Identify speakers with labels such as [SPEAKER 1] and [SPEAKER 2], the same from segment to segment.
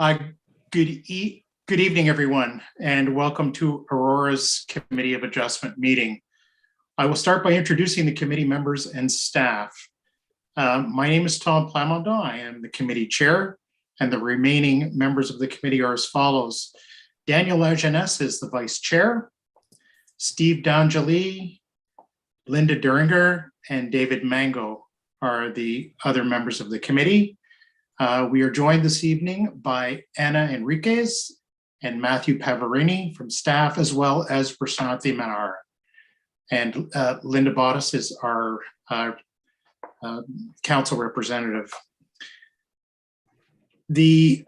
[SPEAKER 1] Uh, good evening, everyone, and welcome to Aurora's Committee of Adjustment meeting. I will start by introducing the committee members and staff. My name is Tom Plamondon. I am the committee chair, and the remaining members of the committee are as follows. Daniel Lajeunesse is the vice chair. Steve D'Angeli, Linda Duringer, and David Mango are the other members of the committee. We are joined this evening by Anna Enriquez and Matthew Pavarini from staff, as well as Prasanthi Manar. And Linda Bottas is our council representative. This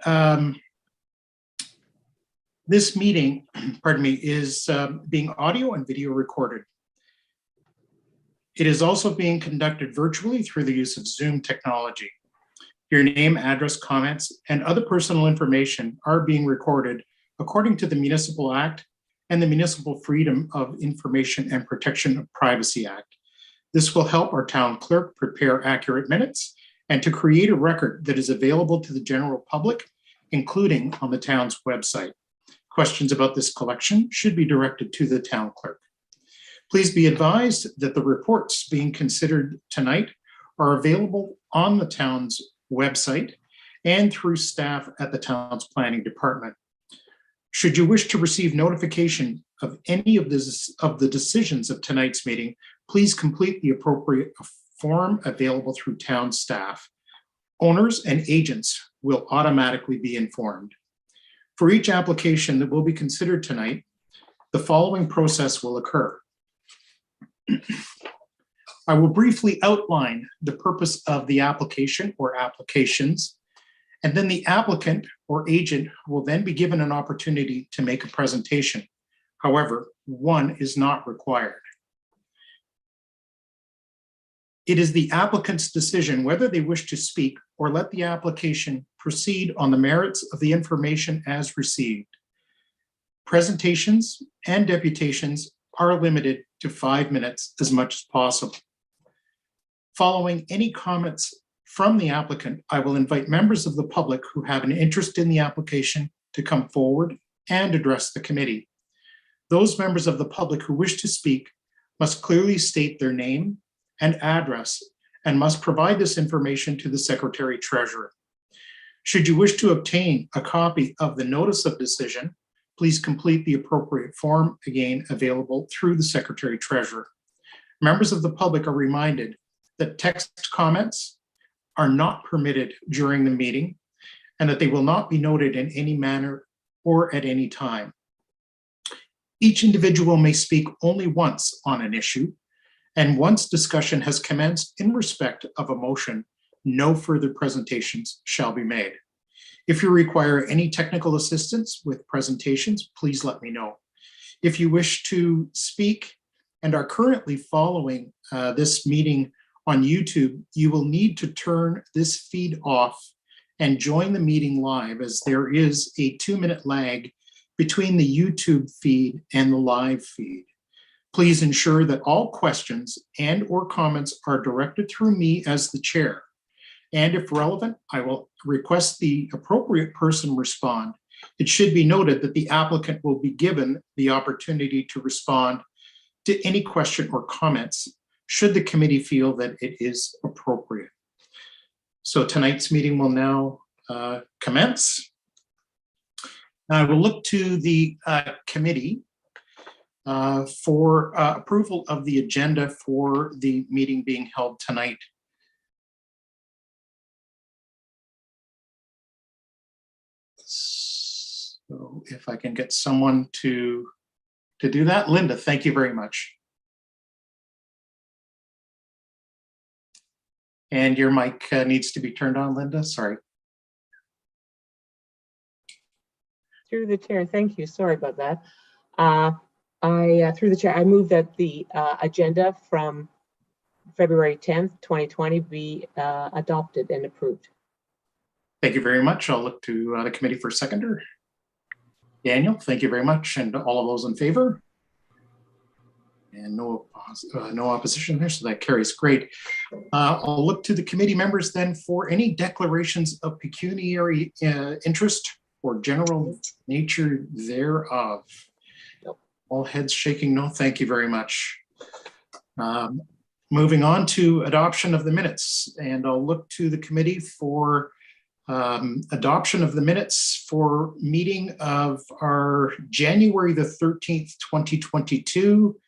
[SPEAKER 1] meeting, pardon me, is being audio and video recorded. It is also being conducted virtually through the use of Zoom technology. Your name, address, comments, and other personal information are being recorded according to the Municipal Act and the Municipal Freedom of Information and Protection of Privacy Act. This will help our town clerk prepare accurate minutes and to create a record that is available to the general public, including on the town's website. Questions about this collection should be directed to the town clerk. Please be advised that the reports being considered tonight are available on the town's website and through staff at the town's planning department. Should you wish to receive notification of any of the decisions of tonight's meeting, please complete the appropriate form available through town staff. Owners and agents will automatically be informed. For each application that will be considered tonight, the following process will occur. I will briefly outline the purpose of the application or applications, and then the applicant or agent will then be given an opportunity to make a presentation. However, one is not required. It is the applicant's decision whether they wish to speak or let the application proceed on the merits of the information as received. Presentations and deputations are limited to 5 minutes as much as possible. Following any comments from the applicant, I will invite members of the public who have an interest in the application to come forward and address the committee. Those members of the public who wish to speak must clearly state their name and address and must provide this information to the Secretary Treasurer. Should you wish to obtain a copy of the notice of decision, please complete the appropriate form, again available through the Secretary Treasurer. Members of the public are reminded that text comments are not permitted during the meeting and that they will not be noted in any manner or at any time. Each individual may speak only once on an issue, and once discussion has commenced in respect of a motion, no further presentations shall be made. If you require any technical assistance with presentations, please let me know. If you wish to speak and are currently following this meeting on YouTube, you will need to turn this feed off and join the meeting live, as there is a 2-minute lag between the YouTube feed and the live feed. Please ensure that all questions and or comments are directed through me as the chair. And if relevant, I will request the appropriate person respond. It should be noted that the applicant will be given the opportunity to respond to any question or comments should the committee feel that it is appropriate. So tonight's meeting will now commence. I will look to the committee for approval of the agenda for the meeting being held tonight. So if I can get someone to do that. Linda, thank you very much. And your mic needs to be turned on, Linda, sorry.
[SPEAKER 2] Through the chair, thank you, sorry about that. Through the chair, I move that the agenda from February 10th, 2020 be adopted and approved.
[SPEAKER 1] Thank you very much. I'll look to the committee for a seconder. Daniel, thank you very much. And all of those in favor? And no opposition there, so that carries. Great. I'll look to the committee members then for any declarations of pecuniary interest or general nature thereof?
[SPEAKER 2] Nope.
[SPEAKER 1] All heads shaking no, thank you very much. Moving on to adoption of the minutes, and I'll look to the committee for adoption of the minutes for meeting of our January the 13th, 2022.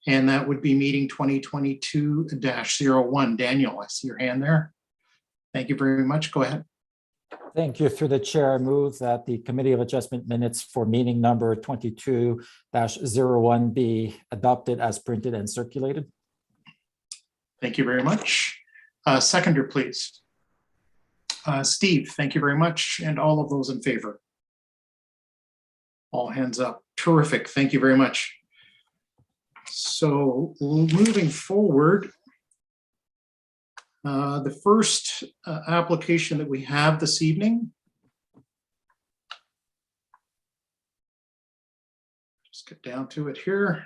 [SPEAKER 1] And that would be meeting 2022-01. Daniel, I see your hand there. Thank you very much. Go ahead.
[SPEAKER 3] Thank you. Through the chair, I move that the Committee of Adjustment minutes for meeting number 22-01 be adopted as printed and circulated.
[SPEAKER 1] Thank you very much. Seconder, please. Steve, thank you very much. And all of those in favor? All hands up. Terrific. Thank you very much. So moving forward, the first application that we have this evening, just get down to it here,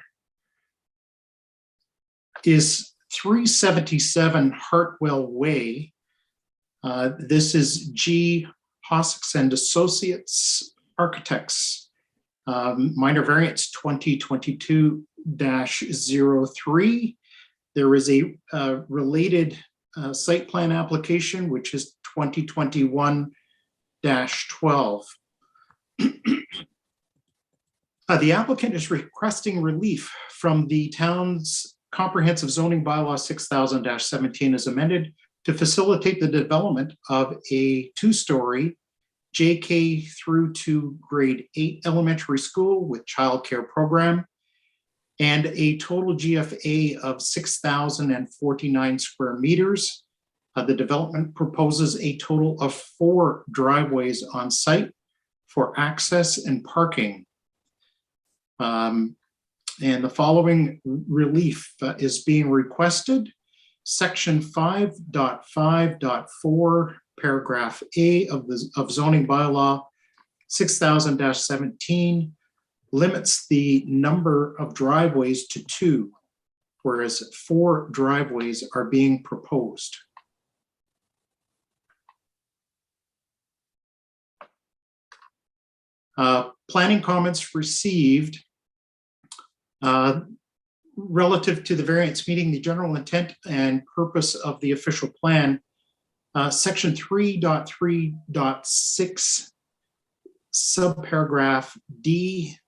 [SPEAKER 1] is 377 Hartwell Way. This is G. Hossack and Associates Architects, minor variance 2022-03. There is a related site plan application, which is 2021-12. The applicant is requesting relief from the town's comprehensive zoning bylaw 6000-17 as amended to facilitate the development of a two-story JK through to grade 8 elementary school with childcare program and a total GFA of 6,049 square meters. The development proposes a total of 4 driveways on site for access and parking. And the following relief is being requested. Section 5.5.4, paragraph A of zoning bylaw 6000-17 limits the number of driveways to 2, whereas 4 driveways are being proposed. Planning comments received relative to the variance meeting the general intent and purpose of the official plan. Section 3.3.6 subparagraph D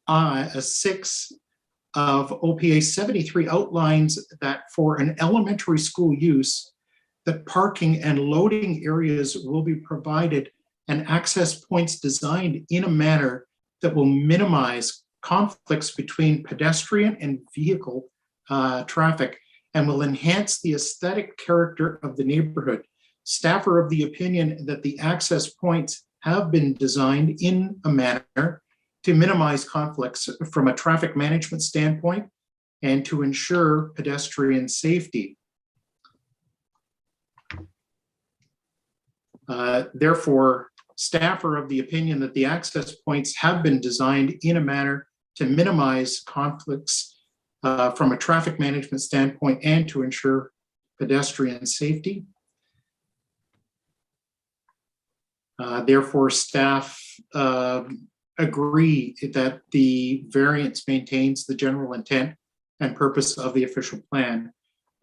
[SPEAKER 1] 6 of OPA 73 outlines that for an elementary school use, that parking and loading areas will be provided and access points designed in a manner that will minimize conflicts between pedestrian and vehicle traffic and will enhance the aesthetic character of the neighborhood. Staff are of the opinion that the access points have been designed in a manner to minimize conflicts from a traffic management standpoint and to ensure pedestrian safety. Therefore, staff are of the opinion that the access points have been designed in a manner to minimize conflicts from a traffic management standpoint and to ensure pedestrian safety. Therefore, staff agree that the variance maintains the general intent and purpose of the official plan.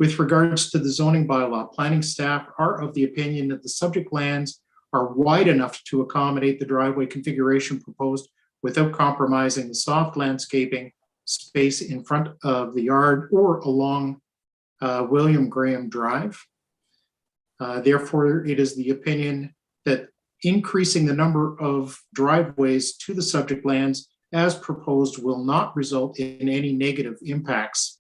[SPEAKER 1] With regards to the zoning bylaw, planning staff are of the opinion that the subject lands are wide enough to accommodate the driveway configuration proposed without compromising the soft landscaping space in front of the yard or along William Graham Drive. Therefore, it is the opinion that increasing the number of driveways to the subject lands as proposed will not result in any negative impacts,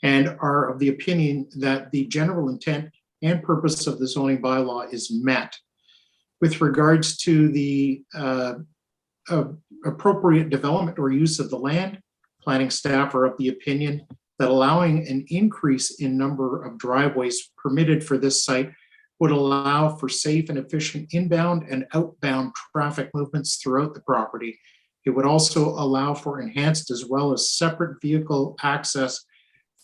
[SPEAKER 1] and are of the opinion that the general intent and purpose of the zoning bylaw is met. With regards to the appropriate development or use of the land, planning staff are of the opinion that allowing an increase in number of driveways permitted for this site would allow for safe and efficient inbound and outbound traffic movements throughout the property. It would also allow for enhanced as well as separate vehicle access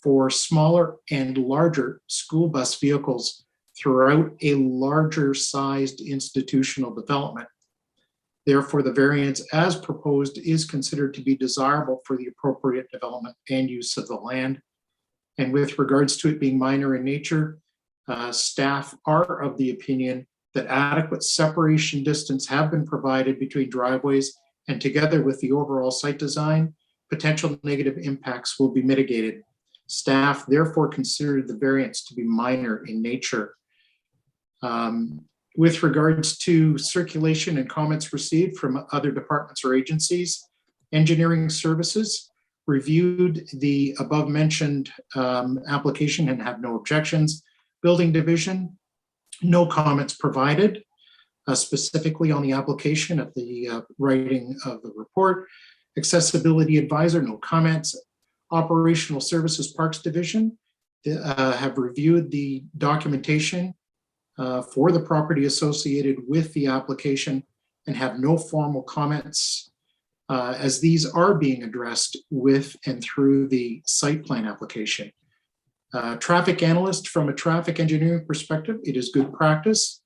[SPEAKER 1] for smaller and larger school bus vehicles throughout a larger sized institutional development. Therefore, the variance as proposed is considered to be desirable for the appropriate development and use of the land. And with regards to it being minor in nature, staff are of the opinion that adequate separation distance have been provided between driveways, and together with the overall site design, potential negative impacts will be mitigated. Staff therefore considered the variance to be minor in nature. With regards to circulation and comments received from other departments or agencies, engineering services reviewed the above mentioned application and have no objections. Building division, no comments provided specifically on the application at the writing of the report. Accessibility advisor, no comments. Operational services parks division have reviewed the documentation for the property associated with the application and have no formal comments as these are being addressed with and through the site plan application. Traffic analyst, from a traffic engineering perspective, it is good practice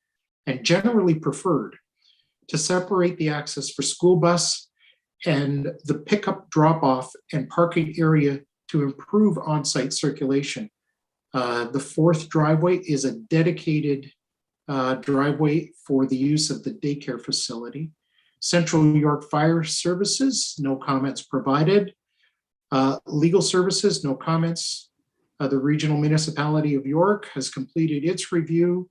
[SPEAKER 1] and generally preferred to separate the access for school bus and the pickup, drop-off, and parking area to improve on-site circulation. The fourth driveway is a dedicated driveway for the use of the daycare facility. Central New York Fire Services, no comments provided. Legal Services, no comments. The Regional Municipality of York has completed its review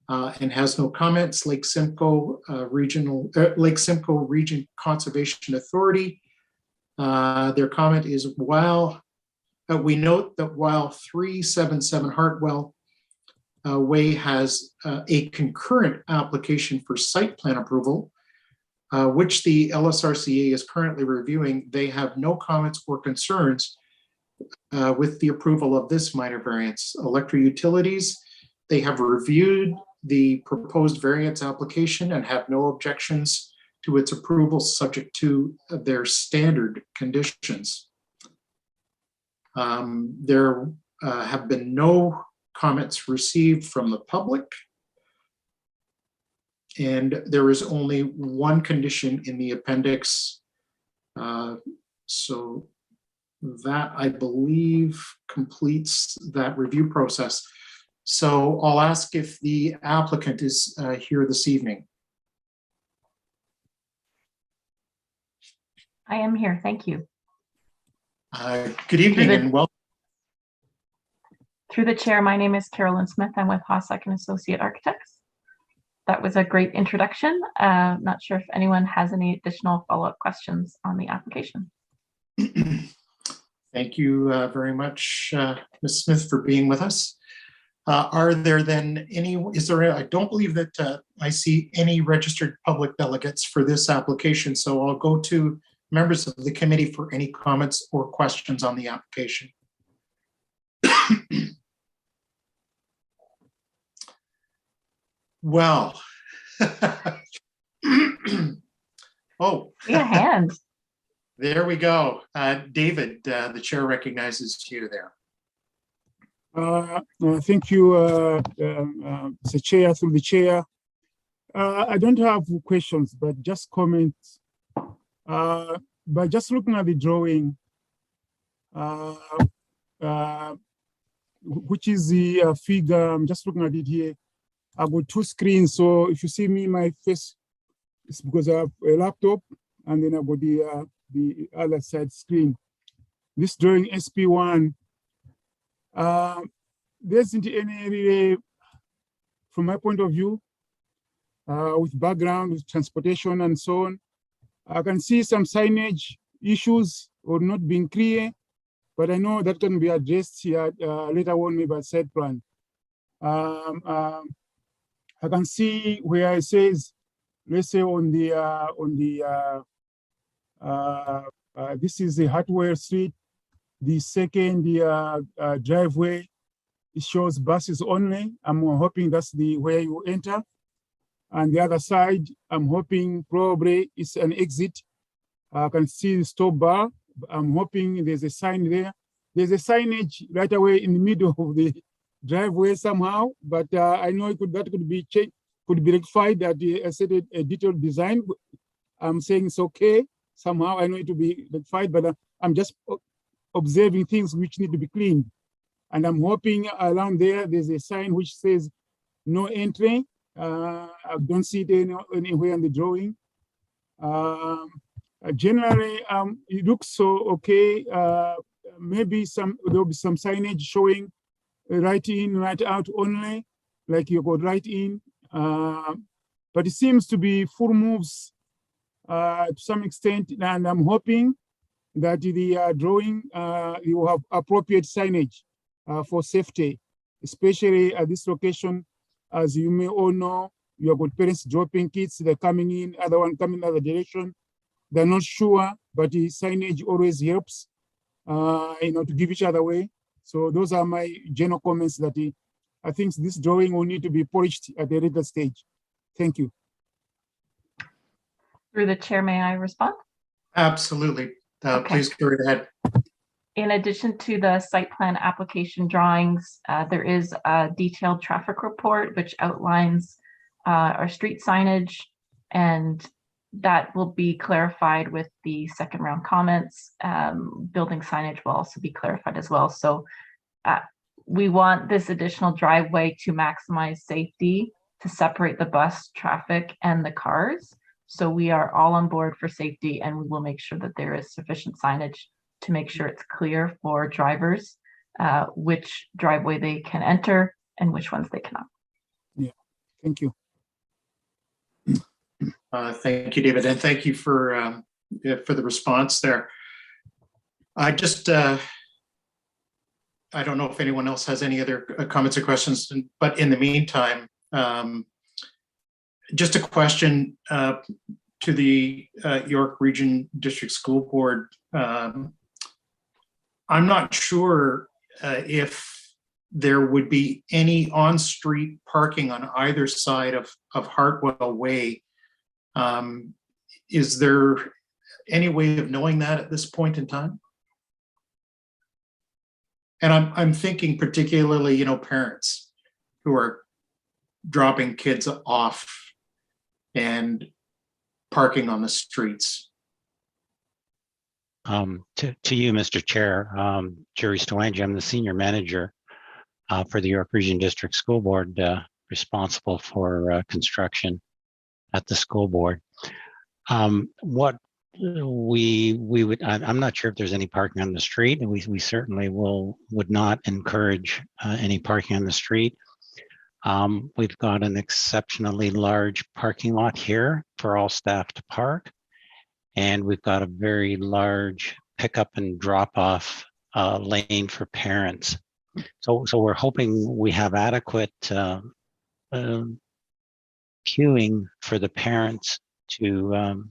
[SPEAKER 1] and has no comments. Lake Simcoe Region Conservation Authority, their comment is, while we note that while 377 Hartwell Way has a concurrent application for site plan approval, which the LSRCA is currently reviewing, they have no comments or concerns with the approval of this minor variance. Electric Utilities, they have reviewed the proposed variance application and have no objections to its approval, subject to their standard conditions. There have been no comments received from the public, and there is only one condition in the appendix. So that, I believe, completes that review process. So I'll ask if the applicant is here this evening.
[SPEAKER 4] I am here, thank you.
[SPEAKER 1] Good evening and welcome.
[SPEAKER 4] Through the chair, my name is Carolyn Smith. I'm with Hossack and Associate Architects. That was a great introduction. Not sure if anyone has any additional follow-up questions on the application.
[SPEAKER 1] Thank you very much, Ms. Smith, for being with us. Are there then any, I don't believe that I see any registered public delegates for this application, so I'll go to members of the committee for any comments or questions on the application. Well, oh,
[SPEAKER 4] Your hand.
[SPEAKER 1] There we go. David, the chair recognizes you there.
[SPEAKER 5] Thank you, the chair, through the chair. I don't have questions, but just comments. By just looking at the drawing, which is the figure, I'm just looking at it here. I've got two screens, so if you see me, my face, it's because I have a laptop, and then I've got the other side screen. This drawing SP1, there isn't any really, from my point of view, with background, with transportation and so on. I can see some signage issues or not being clear, but I know that can be addressed here later on, maybe at site plan. I can see where it says, let's say on the this is the Hartwell Street, the second driveway, it shows buses only. I'm hoping that's the where you enter. And the other side, I'm hoping probably it's an exit. I can see the stop bar. I'm hoping there's a sign there. There's a signage right away in the middle of the driveway somehow, but I know that could be changed, could be rectified, that I said a detailed design I'm saying it's okay. Somehow I know it will be rectified, but I'm just observing things which need to be cleaned. And I'm hoping around there, there's a sign which says no entry. I don't see it anywhere in the drawing. Generally, it looks so okay. Maybe there'll be some signage showing right in, right out only, like you got right in. But it seems to be full moves to some extent, and I'm hoping that the drawing you have appropriate signage for safety, especially at this location. As you may all know, you have got parents dropping kids, they're coming in, other one coming the other direction. They're not sure, but the signage always helps, to give each other way. So those are my general comments that I think this drawing will need to be polished at a later stage. Thank you.
[SPEAKER 4] Through the chair, may I respond?
[SPEAKER 1] Absolutely.
[SPEAKER 4] Okay.
[SPEAKER 1] Please go right ahead.
[SPEAKER 4] In addition to the site plan application drawings, there is a detailed traffic report which outlines our street signage, and that will be clarified with the second round comments. Building signage will also be clarified as well. So we want this additional driveway to maximize safety, to separate the bus traffic and the cars. So we are all on board for safety, and we will make sure that there is sufficient signage to make sure it's clear for drivers which driveway they can enter and which ones they cannot.
[SPEAKER 5] Yeah, thank you.
[SPEAKER 1] Thank you, David, and thank you for the response there. I just, I don't know if anyone else has any other comments or questions, but in the meantime, just a question to the York Region District School Board. I'm not sure if there would be any on-street parking on either side of Hartwell Way. Is there any way of knowing that at this point in time? And I'm thinking particularly, parents who are dropping kids off and parking on the streets.
[SPEAKER 6] To you, Mr. Chair, Jerry Stolangi, I'm the Senior Manager for the York Region District School Board, responsible for construction at the school board. What we would, I'm not sure if there's any parking on the street, and we certainly would not encourage any parking on the street. We've got an exceptionally large parking lot here for all staff to park. And we've got a very large pickup and drop off lane for parents. So we're hoping we have adequate queuing for the parents to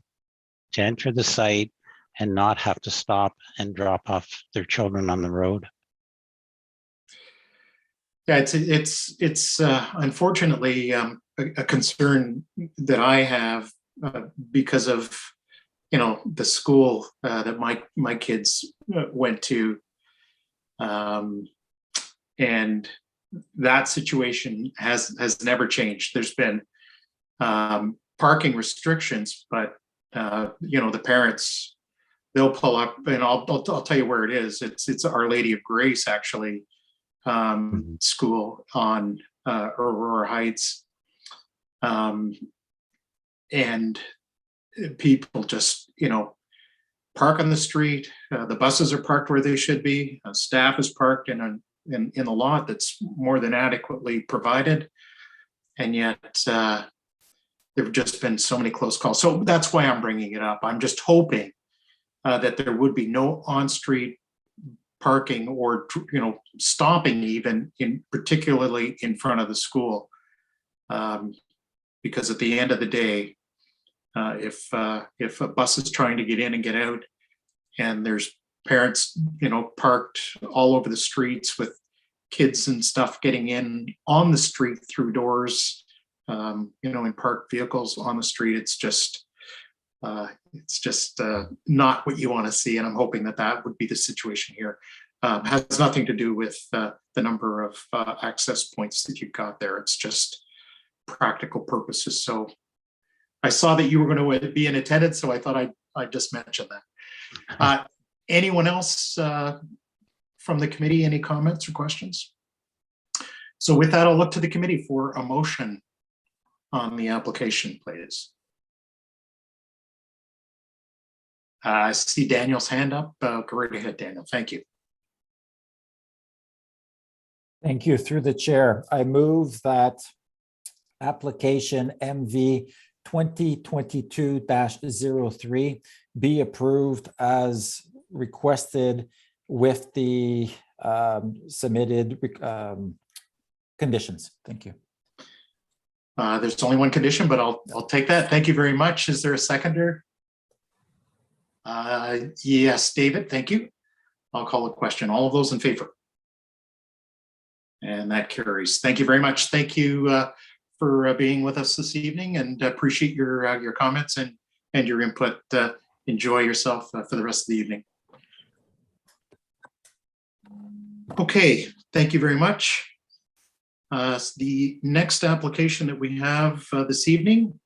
[SPEAKER 6] enter the site and not have to stop and drop off their children on the road.
[SPEAKER 1] Yeah, it's unfortunately a concern that I have because of the school that my kids went to, and that situation has never changed. There's been parking restrictions, but the parents, they'll pull up, and I'll tell you where it is. It's Our Lady of Grace, actually, school on Aurora Heights, and people just park on the street. The buses are parked where they should be. Staff is parked in a lot that's more than adequately provided, and yet there have just been so many close calls. So that's why I'm bringing it up. I'm just hoping that there would be no on-street parking or stopping even particularly in front of the school, because at the end of the day, if a bus is trying to get in and get out, and there's parents, parked all over the streets with kids and stuff getting in on the street through doors, in parked vehicles on the street, it's just not what you want to see. And I'm hoping that would be the situation here. Has nothing to do with the number of access points that you've got there. It's just practical purposes. So I saw that you were going to be in attendance, so I thought I'd just mention that. Anyone else from the committee, any comments or questions? So with that, I'll look to the committee for a motion on the application, please. I see Daniel's hand up. Go right ahead, Daniel. Thank you.
[SPEAKER 3] Thank you. Through the chair, I move that application MV 2022-03 be approved as requested with the submitted conditions. Thank you.
[SPEAKER 1] There's only one condition, but I'll take that. Thank you very much. Is there a seconder? Yes, David, thank you. I'll call a question. All of those in favor? And that carries. Thank you very much. Thank you for being with us this evening, and appreciate your comments and your input. Enjoy yourself for the rest of the evening. Okay, thank you very much. The next application that we have this evening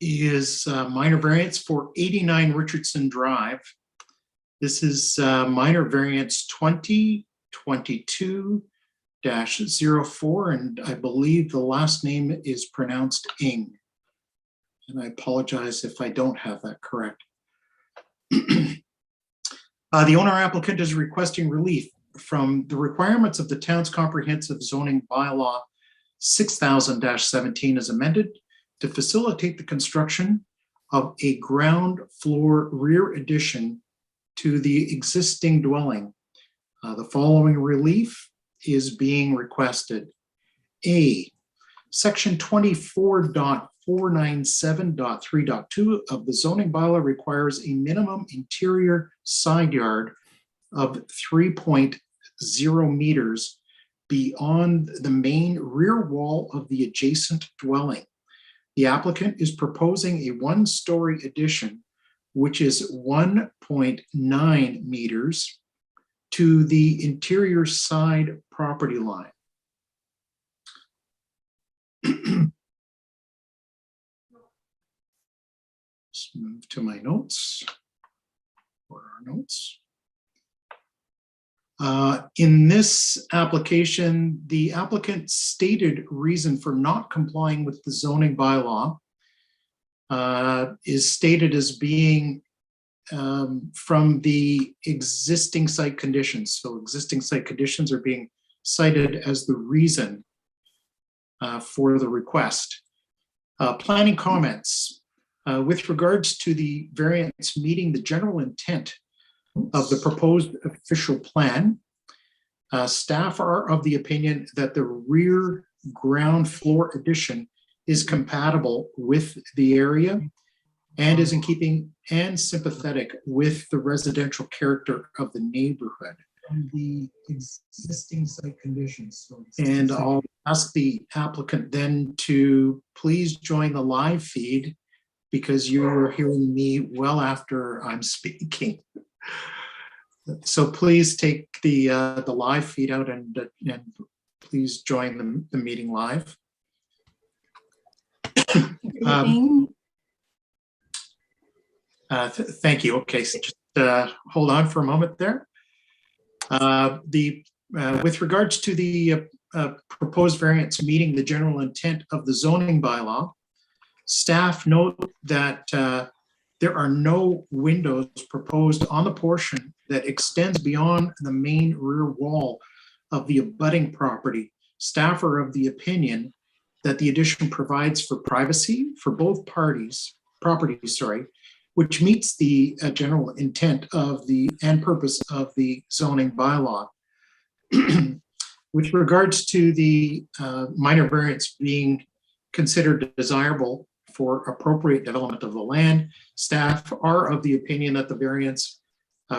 [SPEAKER 1] is minor variance for 89 Richardson Drive. This is minor variance 2022-04, and I believe the last name is pronounced Ing. And I apologize if I don't have that correct. The owner applicant is requesting relief from the requirements of the town's comprehensive zoning bylaw 6000-17 as amended to facilitate the construction of a ground floor rear addition to the existing dwelling. The following relief is being requested. A, section 24.497.3.2 of the zoning bylaw requires a minimum interior side yard of 3.0 meters beyond the main rear wall of the adjacent dwelling. The applicant is proposing a one-story addition, which is 1.9 meters to the interior side property line. Let's move to my notes, or our notes. In this application, the applicant's stated reason for not complying with the zoning bylaw is stated as being from the existing site conditions. So existing site conditions are being cited as the reason for the request. Planning comments. With regards to the variance meeting the general intent of the proposed official plan, staff are of the opinion that the rear ground floor addition is compatible with the area and is in keeping and sympathetic with the residential character of the neighborhood. And the existing site conditions. And I'll ask the applicant then to please join the live feed, because you are hearing me well after I'm speaking. So please take the live feed out and please join the meeting live. Thank you. Okay, so just hold on for a moment there. With regards to the proposed variance meeting the general intent of the zoning bylaw, staff note that there are no windows proposed on the portion that extends beyond the main rear wall of the abutting property. Staff are of the opinion that the addition provides for privacy for both properties, which meets the general intent of the and purpose of the zoning bylaw. With regards to the minor variance being considered desirable for appropriate development of the land, staff are of the opinion that the variance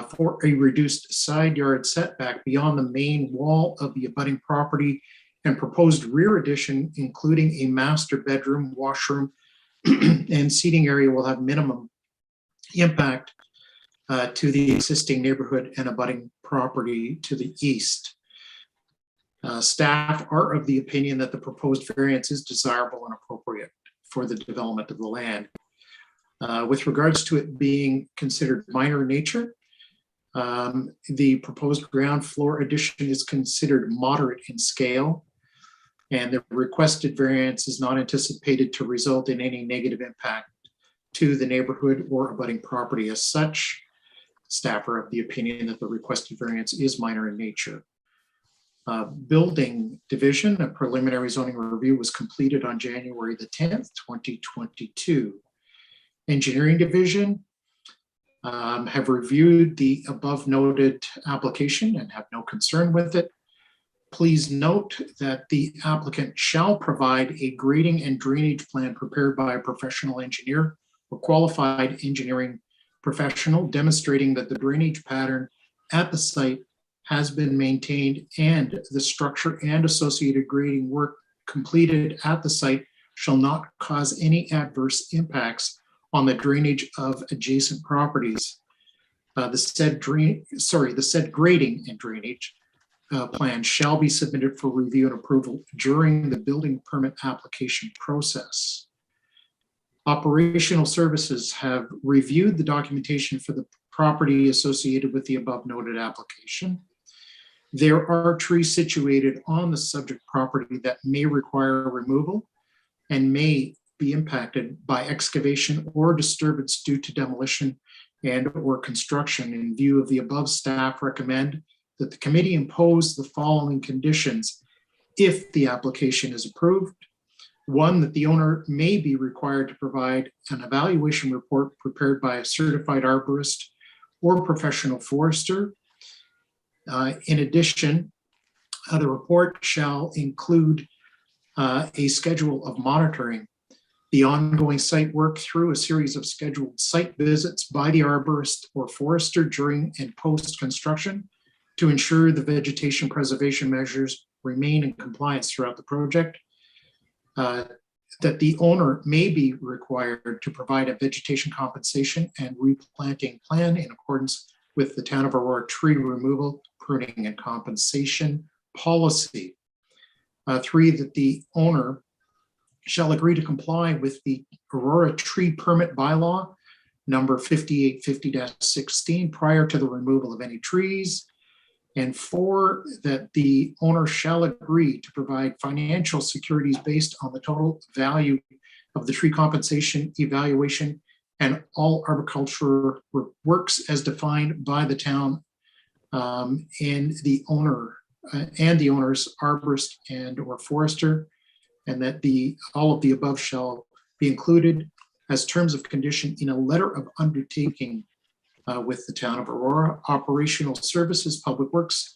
[SPEAKER 1] for a reduced side yard setback beyond the main wall of the abutting property and proposed rear addition, including a master bedroom, washroom, and seating area, will have minimum impact to the existing neighborhood and abutting property to the east. Staff are of the opinion that the proposed variance is desirable and appropriate for the development of the land. With regards to it being considered minor in nature, the proposed ground floor addition is considered moderate in scale, and the requested variance is not anticipated to result in any negative impact to the neighborhood or abutting property. As such, staff are of the opinion that the requested variance is minor in nature. Building division, a preliminary zoning review was completed on January the 10th, 2022. Engineering division have reviewed the above noted application and have no concern with it. Please note that the applicant shall provide a grading and drainage plan prepared by a professional engineer or qualified engineering professional, demonstrating that the drainage pattern at the site has been maintained and the structure and associated grading work completed at the site shall not cause any adverse impacts on the drainage of adjacent properties. The said grading and drainage plan shall be submitted for review and approval during the building permit application process. Operational services have reviewed the documentation for the property associated with the above noted application. There are trees situated on the subject property that may require removal and may be impacted by excavation or disturbance due to demolition and or construction. In view of the above, staff recommend that the committee impose the following conditions if the application is approved. One, that the owner may be required to provide an evaluation report prepared by a certified arborist or professional forester. In addition, the report shall include a schedule of monitoring the ongoing site work through a series of scheduled site visits by the arborist or forester during and post-construction to ensure the vegetation preservation measures remain in compliance throughout the project. That the owner may be required to provide a vegetation compensation and replanting plan in accordance with the Town of Aurora tree removal, pruning, and compensation policy. 3, that the owner shall agree to comply with the Aurora Tree Permit Bylaw number 5850-16 prior to the removal of any trees. And 4, that the owner shall agree to provide financial securities based on the total value of the tree compensation evaluation and all arboriculture works as defined by the town and the owner's arborist and or forester, and that all of the above shall be included as terms of condition in a letter of undertaking with the Town of Aurora. Operational services, Public Works,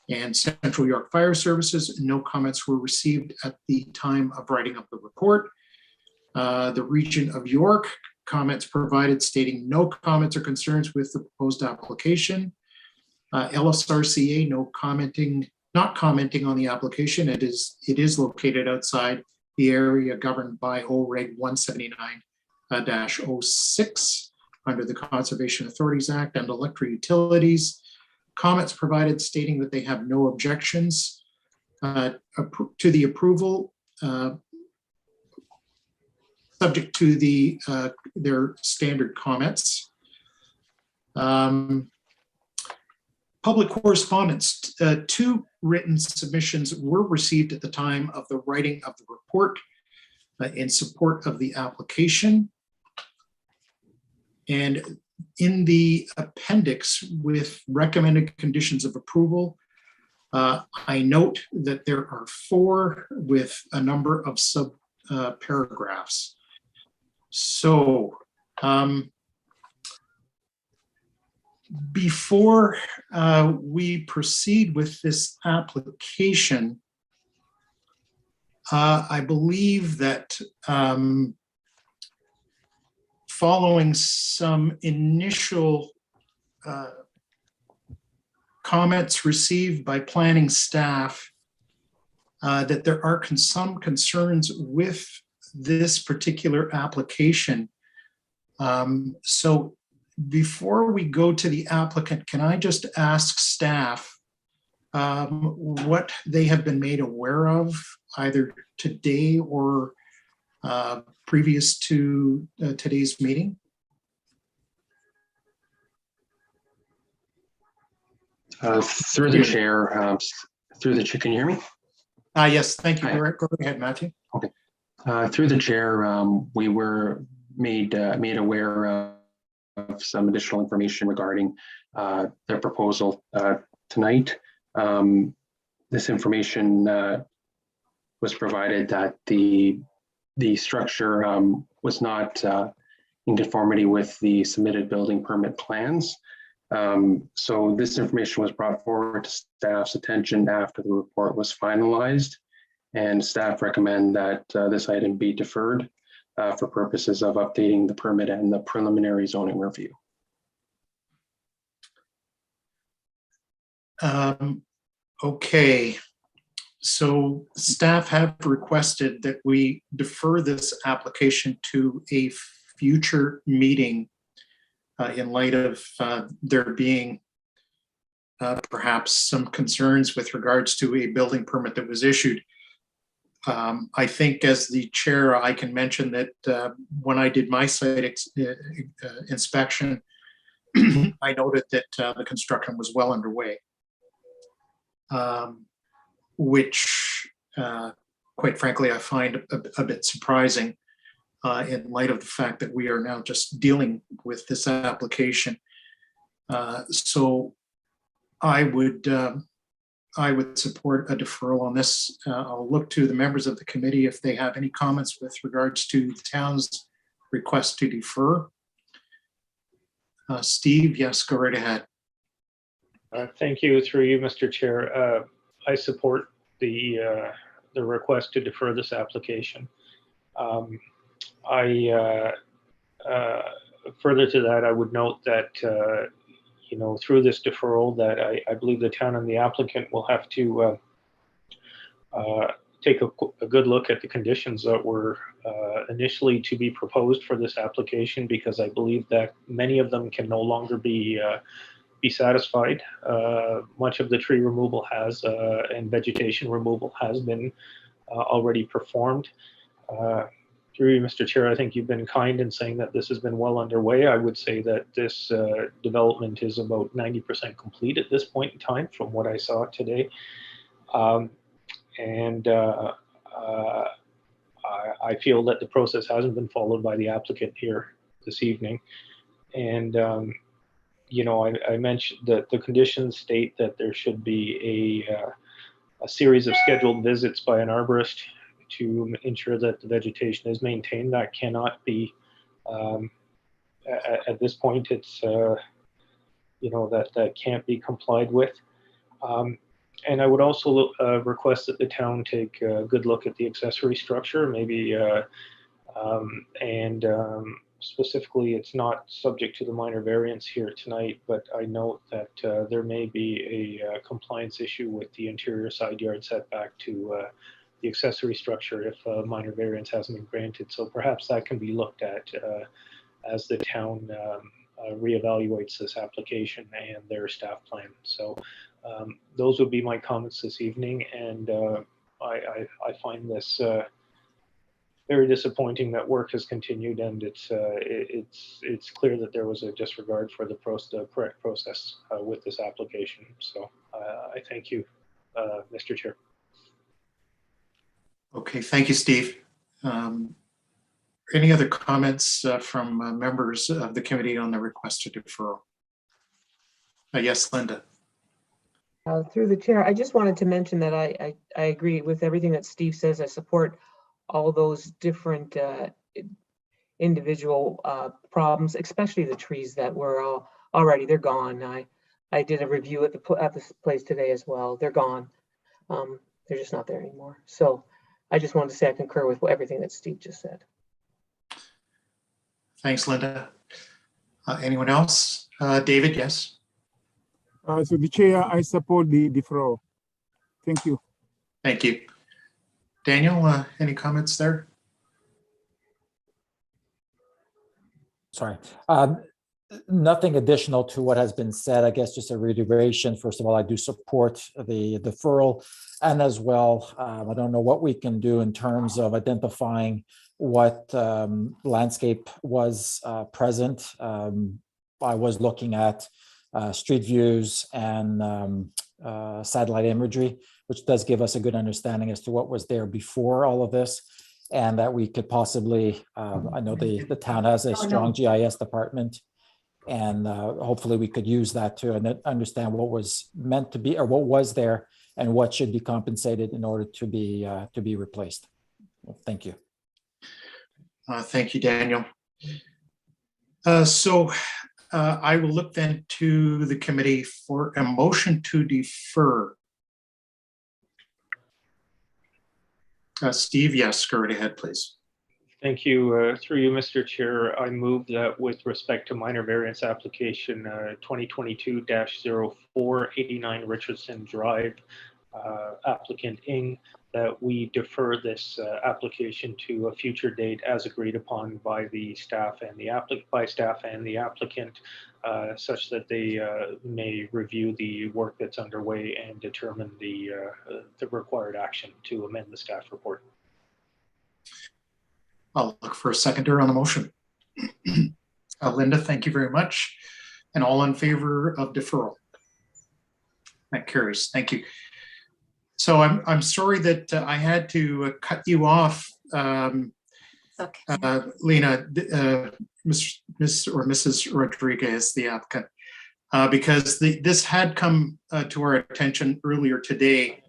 [SPEAKER 1] and Central York Fire Services. No comments were received at the time of writing up the report. The Region of York, comments provided stating no comments or concerns with the proposed application. LSRCA, not commenting on the application. It is located outside the area governed by OREG 179-06 under the Conservation Authorities Act and Electric Utilities. Comments provided stating that they have no objections to the approval, subject to their standard comments. Public correspondence, 2 written submissions were received at the time of the writing of the report in support of the application. And in the appendix with recommended conditions of approval, I note that there are 4 with a number of sub paragraphs. So before we proceed with this application, I believe that following some initial comments received by planning staff, that there are some concerns with this particular application. So before we go to the applicant, can I just ask staff what they have been made aware of either today or previous to today's meeting?
[SPEAKER 7] Through the chair, can you hear me?
[SPEAKER 1] Yes, thank you.
[SPEAKER 7] Hi.
[SPEAKER 1] Go ahead, Matthew.
[SPEAKER 7] Through the chair, we were made aware of some additional information regarding the proposal tonight. This information was provided that the structure was not in conformity with the submitted building permit plans. So this information was brought forward to staff's attention after the report was finalized, and staff recommend that this item be deferred for purposes of updating the permit and the preliminary zoning review.
[SPEAKER 1] Okay, so staff have requested that we defer this application to a future meeting in light of there being perhaps some concerns with regards to a building permit that was issued. I think as the chair, I can mention that when I did my site inspection, I noted that the construction was well underway, which quite frankly, I find a bit surprising in light of the fact that we are now just dealing with this application. So I would support a deferral on this. I'll look to the members of the committee if they have any comments with regards to the town's request to defer. Steve, yes, go right ahead.
[SPEAKER 8] Thank you. Through you, Mr. Chair. I support the request to defer this application. Further to that, I would note that through this deferral, that I believe the town and the applicant will have to take a good look at the conditions that were initially to be proposed for this application, because I believe that many of them can no longer be satisfied. Much of the tree removal has and vegetation removal has been already performed. Through you, Mr. Chair, I think you've been kind in saying that this has been well underway. I would say that this development is about 90% complete at this point in time from what I saw today. I feel that the process hasn't been followed by the applicant here this evening. And, I mentioned that the conditions state that there should be a series of scheduled visits by an arborist to ensure that the vegetation is maintained. That cannot be, at this point, it's, that can't be complied with. And I would also request that the town take a good look at the accessory structure, maybe, specifically, it's not subject to the minor variance here tonight, but I note that there may be a compliance issue with the interior side yard setback to the accessory structure if a minor variance hasn't been granted. So perhaps that can be looked at as the town reevaluates this application and their staff plan. So those would be my comments this evening, and I find this very disappointing that work has continued, and it's clear that there was a disregard for the correct process with this application. So I thank you, Mr. Chair.
[SPEAKER 1] Okay, thank you, Steve. Any other comments from members of the committee on the request to deferral? Yes, Linda.
[SPEAKER 2] Through the chair, I just wanted to mention that I agree with everything that Steve says. I support all those different individual problems, especially the trees that were already, they're gone. I did a review at this place today as well. They're gone. They're just not there anymore. So I just wanted to say I concur with everything that Steve just said.
[SPEAKER 1] Thanks, Linda. Anyone else? David, yes.
[SPEAKER 5] So the chair, I support the deferral. Thank you.
[SPEAKER 1] Thank you. Daniel, any comments there?
[SPEAKER 3] Sorry. Nothing additional to what has been said. I guess just a reiteration. First of all, I do support the deferral, and as well, I don't know what we can do in terms of identifying what landscape was present. I was looking at street views and satellite imagery, which does give us a good understanding as to what was there before all of this, and that we could possibly, I know the town has a strong GIS department, and hopefully we could use that to understand what was meant to be, or what was there, and what should be compensated in order to be replaced. Well, thank you.
[SPEAKER 1] Thank you, Daniel. So I will look then to the committee for a motion to defer. Steve, yes, go right ahead, please.
[SPEAKER 8] Thank you. Through you, Mr. Chair, I move that with respect to minor variance application 2022-0489 Richardson Drive, applicant Ing, that we defer this application to a future date as agreed upon by the staff and the applicant, such that they may review the work that's underway and determine the required action to amend the staff report.
[SPEAKER 1] I'll look for a seconder on the motion. Linda, thank you very much. And all in favor of deferral? That carries. Thank you. So I'm sorry that I had to cut you off, Lena, Miss or Mrs. Rodriguez, the applicant, because this had come to our attention earlier today,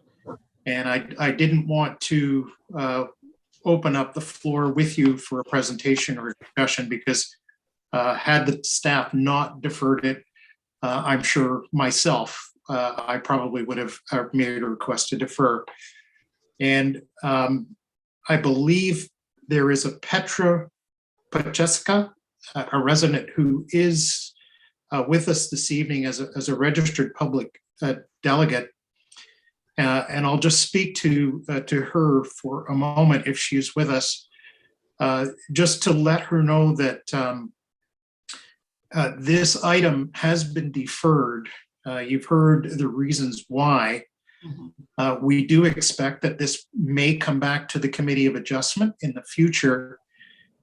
[SPEAKER 1] and I didn't want to open up the floor with you for a presentation or a discussion, because had the staff not deferred it, I'm sure myself, I probably would have made a request to defer. And I believe there is a Petra Pacheska, a resident who is with us this evening as a registered public delegate. And I'll just speak to her for a moment if she's with us, just to let her know that this item has been deferred. You've heard the reasons why. We do expect that this may come back to the Committee of Adjustment in the future.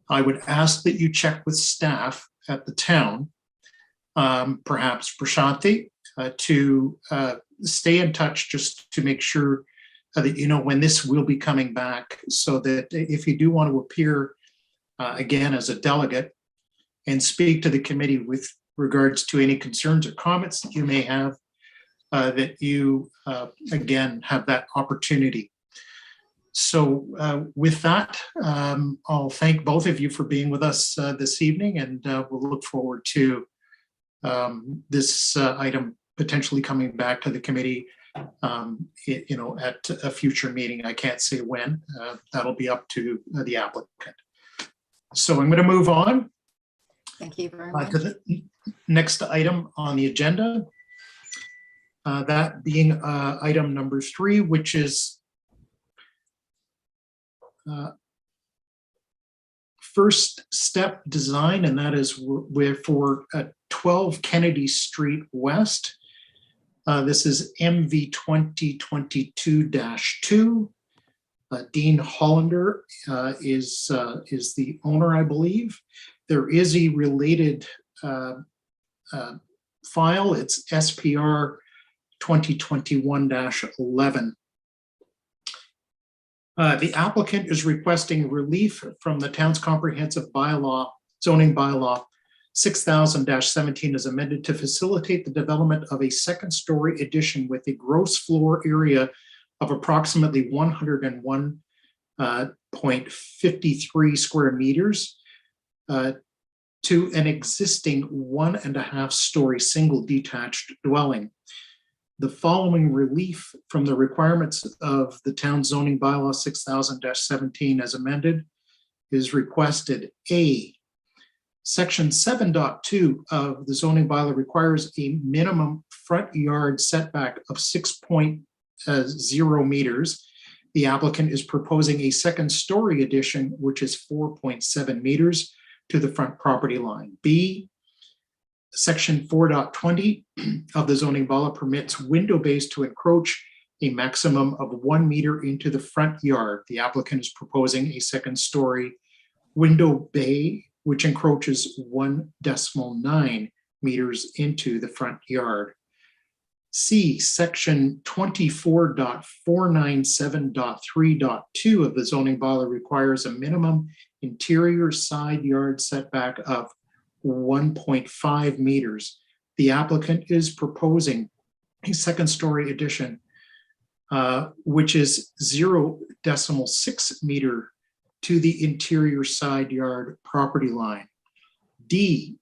[SPEAKER 1] I would ask that you check with staff at the town, perhaps Prashanti, to stay in touch just to make sure that you know when this will be coming back, so that if you do want to appear again as a delegate and speak to the committee with regards to any concerns or comments that you may have, that you again have that opportunity. So with that, I'll thank both of you for being with us this evening, and we'll look forward to this item potentially coming back to the committee, you know, at a future meeting. I can't say when. That'll be up to the applicant. So I'm going to move on.
[SPEAKER 9] Thank you very much.
[SPEAKER 1] To the next item on the agenda, that being item number 3, which is first step design, and that is for 12 Kennedy Street West. This is MV 2022-2. Dean Hollander is the owner, I believe. There is a related file. It's SPR 2021-11. The applicant is requesting relief from the town's comprehensive bylaw, zoning bylaw 6000-17 as amended to facilitate the development of a second-story addition with a gross floor area of approximately 101.53 square meters to an existing 1.5-story single detached dwelling. The following relief from the requirements of the town zoning bylaw 6000-17 as amended is requested. A, section 7.2 of the zoning bylaw requires a minimum front yard setback of 6.0 meters. The applicant is proposing a second-story addition, which is 4.7 meters to the front property line. B, Section 4.20 of the zoning bylaw permits window bays to encroach a maximum of 1 meter into the front yard. The applicant is proposing a second-story window bay which encroaches 1.9 meters into the front yard. C, section 24.497.3.2 of the zoning bylaw requires a minimum interior side yard setback of 1.5 meters. The applicant is proposing a second-story addition, which is 0.6 meter to the interior side yard property line. D,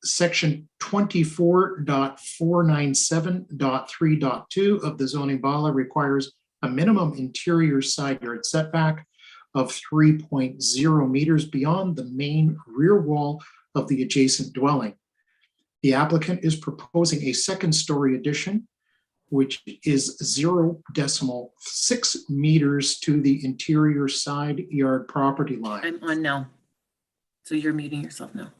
[SPEAKER 1] section 24.497.3.2 of the zoning bylaw requires a minimum interior side yard setback of 3.0 meters beyond the main rear wall of the adjacent dwelling. The applicant is proposing a second-story addition, which is 0.6 meters to the interior side yard property line.
[SPEAKER 10] I'm on now. So you're muting yourself now.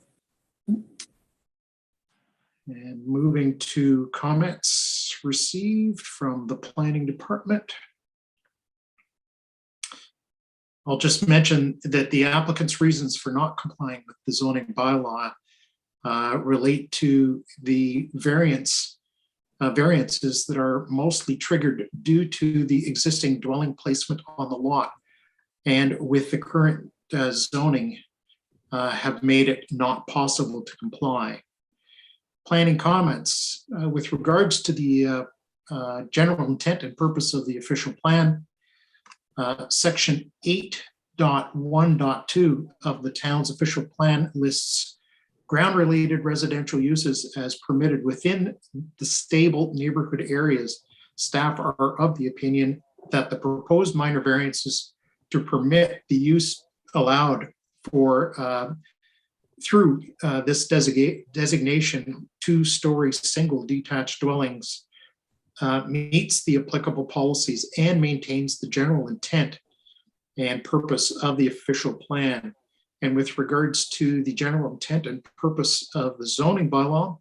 [SPEAKER 1] And moving to comments received from the planning department. I'll just mention that the applicant's reasons for not complying with the zoning bylaw relate to the variances that are mostly triggered due to the existing dwelling placement on the lot, and with the current zoning have made it not possible to comply. Planning comments with regards to the general intent and purpose of the official plan. Section 8.1.2 of the town's official plan lists ground-related residential uses as permitted within the stable neighborhood areas. Staff are of the opinion that the proposed minor variances to permit the use allowed for through this designation, two-story single detached dwellings meets the applicable policies and maintains the general intent and purpose of the official plan. And with regards to the general intent and purpose of the zoning bylaw,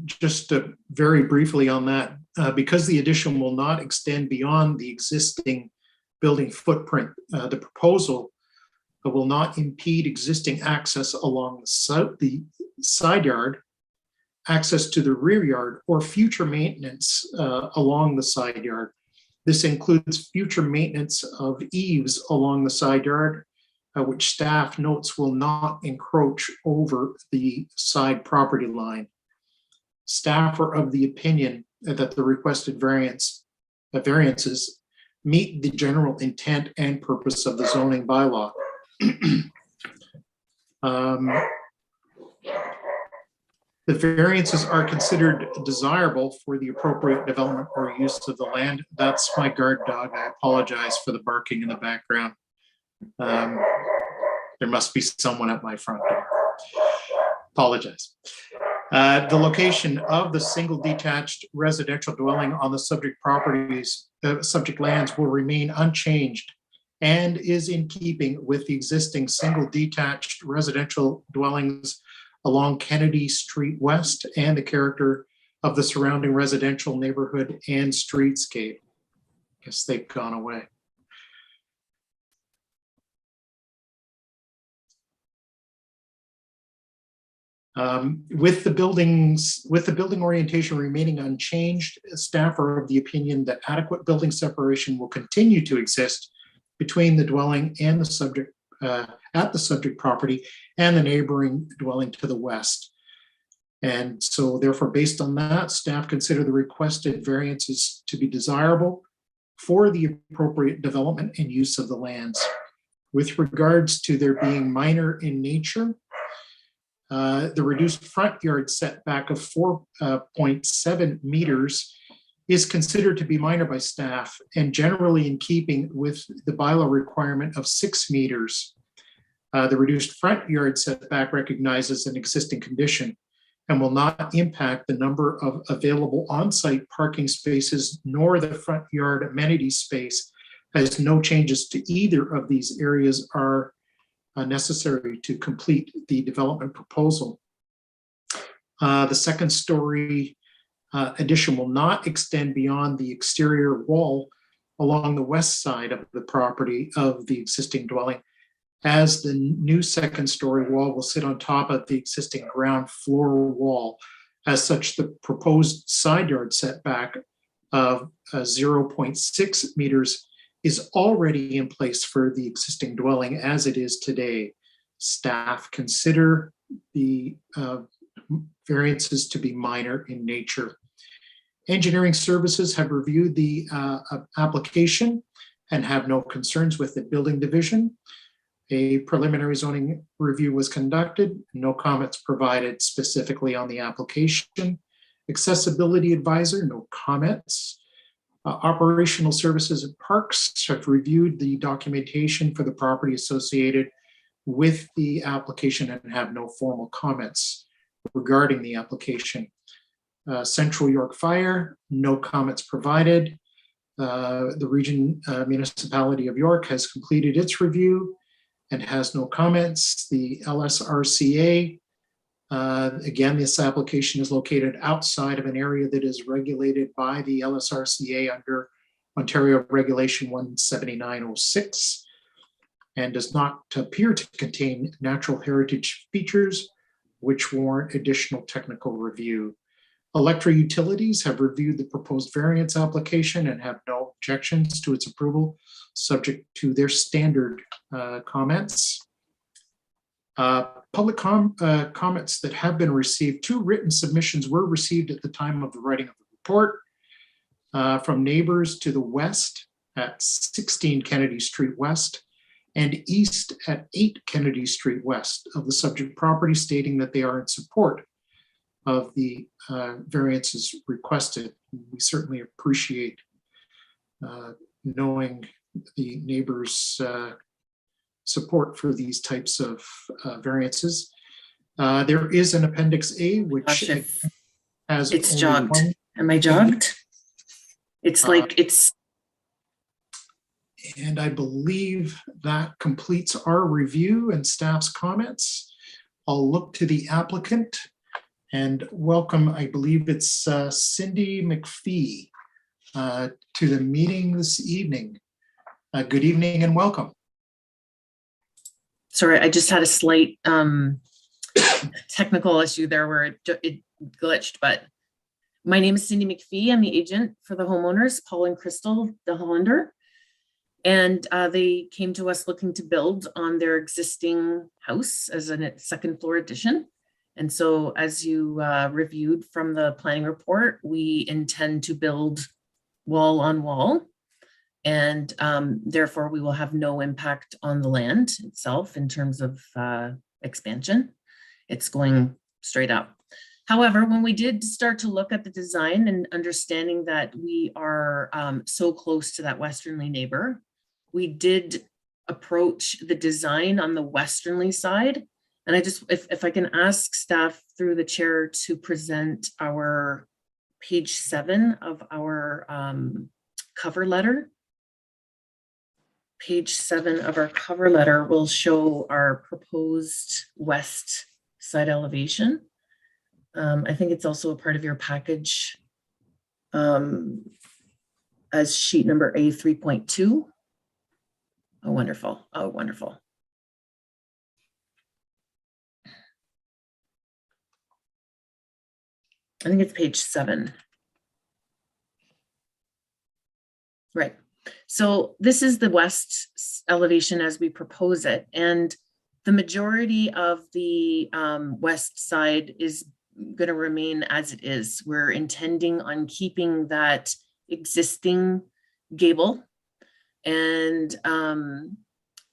[SPEAKER 1] just very briefly on that, because the addition will not extend beyond the existing building footprint, the proposal will not impede existing access along the side yard, access to the rear yard, or future maintenance along the side yard. This includes future maintenance of eaves along the side yard, which staff notes will not encroach over the side property line. Staff are of the opinion that the requested variances meet the general intent and purpose of the zoning bylaw. The variances are considered desirable for the appropriate development or use of the land. That's my guard dog. I apologize for the barking in the background. There must be someone at my front door. Apologize. The location of the single detached residential dwelling on the subject properties, subject lands will remain unchanged and is in keeping with the existing single detached residential dwellings along Kennedy Street West and the character of the surrounding residential neighborhood and streetscape. Guess they've gone away. With the building orientation remaining unchanged, staff are of the opinion that adequate building separation will continue to exist between the dwelling and the subject at the subject property and the neighboring dwelling to the west. And so therefore, based on that, staff consider the requested variances to be desirable for the appropriate development and use of the lands. With regards to their being minor in nature, the reduced front yard setback of 4.7 meters is considered to be minor by staff and generally in keeping with the bylaw requirement of 6 meters. The reduced front yard setback recognizes an existing condition and will not impact the number of available on-site parking spaces nor the front yard amenity space, as no changes to either of these areas are necessary to complete the development proposal. The second story addition will not extend beyond the exterior wall along the west side of the property of the existing dwelling, as the new second story wall will sit on top of the existing ground floor wall. As such, the proposed side yard setback of 0.6 meters is already in place for the existing dwelling as it is today. Staff consider the variances to be minor in nature. Engineering services have reviewed the application and have no concerns with the building division. A preliminary zoning review was conducted, no comments provided specifically on the application. Accessibility advisor, no comments. Operational services and parks have reviewed the documentation for the property associated with the application and have no formal comments regarding the application. Central York Fire, no comments provided. The region municipality of York has completed its review and has no comments. The LSRCA, again, this application is located outside of an area that is regulated by the LSRCA under Ontario Regulation 17906 and does not appear to contain natural heritage features which warrant additional technical review. Electric Utilities have reviewed the proposed variance application and have no objections to its approval, subject to their standard comments. Public comments that have been received, 2 written submissions were received at the time of the writing of the report from neighbors to the west at 16 Kennedy Street West and east at 8 Kennedy Street West of the subject property, stating that they are in support of the variances requested. We certainly appreciate knowing the neighbors' support for these types of variances. There is an Appendix A, which has
[SPEAKER 10] It's
[SPEAKER 1] only
[SPEAKER 10] jogged.
[SPEAKER 1] one-
[SPEAKER 10] Am I jogged? It's like it's.
[SPEAKER 1] And I believe that completes our review and staff's comments. I'll look to the applicant and welcome, I believe it's Cindy McPhee to the meeting this evening. Good evening and welcome.
[SPEAKER 10] Sorry, I just had a slight technical issue there where it glitched, but my name is Cindy McPhee. I'm the agent for the homeowners, Paul and Crystal de Hollander. And they came to us looking to build on their existing house as a second floor addition. And so as you reviewed from the planning report, we intend to build wall on wall. And therefore we will have no impact on the land itself in terms of expansion. It's going straight up. However, when we did start to look at the design and understanding that we are so close to that westerly neighbor, we did approach the design on the westerly side. And I just, if I can ask staff through the chair to present our page 7 of our cover letter. Page 7 of our cover letter will show our proposed west side elevation. I think it's also a part of your package as sheet number A3.2. Oh, wonderful. Oh, wonderful. I think it's page 7. Right. So this is the west elevation as we propose it. And the majority of the west side is going to remain as it is. We're intending on keeping that existing gable. And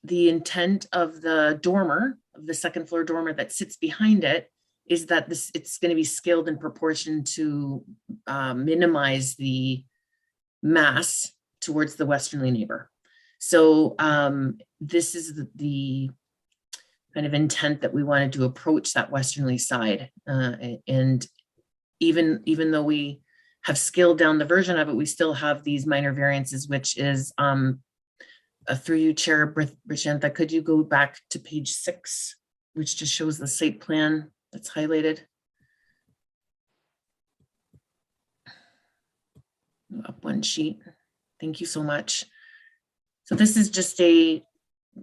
[SPEAKER 10] the intent of the dormer, of the second floor dormer that sits behind it, is that it's going to be scaled in proportion to minimize the mass towards the westerly neighbor. So this is the kind of intent that we wanted to approach that westerly side. And even though we have scaled down the version of it, we still have these minor variances, which is through you, Chair Brichenta, could you go back to page 6, which just shows the site plan that's highlighted? Up one sheet. Thank you so much. So this is just a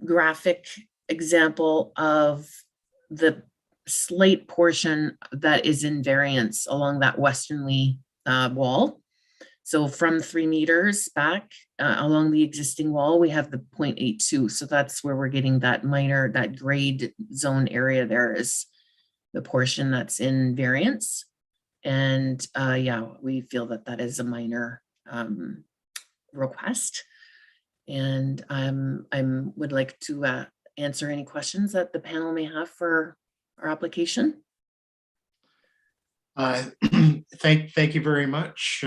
[SPEAKER 10] graphic example of the slate portion that is in variance along that westernly wall. So from 3 meters back along the existing wall, we have the 0.82. So that's where we're getting that minor, that grade zone area there is the portion that's in variance. And yeah, we feel that that is a minor request. And I would like to answer any questions that the panel may have for our application.
[SPEAKER 1] Thank you very much.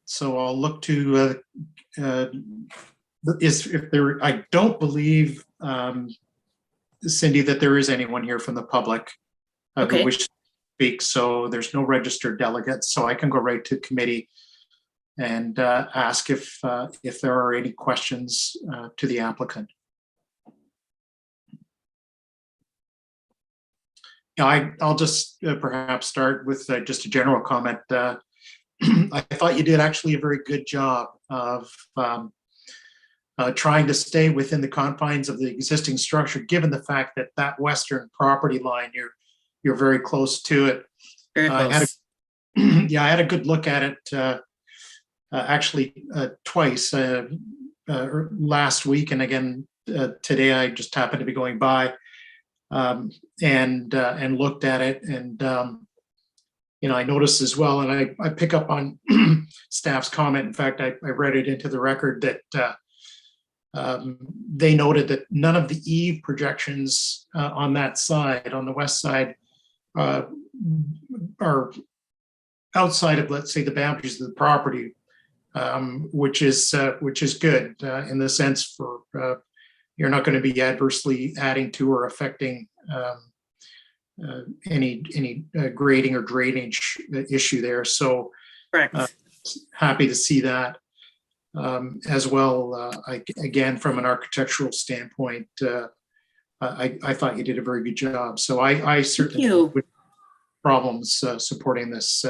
[SPEAKER 1] So I'll look to if there. I don't believe, Cindy, that there is anyone here from the public
[SPEAKER 10] Okay.
[SPEAKER 1] who wishes to speak. So there's no registered delegates. So I can go right to committee and ask if there are any questions to the applicant. Yeah, I'll just perhaps start with just a general comment. I thought you did actually a very good job of trying to stay within the confines of the existing structure, given the fact that that western property line, you're very close to it.
[SPEAKER 10] Very close.
[SPEAKER 1] I had a good look at it actually twice last week, and again today. I just happened to be going by and looked at it, and I noticed as well, and I pick up on staff's comment. In fact, I read it into the record that they noted that none of the eave projections on that side, on the west side, are outside of, let's say, the boundaries of the property, which is good in the sense for you're not going to be adversely adding to or affecting any grading or drainage issue there. So
[SPEAKER 10] Correct.
[SPEAKER 1] happy to see that as well. Again, from an architectural standpoint, I thought you did a very good job. So I certainly have problems supporting this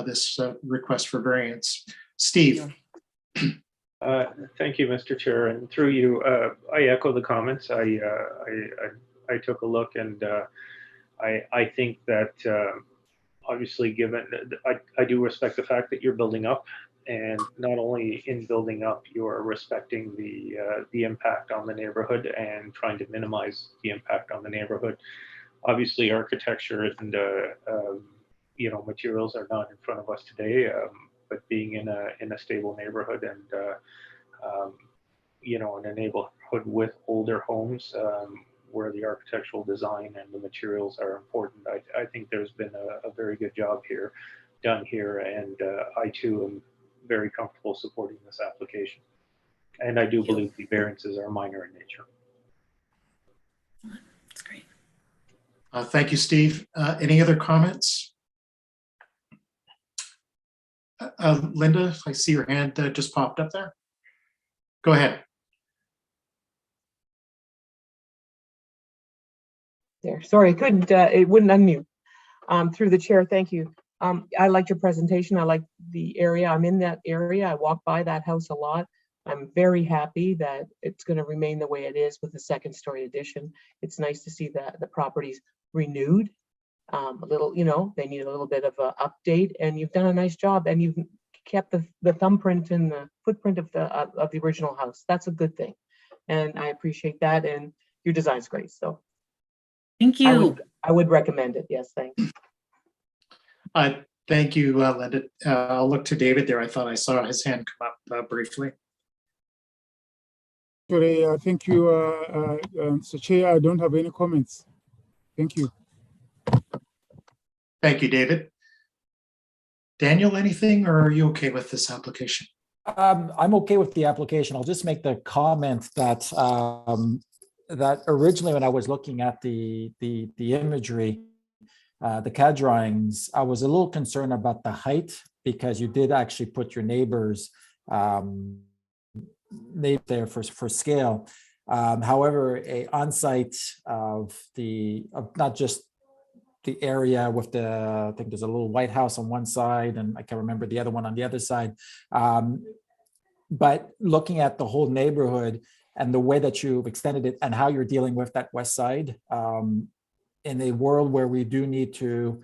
[SPEAKER 1] this request for variance. Steve.
[SPEAKER 8] Thank you, Mr. Chair, and through you, I echo the comments. I took a look, and I think that obviously, given I do respect the fact that you're building up, and not only in building up, you're respecting the impact on the neighborhood and trying to minimize the impact on the neighborhood. Obviously, architecture and materials are not in front of us today, but being in a stable neighborhood and in a neighborhood with older homes where the architectural design and the materials are important, I think there's been a very good job done here, and I too am very comfortable supporting this application. And I do believe the variances are minor in nature.
[SPEAKER 10] That's great.
[SPEAKER 1] Thank you, Steve. Any other comments? Linda, I see your hand just popped up there. Go ahead.
[SPEAKER 2] There, sorry, I couldn't, it wouldn't unmute. Through the chair, thank you. I liked your presentation. I like the area. I'm in that area. I walk by that house a lot. I'm very happy that it's going to remain the way it is with the second story addition. It's nice to see that the property's renewed. A little, they need a little bit of a update, and you've done a nice job, and you've kept the thumbprint and the footprint of the original house. That's a good thing, and I appreciate that. And your design's great, so
[SPEAKER 10] thank you.
[SPEAKER 2] I would recommend it. Yes, thanks.
[SPEAKER 1] Thank you, Linda. I'll look to David there. I thought I saw his hand come up briefly.
[SPEAKER 5] Sorry, thank you, Mr. Chair. I don't have any comments. Thank you.
[SPEAKER 1] Thank you, David. Daniel, anything, or are you okay with this application?
[SPEAKER 3] I'm okay with the application. I'll just make the comment that that originally when I was looking at the imagery, the CAD drawings, I was a little concerned about the height, because you did actually put your neighbors named there for scale. However, a on-site of not just the area with I think there's a little White House on one side, and I can't remember the other one on the other side. But looking at the whole neighborhood and the way that you've extended it and how you're dealing with that west side, in a world where we do need to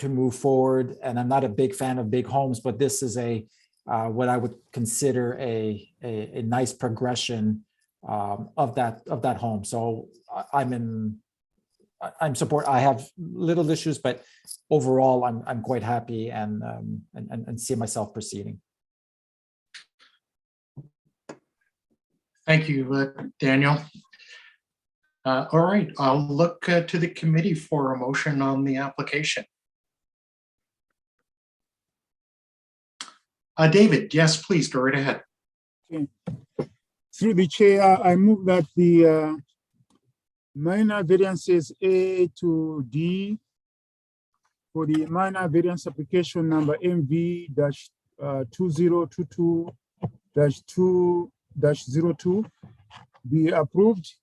[SPEAKER 3] move forward, and I'm not a big fan of big homes, but this is what I would consider a nice progression of that home. So I'm support. I have little issues, but overall, I'm quite happy and see myself proceeding.
[SPEAKER 1] Thank you, Daniel. All right, I'll look to the committee for a motion on the application. David, yes, please go right ahead.
[SPEAKER 5] Okay. Through the chair, I move that the minor variances A to D for the minor variance application number MV-2022-2-02 be approved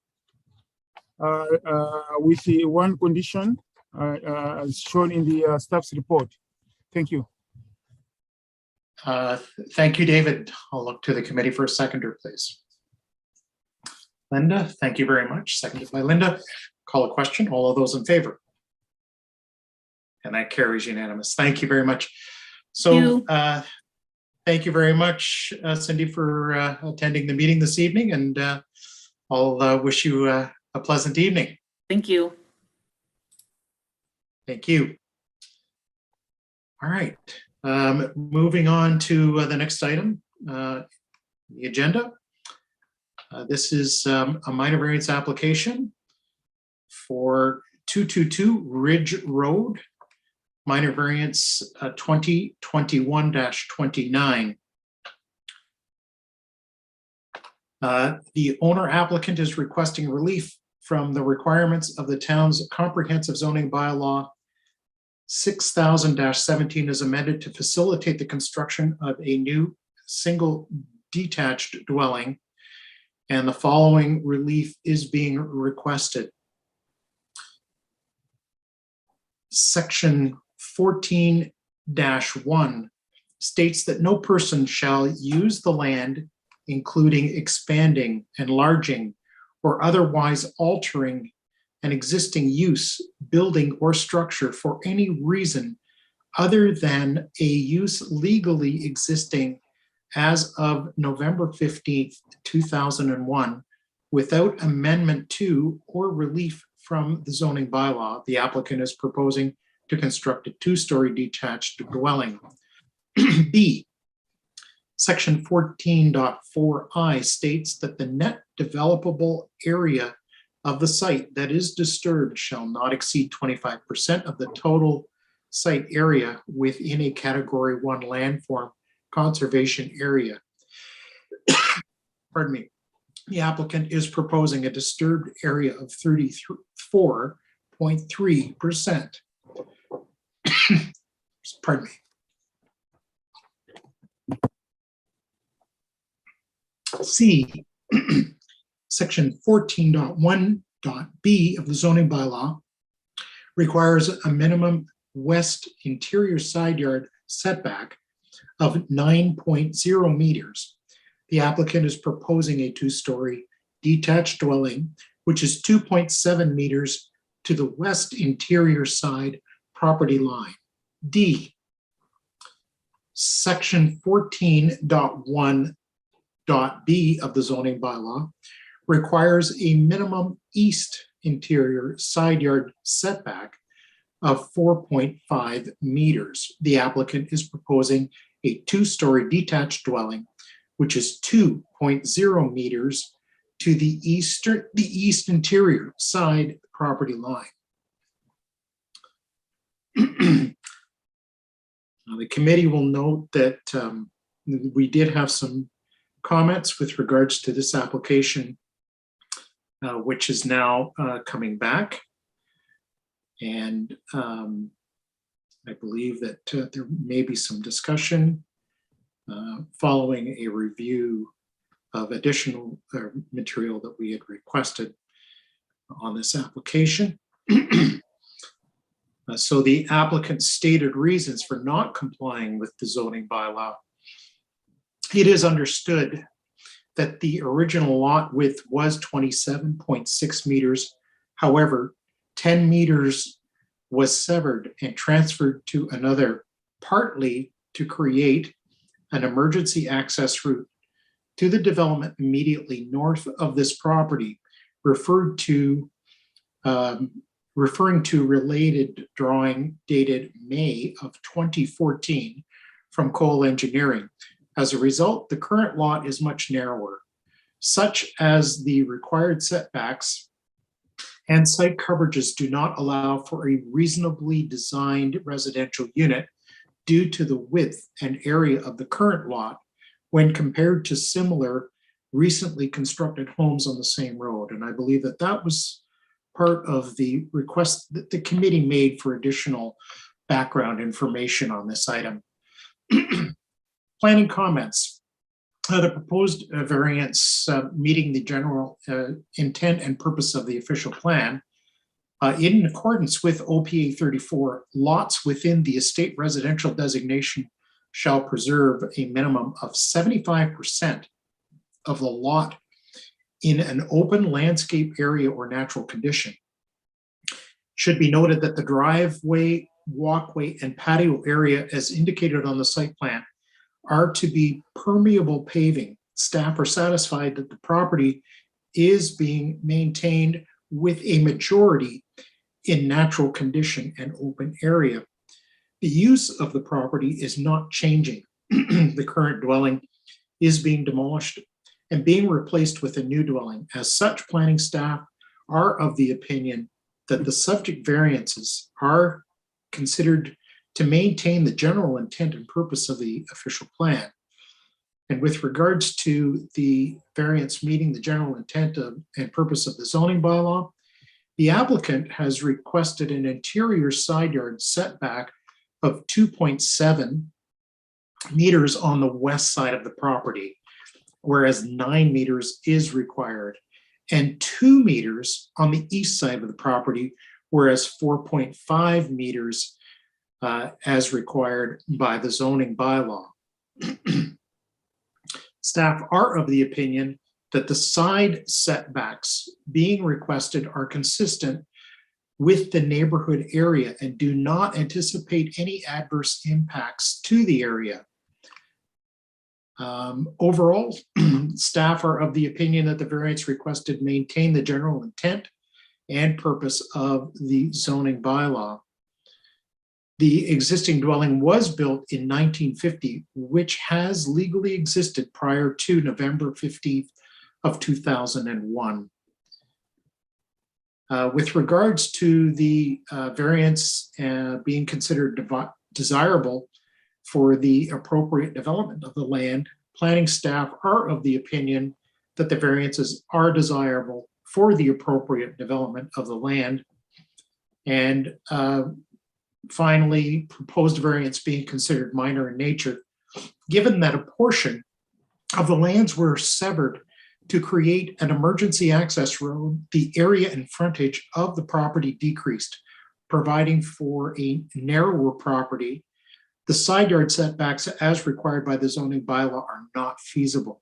[SPEAKER 5] with the one condition as shown in the staff's report. Thank you.
[SPEAKER 1] Thank you, David. I'll look to the committee for a seconder, please. Linda, thank you very much. Seconded by Linda. Call a question. All of those in favor? And that carries unanimous. Thank you very much. So thank you very much, Cindy, for attending the meeting this evening, and I'll wish you a pleasant evening.
[SPEAKER 10] Thank you.
[SPEAKER 1] Thank you. All right. Moving on to the next item, the agenda. This is a minor variance application for 222 Ridge Road, minor variance 2021-29. The owner applicant is requesting relief from the requirements of the town's comprehensive zoning bylaw 6000-17 is amended to facilitate the construction of a new single detached dwelling, and the following relief is being requested. Section 14-1 states that no person shall use the land, including expanding, enlarging, or otherwise altering an existing use, building, or structure for any reason other than a use legally existing as of November 15th, 2001, without amendment to or relief from the zoning bylaw. The applicant is proposing to construct a two-story detached dwelling. B, section 14.4I states that the net developable area of the site that is disturbed shall not exceed 25% of the total site area within a category 1 landform conservation area. Pardon me. The applicant is proposing a disturbed area of 34.3%. Pardon me. C, section 14.1.b of the zoning bylaw requires a minimum west interior side yard setback of 9.0 meters. The applicant is proposing a two-story detached dwelling, which is 2.7 meters to the west interior side property line. D, section 14.1.b of the zoning bylaw requires a minimum east interior side yard setback of 4.5 meters. The applicant is proposing a two-story detached dwelling, which is 2.0 meters to the east interior side property line. The committee will note that we did have some comments with regards to this application, which is now coming back. And I believe that there may be some discussion following a review of additional material that we had requested on this application. So the applicant stated reasons for not complying with the zoning bylaw. It is understood that the original lot width was 27.6 meters. However, 10 meters was severed and transferred to another, partly to create an emergency access route to the development immediately north of this property, referring to related drawing dated May of 2014 from Cole Engineering. As a result, the current lot is much narrower, such as the required setbacks and site coverages do not allow for a reasonably designed residential unit due to the width and area of the current lot when compared to similar recently constructed homes on the same road. And I believe that that was part of the request that the committee made for additional background information on this item. Planning comments. The proposed variance meeting the general intent and purpose of the official plan. In accordance with OPA 34, lots within the estate residential designation shall preserve a minimum of 75% of the lot in an open landscape area or natural condition. Should be noted that the driveway, walkway, and patio area as indicated on the site plan are to be permeable paving. Staff are satisfied that the property is being maintained with a majority in natural condition and open area. The use of the property is not changing. The current dwelling is being demolished and being replaced with a new dwelling. As such, planning staff are of the opinion that the subject variances are considered to maintain the general intent and purpose of the official plan. And with regards to the variance meeting the general intent and purpose of the zoning bylaw, the applicant has requested an interior side yard setback of 2.7 meters on the west side of the property, whereas 9 meters is required, and 2 meters on the east side of the property, whereas 4.5 meters as required by the zoning bylaw. Staff are of the opinion that the side setbacks being requested are consistent with the neighborhood area and do not anticipate any adverse impacts to the area. Overall, staff are of the opinion that the variance requested maintain the general intent and purpose of the zoning bylaw. The existing dwelling was built in 1950, which has legally existed prior to November 15th of 2001. With regards to the variance being considered desirable for the appropriate development of the land, planning staff are of the opinion that the variances are desirable for the appropriate development of the land. And finally, proposed variance being considered minor in nature, given that a portion of the lands were severed to create an emergency access road, the area and frontage of the property decreased, providing for a narrower property. The side yard setbacks as required by the zoning bylaw are not feasible.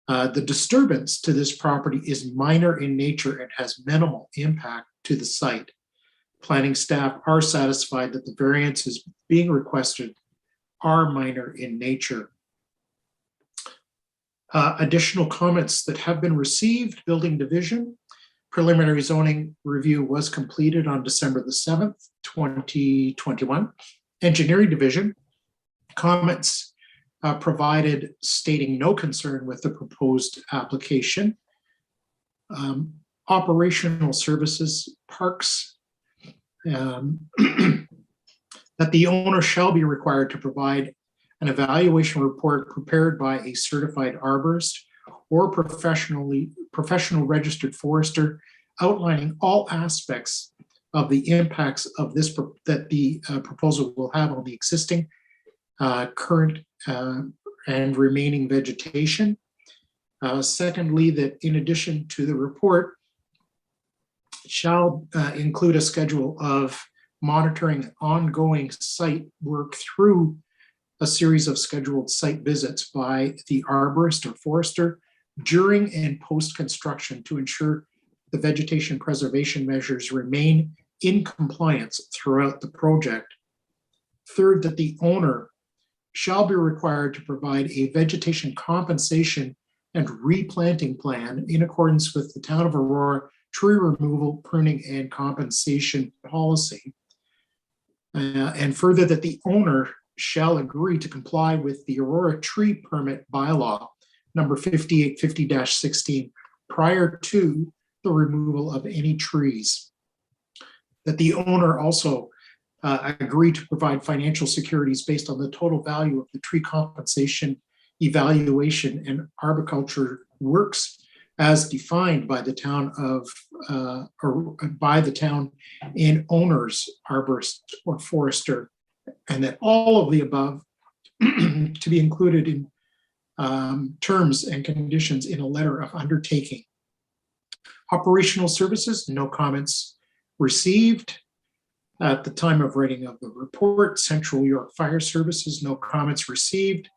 [SPEAKER 1] The disturbance to this property is minor in nature and has minimal impact to the site. Planning staff are satisfied that the variances being requested are minor in nature. Additional comments that have been received: Building Division. Preliminary zoning review was completed on December the 7th, 2021. Engineering Division, comments provided stating no concern with the proposed application. Operational Services, Parks, that the owner shall be required to provide an evaluation report prepared by a certified arborist or professional registered forester outlining all aspects of the impacts of this that the proposal will have on the existing, current, and remaining vegetation. Secondly, that in addition to the report, shall include a schedule of monitoring ongoing site work through a series of scheduled site visits by the arborist or forester during and post-construction to ensure the vegetation preservation measures remain in compliance throughout the project. Third, that the owner shall be required to provide a vegetation compensation and replanting plan in accordance with the Town of Aurora tree removal, pruning, and compensation policy. And further, that the owner shall agree to comply with the Aurora Tree Permit Bylaw number 5850-16 prior to the removal of any trees. That the owner also agree to provide financial securities based on the total value of the tree compensation evaluation and arboriculture works as defined by the town of, or by the town and owners, arborist or forester, and that all of the above to be included in terms and conditions in a letter of undertaking. Operational services, no comments received. At the time of writing of the report, Central York Fire Services, no comments received.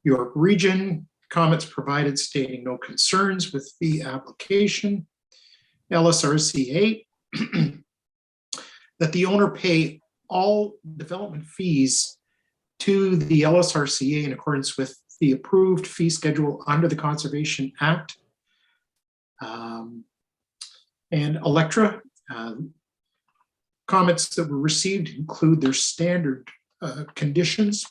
[SPEAKER 1] York Region, comments provided stating no concerns with the application. LSRCA, that the owner pay all development fees to the LSRCA in accordance with the approved fee schedule under the Conservation Act. And Electra, comments that were received include their standard conditions.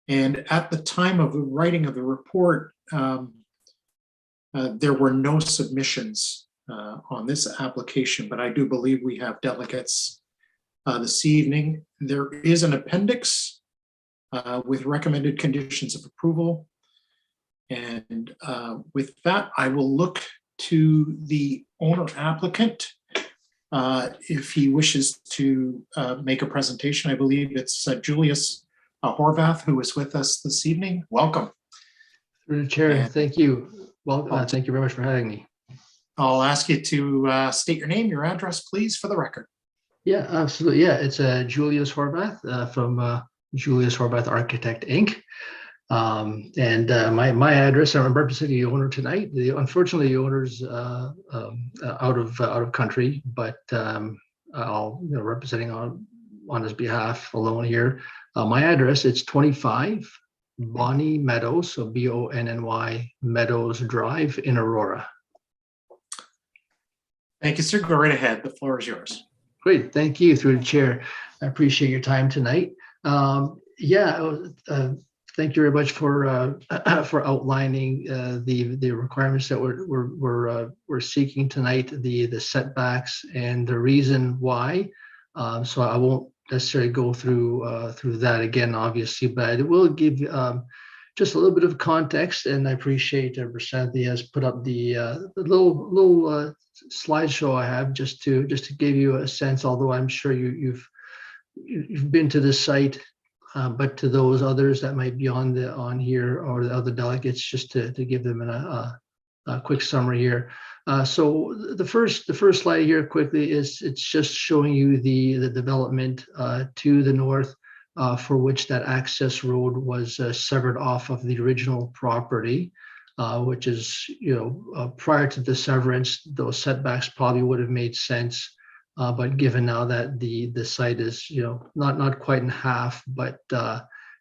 [SPEAKER 1] And at the time of the writing of the report, there were no submissions on this application, but I do believe we have delegates this evening. There is an appendix with recommended conditions of approval. And with that, I will look to the owner applicant if he wishes to make a presentation. I believe it's Julius Horvath, who is with us this evening. Welcome.
[SPEAKER 11] Through the chair,
[SPEAKER 1] And
[SPEAKER 11] thank you. Well, thank you very much for having me.
[SPEAKER 1] I'll ask you to state your name, your address, please, for the record.
[SPEAKER 11] Yeah, absolutely. Yeah, it's Julius Horvath from Julius Horvath Architect, Inc. And my address, I'm representing the owner tonight. Unfortunately, the owner's out of country, but I'll representing on his behalf alone here. My address, it's 25 Bonny Meadows, so Bonny Meadows Drive in Aurora.
[SPEAKER 1] Thank you, sir. Go right ahead. The floor is yours.
[SPEAKER 11] Great, thank you through the chair. I appreciate your time tonight. Thank you very much for outlining the requirements that we're seeking tonight, the setbacks and the reason why. So I won't necessarily go through that again, obviously, but it will give just a little bit of context. And I appreciate Prasanthi has put up the little slideshow I have just to give you a sense. Although I'm sure you've been to this site. But to those others that might be on here or the other delegates, just to give them a quick summary here. So the first slide here quickly it's just showing you the development to the north for which that access road was severed off of the original property, which is prior to the severance, those setbacks probably would have made sense. But given now that the site is not quite in half, but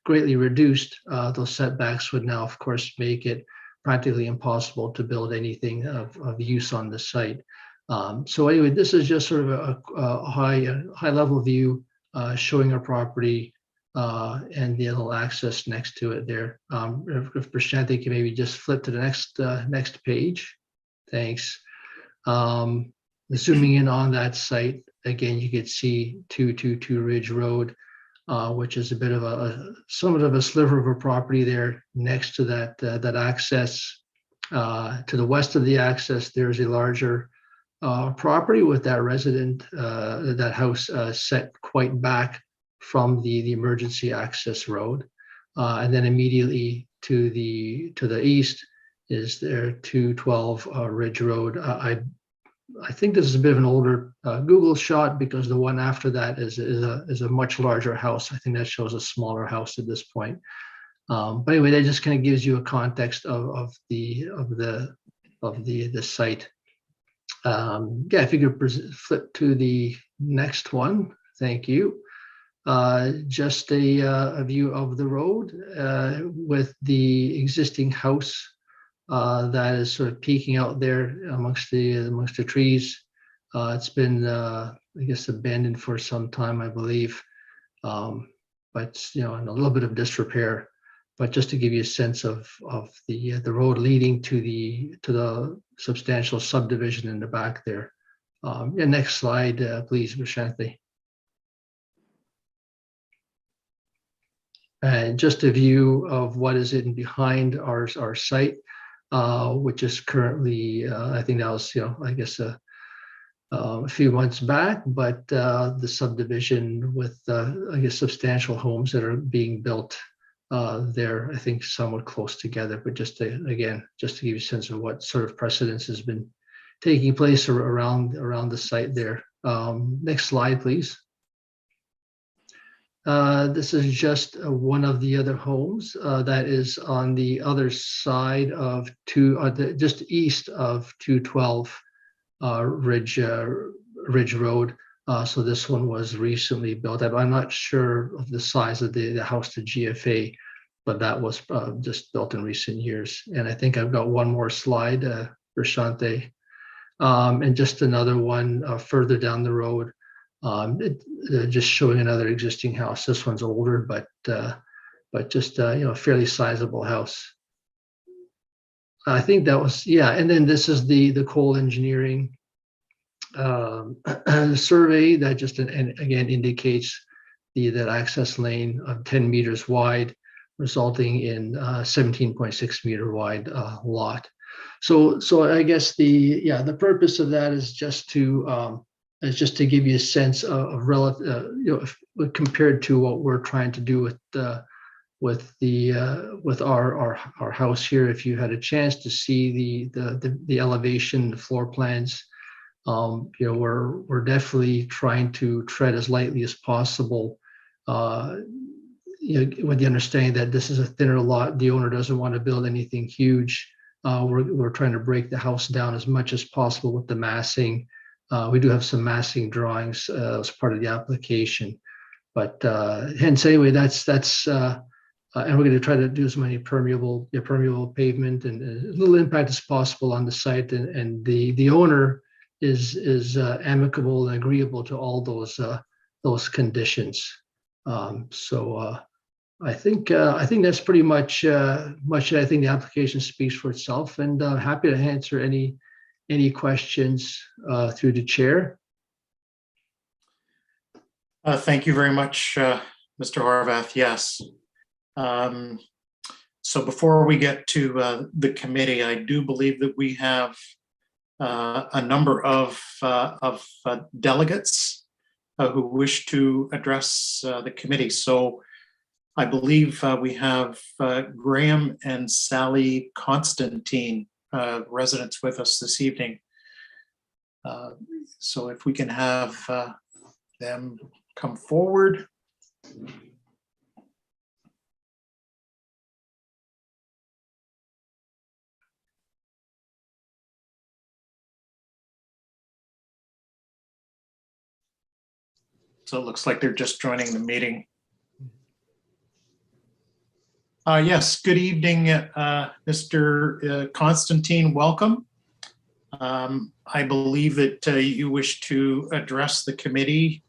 [SPEAKER 11] greatly reduced, those setbacks would now, of course, make it practically impossible to build anything of use on the site. So anyway, this is just sort of a high level view showing our property and the little access next to it there. If Prasanthi can maybe just flip to the next page. Thanks. Zooming in on that site, again, you could see 222 Ridge Road, which is a bit of somewhat of a sliver of a property there next to that access. To the west of the access, there's a larger property with that that house set quite back from the emergency access road. And then immediately to the east is there 212 Ridge Road. I think this is a bit of an older Google shot because the one after that is a much larger house. I think that shows a smaller house at this point. But anyway, that just kind of gives you a context of the site. Yeah, if you could flip to the next one, thank you. Just a view of the road with the existing house that is sort of peeking out there amongst the trees. It's been, I guess, abandoned for some time, I believe, but in a little bit of disrepair. But just to give you a sense of the road leading to the substantial subdivision in the back there. Yeah, next slide, please, Vishanthi. And just a view of what is in behind our site, which is currently, I think that was, I guess a few months back, but the subdivision with, I guess, substantial homes that are being built there, I think somewhat close together, but just to give you a sense of what sort of precedence has been taking place around the site there. Next slide, please. This is just one of the other homes that is on the other side of just east of 212 Ridge Road. So this one was recently built. I'm not sure of the size of the house to GFA, but that was just built in recent years. And I think I've got one more slide, Prashante, and just another one further down the road. Just showing another existing house. This one's older, but just a fairly sizable house. I think that was, yeah. And then this is the Cole Engineering survey that just again indicates that access lane of 10 meters wide, resulting in 17.6 meter wide lot. So I guess the purpose of that is just to give you a sense of relative, compared to what we're trying to do with our house here. If you had a chance to see the elevation, the floor plans, we're definitely trying to tread as lightly as possible. With the understanding that this is a thinner lot, the owner doesn't want to build anything huge. We're trying to break the house down as much as possible with the massing. We do have some massing drawings as part of the application, but hence anyway, that's and we're going to try to do as many permeable pavement and as little impact as possible on the site. And the owner is amicable and agreeable to all those conditions. So I think that's pretty much I think the application speaks for itself, and happy to answer any questions through the chair.
[SPEAKER 1] Thank you very much, Mr. Horvath. Yes. So before we get to the committee, I do believe that we have a number of delegates who wish to address the committee. So I believe we have Graham and Sally Constantine, residents with us this evening. So if we can have them come forward. So it looks like they're just joining the meeting. Yes, good evening, Mr. Constantine, welcome. I believe that you wish to address the committee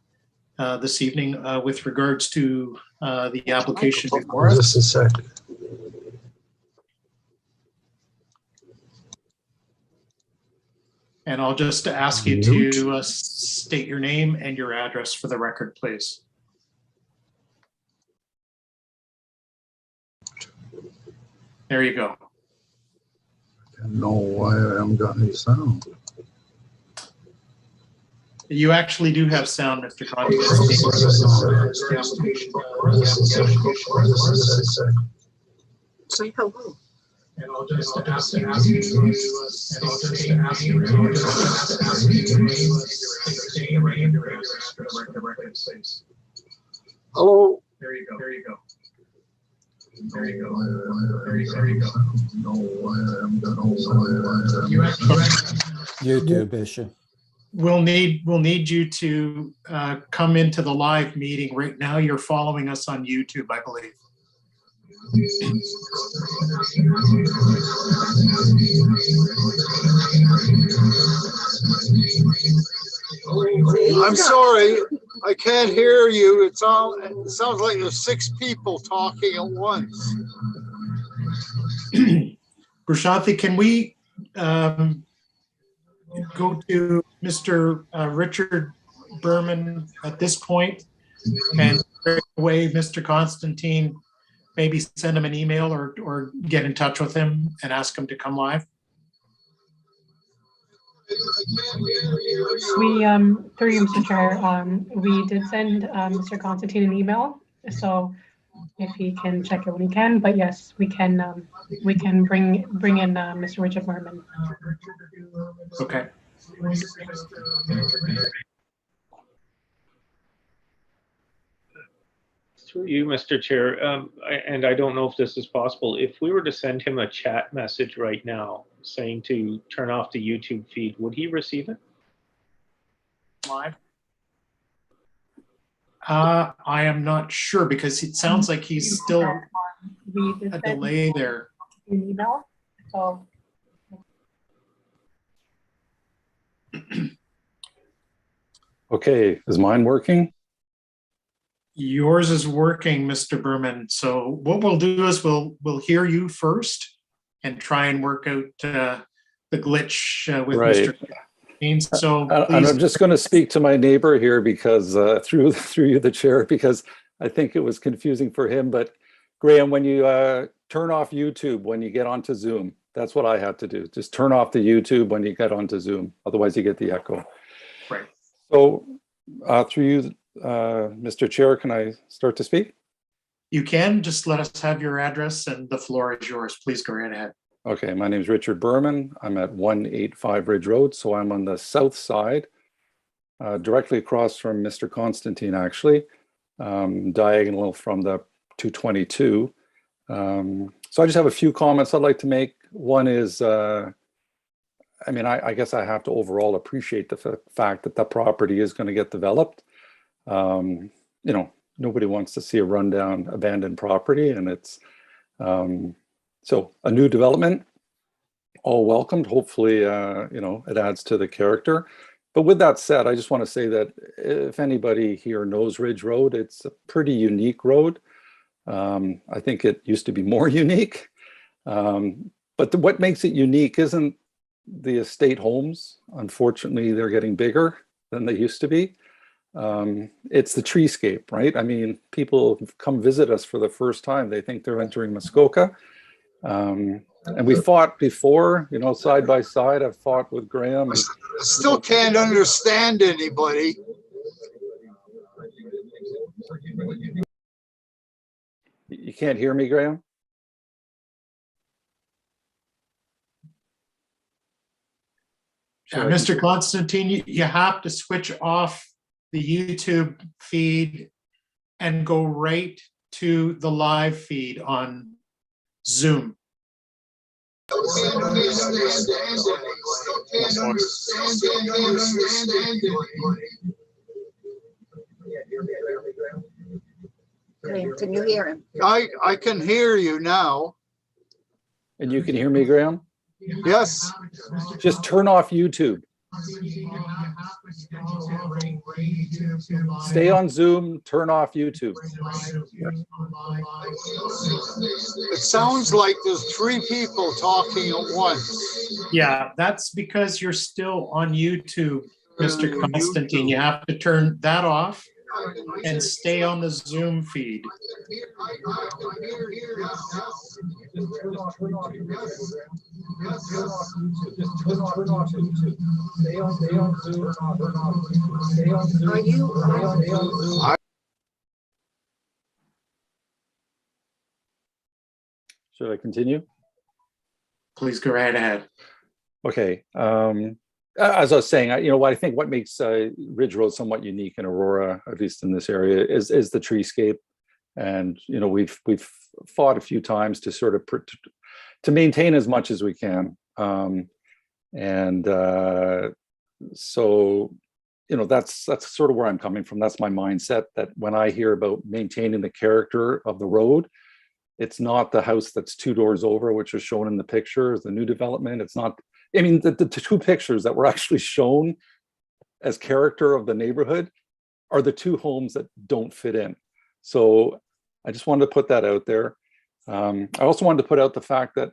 [SPEAKER 1] this evening with regards to the application before us.
[SPEAKER 12] Just a second.
[SPEAKER 1] And I'll just ask you to state your name and your address for the record, please. There you go.
[SPEAKER 12] I don't know why I haven't got any sound.
[SPEAKER 1] You actually do have sound, Mr. Constantine.
[SPEAKER 9] Say hello.
[SPEAKER 1] And I'll just ask you to
[SPEAKER 12] Hello.
[SPEAKER 1] There you go. There you go.
[SPEAKER 12] There you go. There you go. No, I am gonna.
[SPEAKER 3] YouTube issue.
[SPEAKER 1] We'll need you to come into the live meeting. Right now, you're following us on YouTube, I believe.
[SPEAKER 12] I'm sorry, I can't hear you. It sounds like there's 6 people talking at once.
[SPEAKER 1] Prashanthi, can we go to Mr. Richard Berman at this point, and right away, Mr. Constantine, maybe send him an email or get in touch with him and ask him to come live?
[SPEAKER 13] We, through you, Mr. Chair, we did send Mr. Constantine an email, so if he can check it when he can, but yes, we can bring in Mr. Richard Berman.
[SPEAKER 1] Okay.
[SPEAKER 8] Through you, Mr. Chair, and I don't know if this is possible, if we were to send him a chat message right now saying to turn off the YouTube feed, would he receive it?
[SPEAKER 1] Live? I am not sure because it sounds like he's still a delay there.
[SPEAKER 13] An email, so.
[SPEAKER 14] Okay, is mine working?
[SPEAKER 1] Yours is working, Mr. Berman. So what we'll do is we'll hear you first and try and work out the glitch with
[SPEAKER 14] Right.
[SPEAKER 1] Mr. Constantine. So
[SPEAKER 14] And
[SPEAKER 1] please,
[SPEAKER 14] I'm just going to speak to my neighbor here because through you, the chair, because I think it was confusing for him. But Graham, when you turn off YouTube when you get onto Zoom, that's what I had to do. Just turn off the YouTube when you get onto Zoom. Otherwise, you get the echo.
[SPEAKER 1] right.
[SPEAKER 14] So through you, Mr. Chair, can I start to speak?
[SPEAKER 1] You can just let us have your address and the floor is yours. Please go right ahead.
[SPEAKER 14] Okay, my name is Richard Berman. I'm at 185 Ridge Road, so I'm on the south side, directly across from Mr. Constantine, actually, diagonal from the 222. So I just have a few comments I'd like to make. One is, I mean, I guess I have to overall appreciate the fact that the property is going to get developed. You know, nobody wants to see a rundown, abandoned property, and it's so a new development, all welcomed. Hopefully, you know, it adds to the character. But with that said, I just want to say that if anybody here knows Ridge Road, it's a pretty unique road. I think it used to be more unique. But what makes it unique isn't the estate homes. Unfortunately, they're getting bigger than they used to be. It's the treescape, right? I mean, people come visit us for the first time. They think they're entering Muskoka. And we fought before, you know, side by side. I've fought with Graham.
[SPEAKER 12] I still can't understand anybody.
[SPEAKER 14] You can't hear me, Graham?
[SPEAKER 1] Mr. Constantine, you have to switch off the YouTube feed and go right to the live feed on Zoom.
[SPEAKER 9] Can you hear him?
[SPEAKER 12] I can hear you now.
[SPEAKER 14] And you can hear me, Graham?
[SPEAKER 12] Yes.
[SPEAKER 14] Just turn off YouTube. Stay on Zoom, turn off YouTube.
[SPEAKER 12] It sounds like there's 3 people talking at once.
[SPEAKER 1] Yeah, that's because you're still on YouTube, Mr. Constantine. You have to turn that off and stay on the Zoom feed.
[SPEAKER 9] Are you?
[SPEAKER 14] Should I continue?
[SPEAKER 1] Please go right ahead.
[SPEAKER 14] Okay. As I was saying, what I think what makes Ridge Road somewhat unique in Aurora, at least in this area, is the treescape. And we've fought a few times to sort of to maintain as much as we can. So that's sort of where I'm coming from. That's my mindset, that when I hear about maintaining the character of the road, it's not the house that's 2 doors over, which is shown in the picture, the new development. It's not, I mean, the 2 pictures that were actually shown as character of the neighborhood are the 2 homes that don't fit in. So I just wanted to put that out there. I also wanted to put out the fact that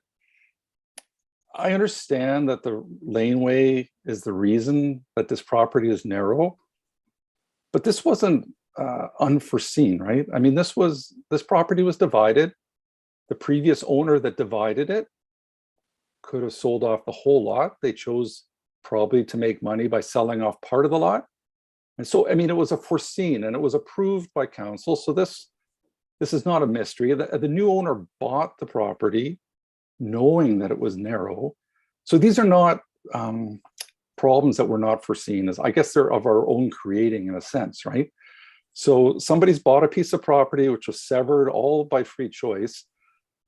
[SPEAKER 14] I understand that the laneway is the reason that this property is narrow, but this wasn't unforeseen, right? I mean, this property was divided. The previous owner that divided it could have sold off the whole lot. They chose probably to make money by selling off part of the lot. And so, I mean, it was a foreseen and it was approved by council. So this is not a mystery. The new owner bought the property knowing that it was narrow. So these are not problems that were not foreseen. As I guess they're of our own creating in a sense, right? So somebody's bought a piece of property which was severed all by free choice.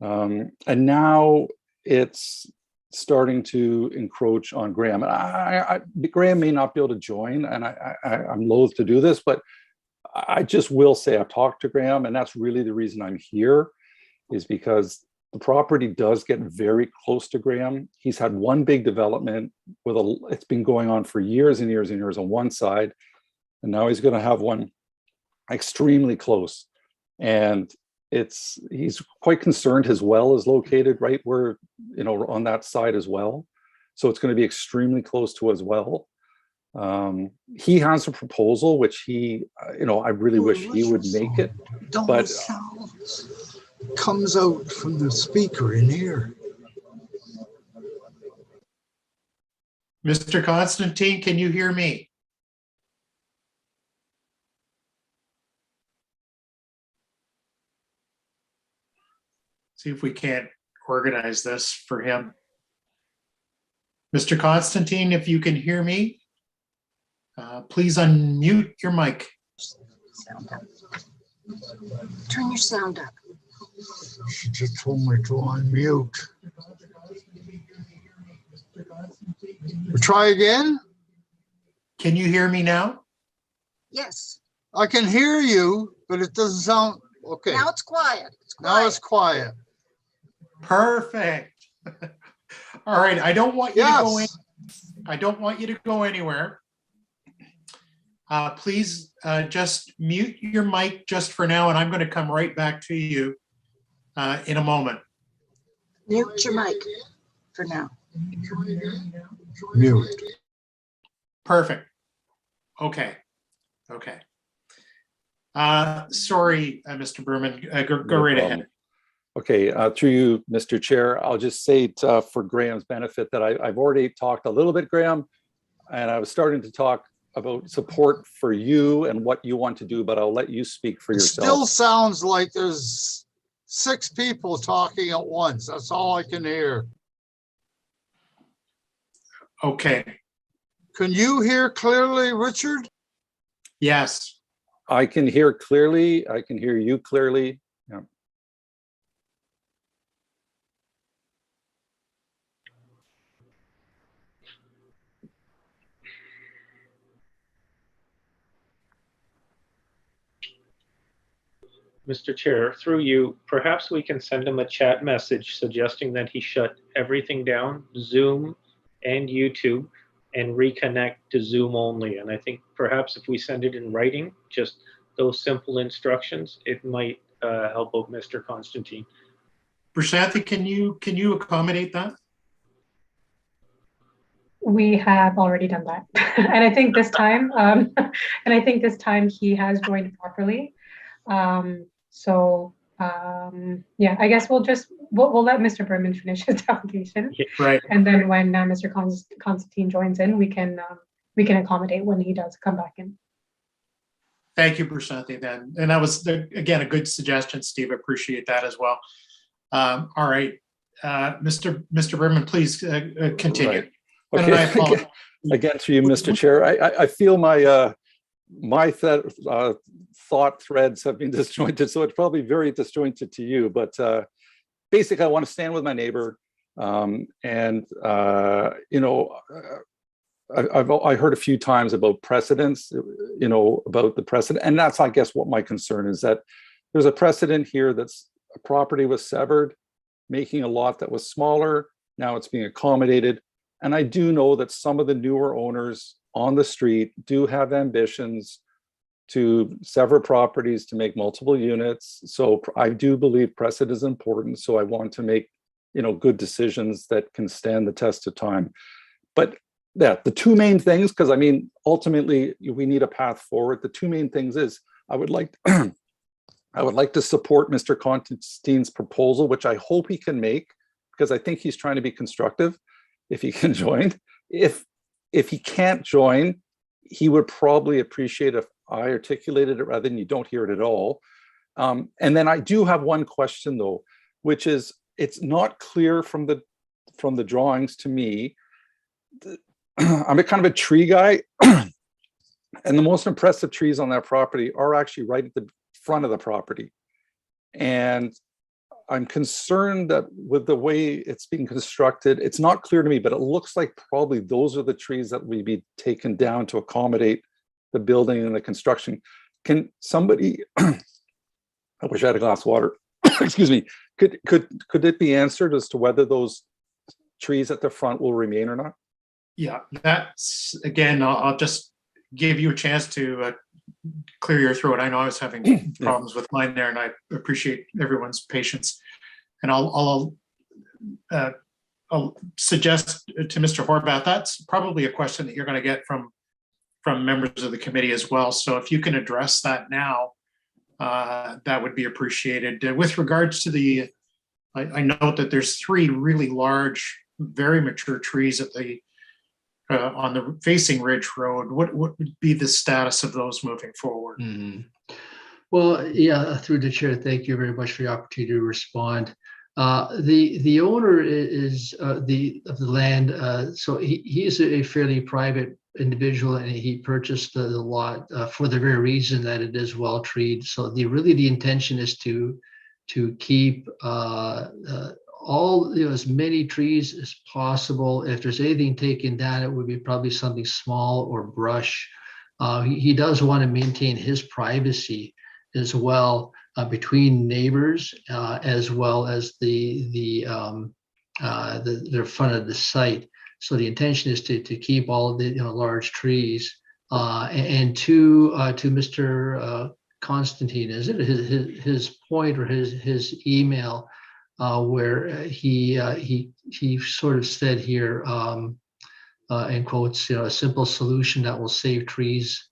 [SPEAKER 14] And now it's starting to encroach on Graham. And Graham may not be able to join, and I'm loath to do this, but I just will say I've talked to Graham, and that's really the reason I'm here, is because the property does get very close to Graham. He's had one big development it's been going on for years and years and years on one side, and now he's going to have one extremely close. And he's quite concerned his well is located right where, on that side as well. So it's going to be extremely close to his well. He has a proposal, which I really wish he would make it. But
[SPEAKER 12] Sounds comes out from the speaker in here.
[SPEAKER 1] Mr. Constantine, can you hear me? See if we can't organize this for him. Mr. Constantine, if you can hear me, please unmute your mic.
[SPEAKER 9] Turn your sound up.
[SPEAKER 12] She just told me to unmute. Try again?
[SPEAKER 1] Can you hear me now?
[SPEAKER 9] Yes.
[SPEAKER 12] I can hear you, but it doesn't sound okay.
[SPEAKER 9] Now it's quiet.
[SPEAKER 12] Now it's quiet.
[SPEAKER 1] Perfect. All right. I don't want you to go in. I don't want you to go anywhere. Please just mute your mic just for now, and I'm going to come right back to you in a moment.
[SPEAKER 9] Mute your mic for now.
[SPEAKER 12] Mute.
[SPEAKER 1] Perfect. Okay. Okay. Sorry, Mr. Berman. Go right ahead.
[SPEAKER 14] Okay, through you, Mr. Chair, I'll just say for Graham's benefit that I've already talked a little bit, Graham, and I was starting to talk about support for you and what you want to do, but I'll let you speak for yourself.
[SPEAKER 12] Still sounds like there's 6 people talking at once. That's all I can hear.
[SPEAKER 1] Okay.
[SPEAKER 12] Can you hear clearly, Richard?
[SPEAKER 1] Yes.
[SPEAKER 14] I can hear clearly. I can hear you clearly. Yeah.
[SPEAKER 8] Mr. Chair, through you, perhaps we can send him a chat message suggesting that he shut everything down, Zoom and YouTube, and reconnect to Zoom only. And I think perhaps if we send it in writing, just those simple instructions, it might help out Mr. Constantine.
[SPEAKER 1] Prashanthi, can you accommodate that?
[SPEAKER 13] We have already done that. And I think this time, he has joined properly. Yeah, I guess we'll let Mr. Berman finish his delegation.
[SPEAKER 1] Right.
[SPEAKER 13] And then when Mr. Constantine joins in, we can accommodate when he does come back in.
[SPEAKER 1] Thank you, Prashanthi, then. And that was, again, a good suggestion, Steve. I appreciate that as well. All right, Mr. Berman, please continue.
[SPEAKER 14] Right.
[SPEAKER 1] And I
[SPEAKER 14] Okay.
[SPEAKER 1] apologize.
[SPEAKER 14] Again, to you, Mr. Chair, I feel my thought threads have been disjointed, so it's probably very disjointed to you. But basically, I want to stand with my neighbor, and you know, I heard a few times about precedents, you know, about the precedent, and that's, I guess, what my concern is, that there's a precedent here that's a property was severed, making a lot that was smaller. Now it's being accommodated. And I do know that some of the newer owners on the street do have ambitions to sever properties to make multiple units. So I do believe precedent is important. So I want to make, you know, good decisions that can stand the test of time. But yeah, the two main things, because I mean, ultimately we need a path forward. The two main things is I would like to support Mr. Constantine's proposal, which I hope he can make, because I think he's trying to be constructive. If he can join, if he can't join, he would probably appreciate if I articulated it rather than you don't hear it at all. And then I do have one question though, which is, it's not clear from the drawings to me. I'm a kind of a tree guy, and the most impressive trees on that property are actually right at the front of the property. And I'm concerned that with the way it's being constructed, it's not clear to me, but it looks like probably those are the trees that would be taken down to accommodate the building and the construction. Can somebody, I wish I had a glass of water, excuse me, could it be answered as to whether those trees at the front will remain or not?
[SPEAKER 1] Yeah, that's, again, I'll just give you a chance to clear your throat. I know I was having problems with mine there, and I appreciate everyone's patience. And I'll suggest to Mr. Horvath, that's probably a question that you're going to get from members of the committee as well. So if you can address that now, that would be appreciated. With regards to the, I note that there's 3 really large, very mature trees at the on the facing Ridge Road. What would be the status of those moving forward?
[SPEAKER 11] Well, yeah, through the chair, thank you very much for the opportunity to respond. The owner is of the land, so he is a fairly private individual, and he purchased the lot for the very reason that it is well treed. So the intention is to keep all, you know, as many trees as possible. If there's anything taken down, it would be probably something small or brush. He does want to maintain his privacy as well, between neighbors, as well as the front of the site. So the intention is to keep all of the, you know, large trees. And to Mr. Constantine, is it his point or his email, where he sort of said here, in quotes, you know, a simple solution that will save trees,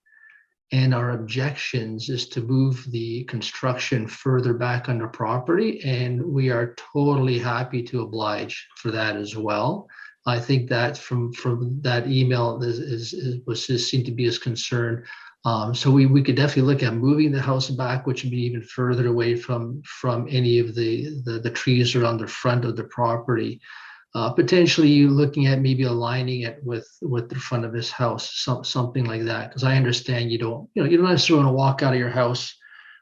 [SPEAKER 11] and our objections is to move the construction further back on the property, and we are totally happy to oblige for that as well. I think that from that email seemed to be his concern. So we could definitely look at moving the house back, which would be even further away from any of the trees around the front of the property. Potentially looking at maybe aligning it with the front of his house, something like that. Because I understand you don't necessarily want to walk out of your house,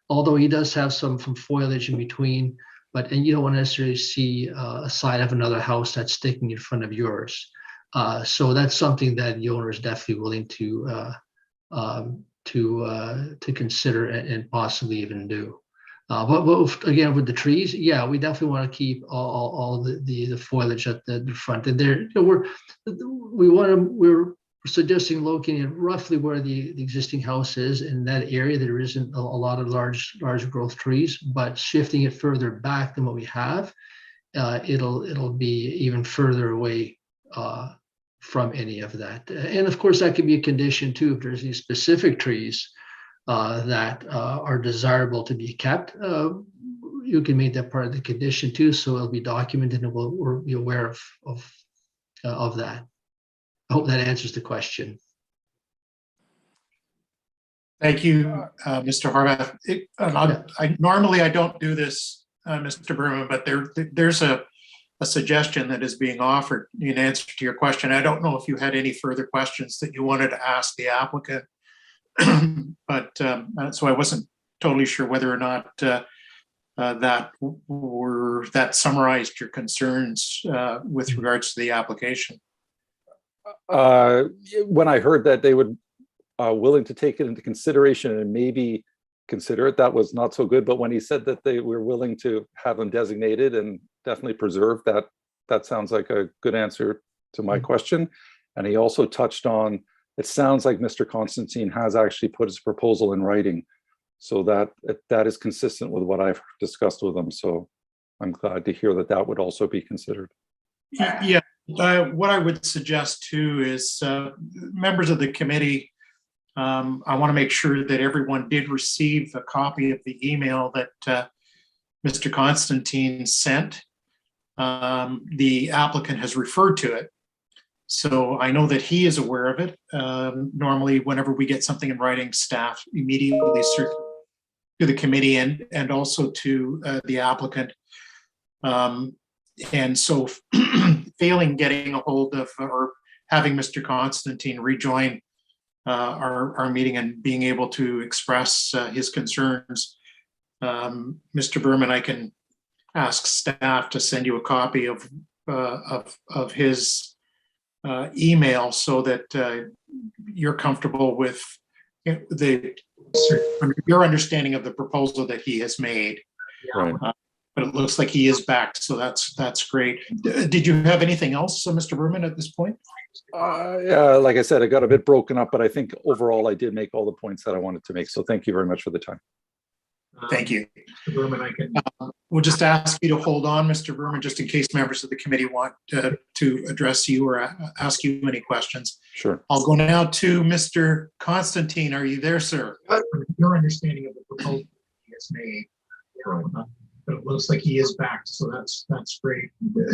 [SPEAKER 11] although he does have some foliage in between. And you don't want to necessarily see a side of another house that's sticking in front of yours. So that's something that the owner is definitely willing to consider and possibly even do. But again, with the trees, yeah, we definitely want to keep all the foliage at the front. And there, you know, we're suggesting locating it roughly where the existing house is. In that area, there isn't a lot of large growth trees, but shifting it further back than what we have, it'll be even further away from any of that. And of course, that could be a condition too, if there's any specific trees that are desirable to be kept. You can make that part of the condition too, so it'll be documented and we'll be aware of that. I hope that answers the question.
[SPEAKER 1] Thank you, Mr. Horvath. Normally I don't do this Mr. Berman, but there's a suggestion that is being offered in answer to your question. I don't know if you had any further questions that you wanted to ask the applicant, but so I wasn't totally sure whether or not that summarized your concerns with regards to the application.
[SPEAKER 14] When I heard that they would willing to take it into consideration and maybe consider it, that was not so good. But when he said that they were willing to have them designated and definitely preserved, that sounds like a good answer to my question. And he also touched on, it sounds like Mr. Constantine has actually put his proposal in writing, so that is consistent with what I've discussed with him. So I'm glad to hear that that would also be considered.
[SPEAKER 1] Yeah, what I would suggest too is members of the committee, I want to make sure that everyone did receive a copy of the email that Mr. Constantine sent. The applicant has referred to it, so I know that he is aware of it. Normally, whenever we get something in writing, staff immediately circulate to the committee and also to the applicant. And so failing getting a hold of or having Mr. Constantine rejoin our meeting and being able to express his concerns, Mr. Berman, I can ask staff to send you a copy of his email so that you're comfortable with your understanding of the proposal that he has made.
[SPEAKER 14] Right.
[SPEAKER 1] But it looks like he is back, so that's great. Did you have anything else, Mr. Berman, at this point?
[SPEAKER 14] Yeah, like I said, I got a bit broken up, but I think overall I did make all the points that I wanted to make. So thank you very much for the time.
[SPEAKER 1] Thank you, Mr. Berman. We'll just ask you to hold on, Mr. Berman, just in case members of the committee want to address you or ask you any questions.
[SPEAKER 14] Sure.
[SPEAKER 1] I'll go now to Mr. Constantine. Are you there, sir? Your understanding of the proposal he has made. But it looks like he is back, so that's great.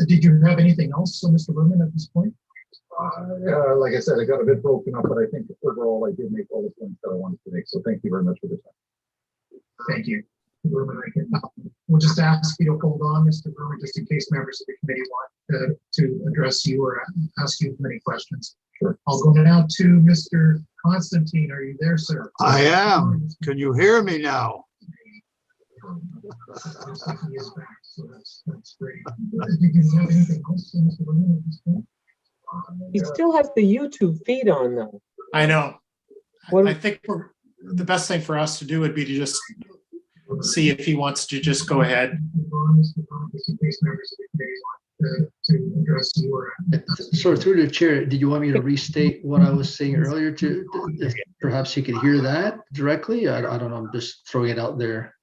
[SPEAKER 1] Did you have anything else, Mr. Berman, at this point?
[SPEAKER 12] Like I said, I got a bit broken up, but I think overall I did make all the points that I wanted to make. So thank you very much for the time.
[SPEAKER 1] Thank you. We'll just ask you to hold on, Mr. Berman, just in case members of the committee want to address you or ask you many questions.
[SPEAKER 12] Sure.
[SPEAKER 1] I'll go now to Mr. Constantine. Are you there, sir?
[SPEAKER 15] I am. Can you hear me now?
[SPEAKER 1] He is back, so that's great. Did you have anything else, Mr. Berman, at this point?
[SPEAKER 2] He still has the YouTube feed on though.
[SPEAKER 1] I know. I think the best thing for us to do would be to just see if he wants to just go ahead.
[SPEAKER 11] So through the chair, did you want me to restate what I was saying earlier if perhaps you could hear that directly? I don't know, I'm just throwing it out there.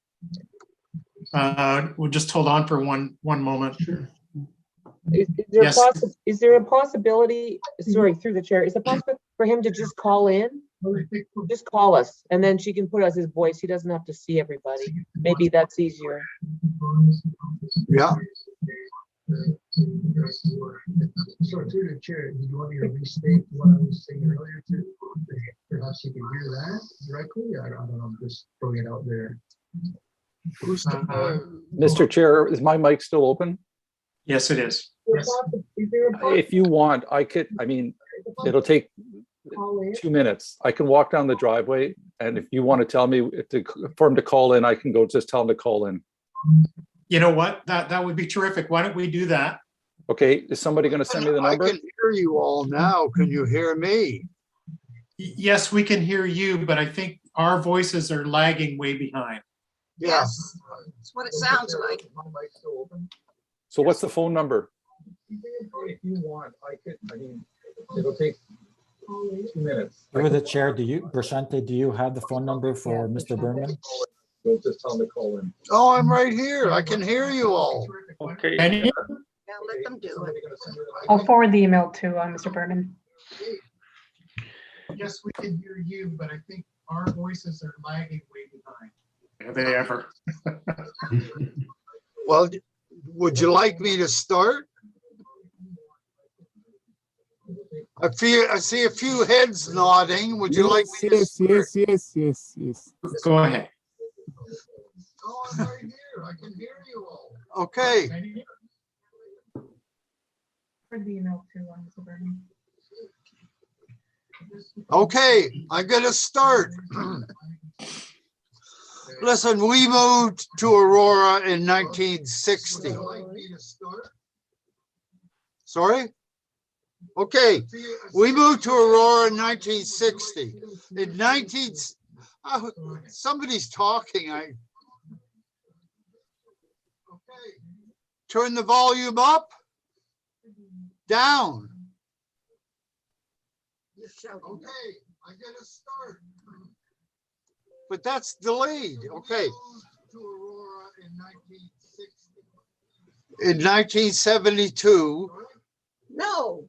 [SPEAKER 1] We'll just hold on for one moment.
[SPEAKER 11] Sure.
[SPEAKER 2] Is there a possibility, sorry, through the chair, is it possible for him to just call in? Just call us and then she can put us his voice. He doesn't have to see everybody. Maybe that's easier.
[SPEAKER 15] Yeah.
[SPEAKER 11] So through the chair, did you want me to restate what I was saying earlier too? Perhaps you can hear that directly? I don't know, I'm just throwing it out there.
[SPEAKER 14] Mr. Chair, is my mic still open?
[SPEAKER 1] Yes, it is. Yes.
[SPEAKER 14] If you want, it'll take 2 minutes. I can walk down the driveway, and if you want to tell me for him to call in, I can go just tell him to call in.
[SPEAKER 1] You know what? That would be terrific. Why don't we do that?
[SPEAKER 14] Okay, is somebody going to send me the number?
[SPEAKER 15] I can hear you all now. Can you hear me?
[SPEAKER 1] Yes, we can hear you, but I think our voices are lagging way behind.
[SPEAKER 9] Yes, that's what it sounds like.
[SPEAKER 14] So what's the phone number?
[SPEAKER 12] If you want, it'll take 2 minutes.
[SPEAKER 3] Through the chair, Brashante, do you have the phone number for Mr. Berman?
[SPEAKER 12] We'll just tell him to call in.
[SPEAKER 15] Oh, I'm right here. I can hear you all.
[SPEAKER 1] Okay.
[SPEAKER 9] Yeah, let them do it.
[SPEAKER 13] I'll forward the email to Mr. Berman.
[SPEAKER 1] Yes, we can hear you, but I think our voices are lagging way behind. Have they ever?
[SPEAKER 15] Well, would you like me to start? I see a few heads nodding. Would you like me to start?
[SPEAKER 5] Yes.
[SPEAKER 1] Go ahead.
[SPEAKER 15] Oh, I'm right here. I can hear you all. Okay, okay, I'm gonna start. Listen, we moved to Aurora in 1960. Sorry? Okay, we moved to Aurora in 1960. In 19, somebody's talking. Turn the volume up, down. Okay, I gotta start. But that's delayed. Okay. In 1972.
[SPEAKER 9] No.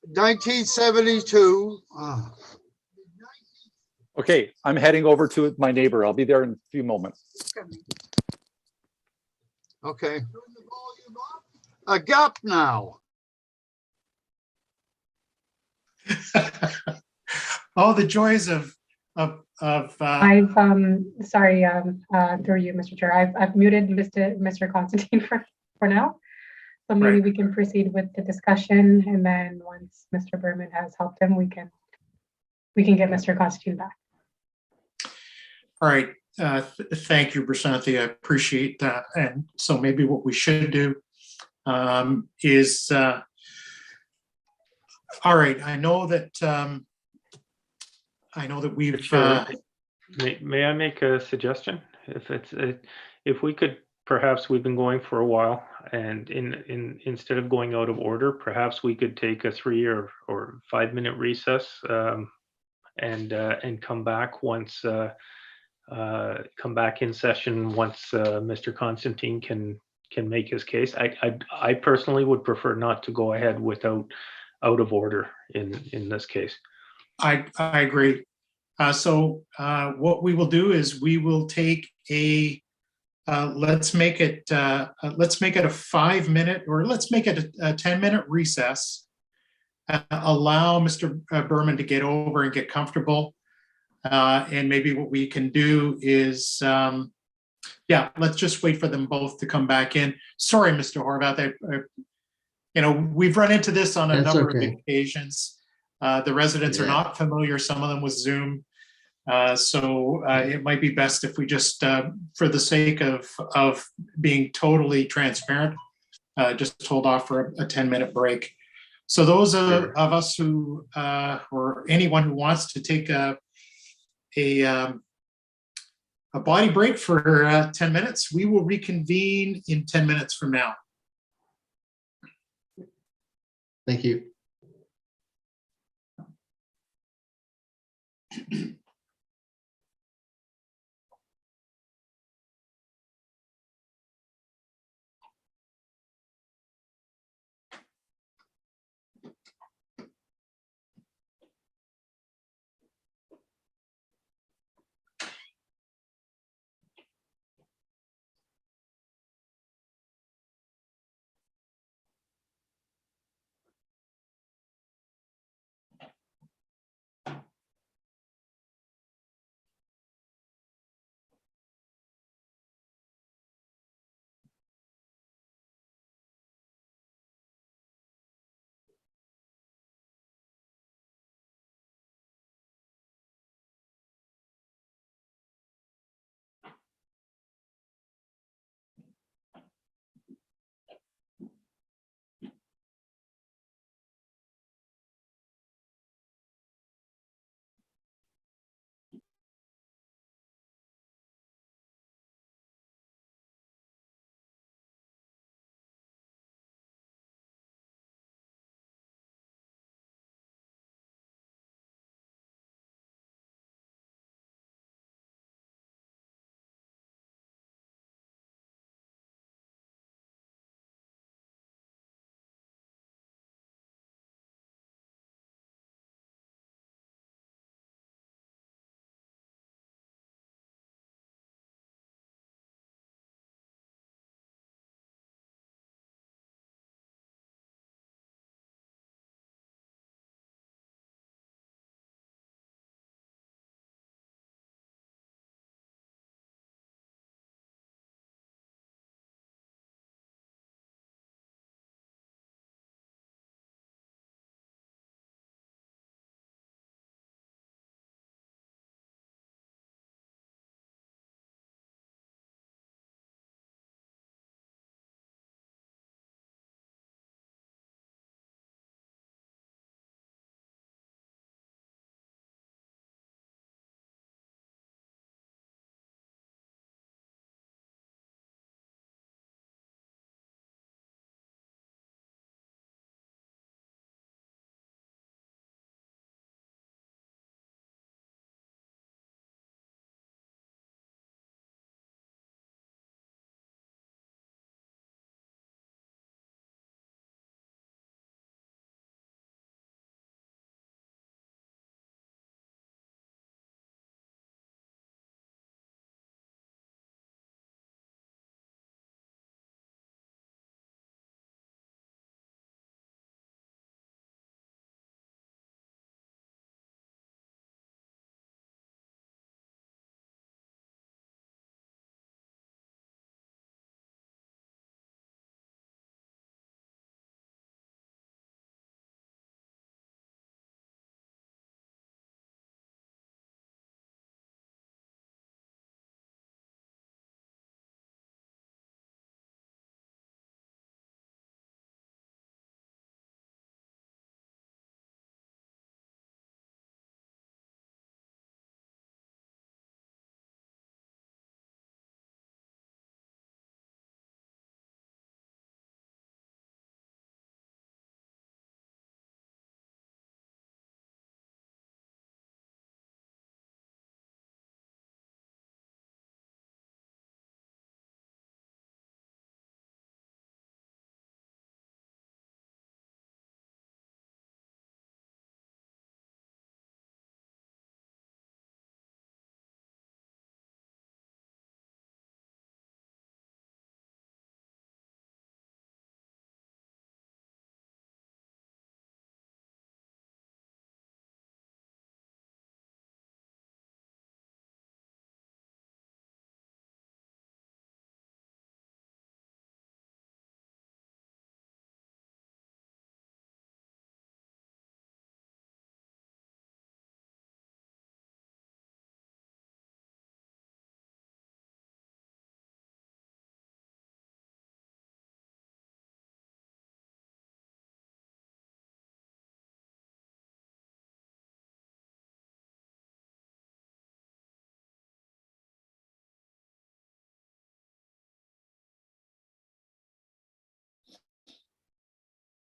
[SPEAKER 15] 1972.
[SPEAKER 14] Okay, I'm heading over to my neighbor. I'll be there in a few moments.
[SPEAKER 15] Okay. A gap now.
[SPEAKER 1] Oh, the joys of
[SPEAKER 13] I've sorry, through you, Mr. Chair. I've muted Mr. Constantine for now. So maybe
[SPEAKER 1] Right.
[SPEAKER 13] we can proceed with the discussion, and then once Mr. Berman has helped him, we can get Mr. Constantine back.
[SPEAKER 1] All right. Thank you, Prasanthi. I appreciate that. And so maybe what we should do is, all right, I know that we've.
[SPEAKER 8] May I make a suggestion? If we could, perhaps we've been going for a while, and instead of going out of order, perhaps we could take a 3 or 5 minute recess and come back come back in session once Mr. Constantine can make his case. I personally would prefer not to go ahead without out of order in this case.
[SPEAKER 1] I agree. So what we will do is we will take a let's make it a 5 minute, or let's make it a 10-minute recess. Allow Mr. Berman to get over and get comfortable. And maybe what we can do is, yeah, let's just wait for them both to come back in. Sorry, Mr. Horvath, we've run into this on a
[SPEAKER 11] That's
[SPEAKER 1] number
[SPEAKER 11] okay.
[SPEAKER 1] of occasions. The residents are not familiar, some of them with Zoom. So it might be best if we just, for the sake of being totally transparent, just hold off for a 10-minute break. So those of us who, or anyone who wants to take a body break for 10 minutes, we will reconvene in 10 minutes from now.
[SPEAKER 11] Thank you.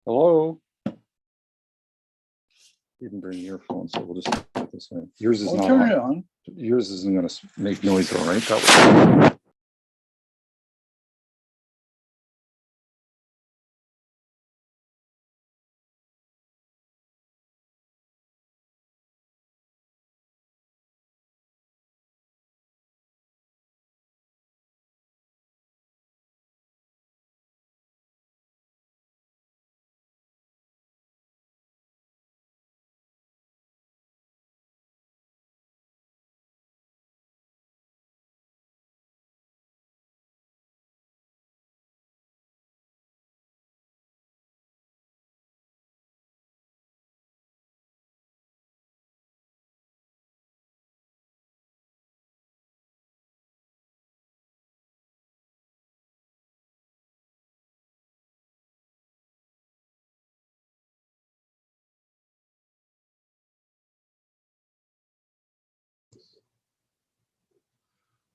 [SPEAKER 14] Hello? You can bring your phone, so we'll just do it this way. Yours is not
[SPEAKER 15] Turn it
[SPEAKER 14] on.
[SPEAKER 15] on.
[SPEAKER 14] Yours isn't gonna make noise, all right? That was.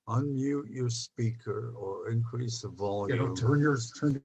[SPEAKER 15] Unmute your speaker or increase the volume.
[SPEAKER 12] Turn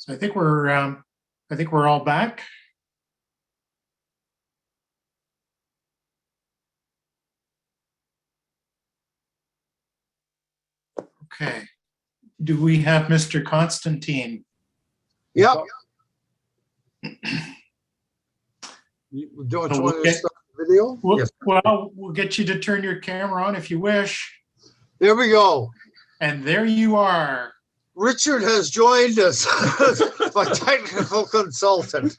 [SPEAKER 1] So I think we're all back. Okay. Do we have Mr. Constantine?
[SPEAKER 15] Yep. Don't
[SPEAKER 1] So
[SPEAKER 15] you
[SPEAKER 1] we'll
[SPEAKER 15] want to
[SPEAKER 1] get-
[SPEAKER 15] start the video? Yes.
[SPEAKER 1] Well, we'll get you to turn your camera on if you wish.
[SPEAKER 15] There we go.
[SPEAKER 1] And there you are.
[SPEAKER 15] Richard has joined us as my technical consultant.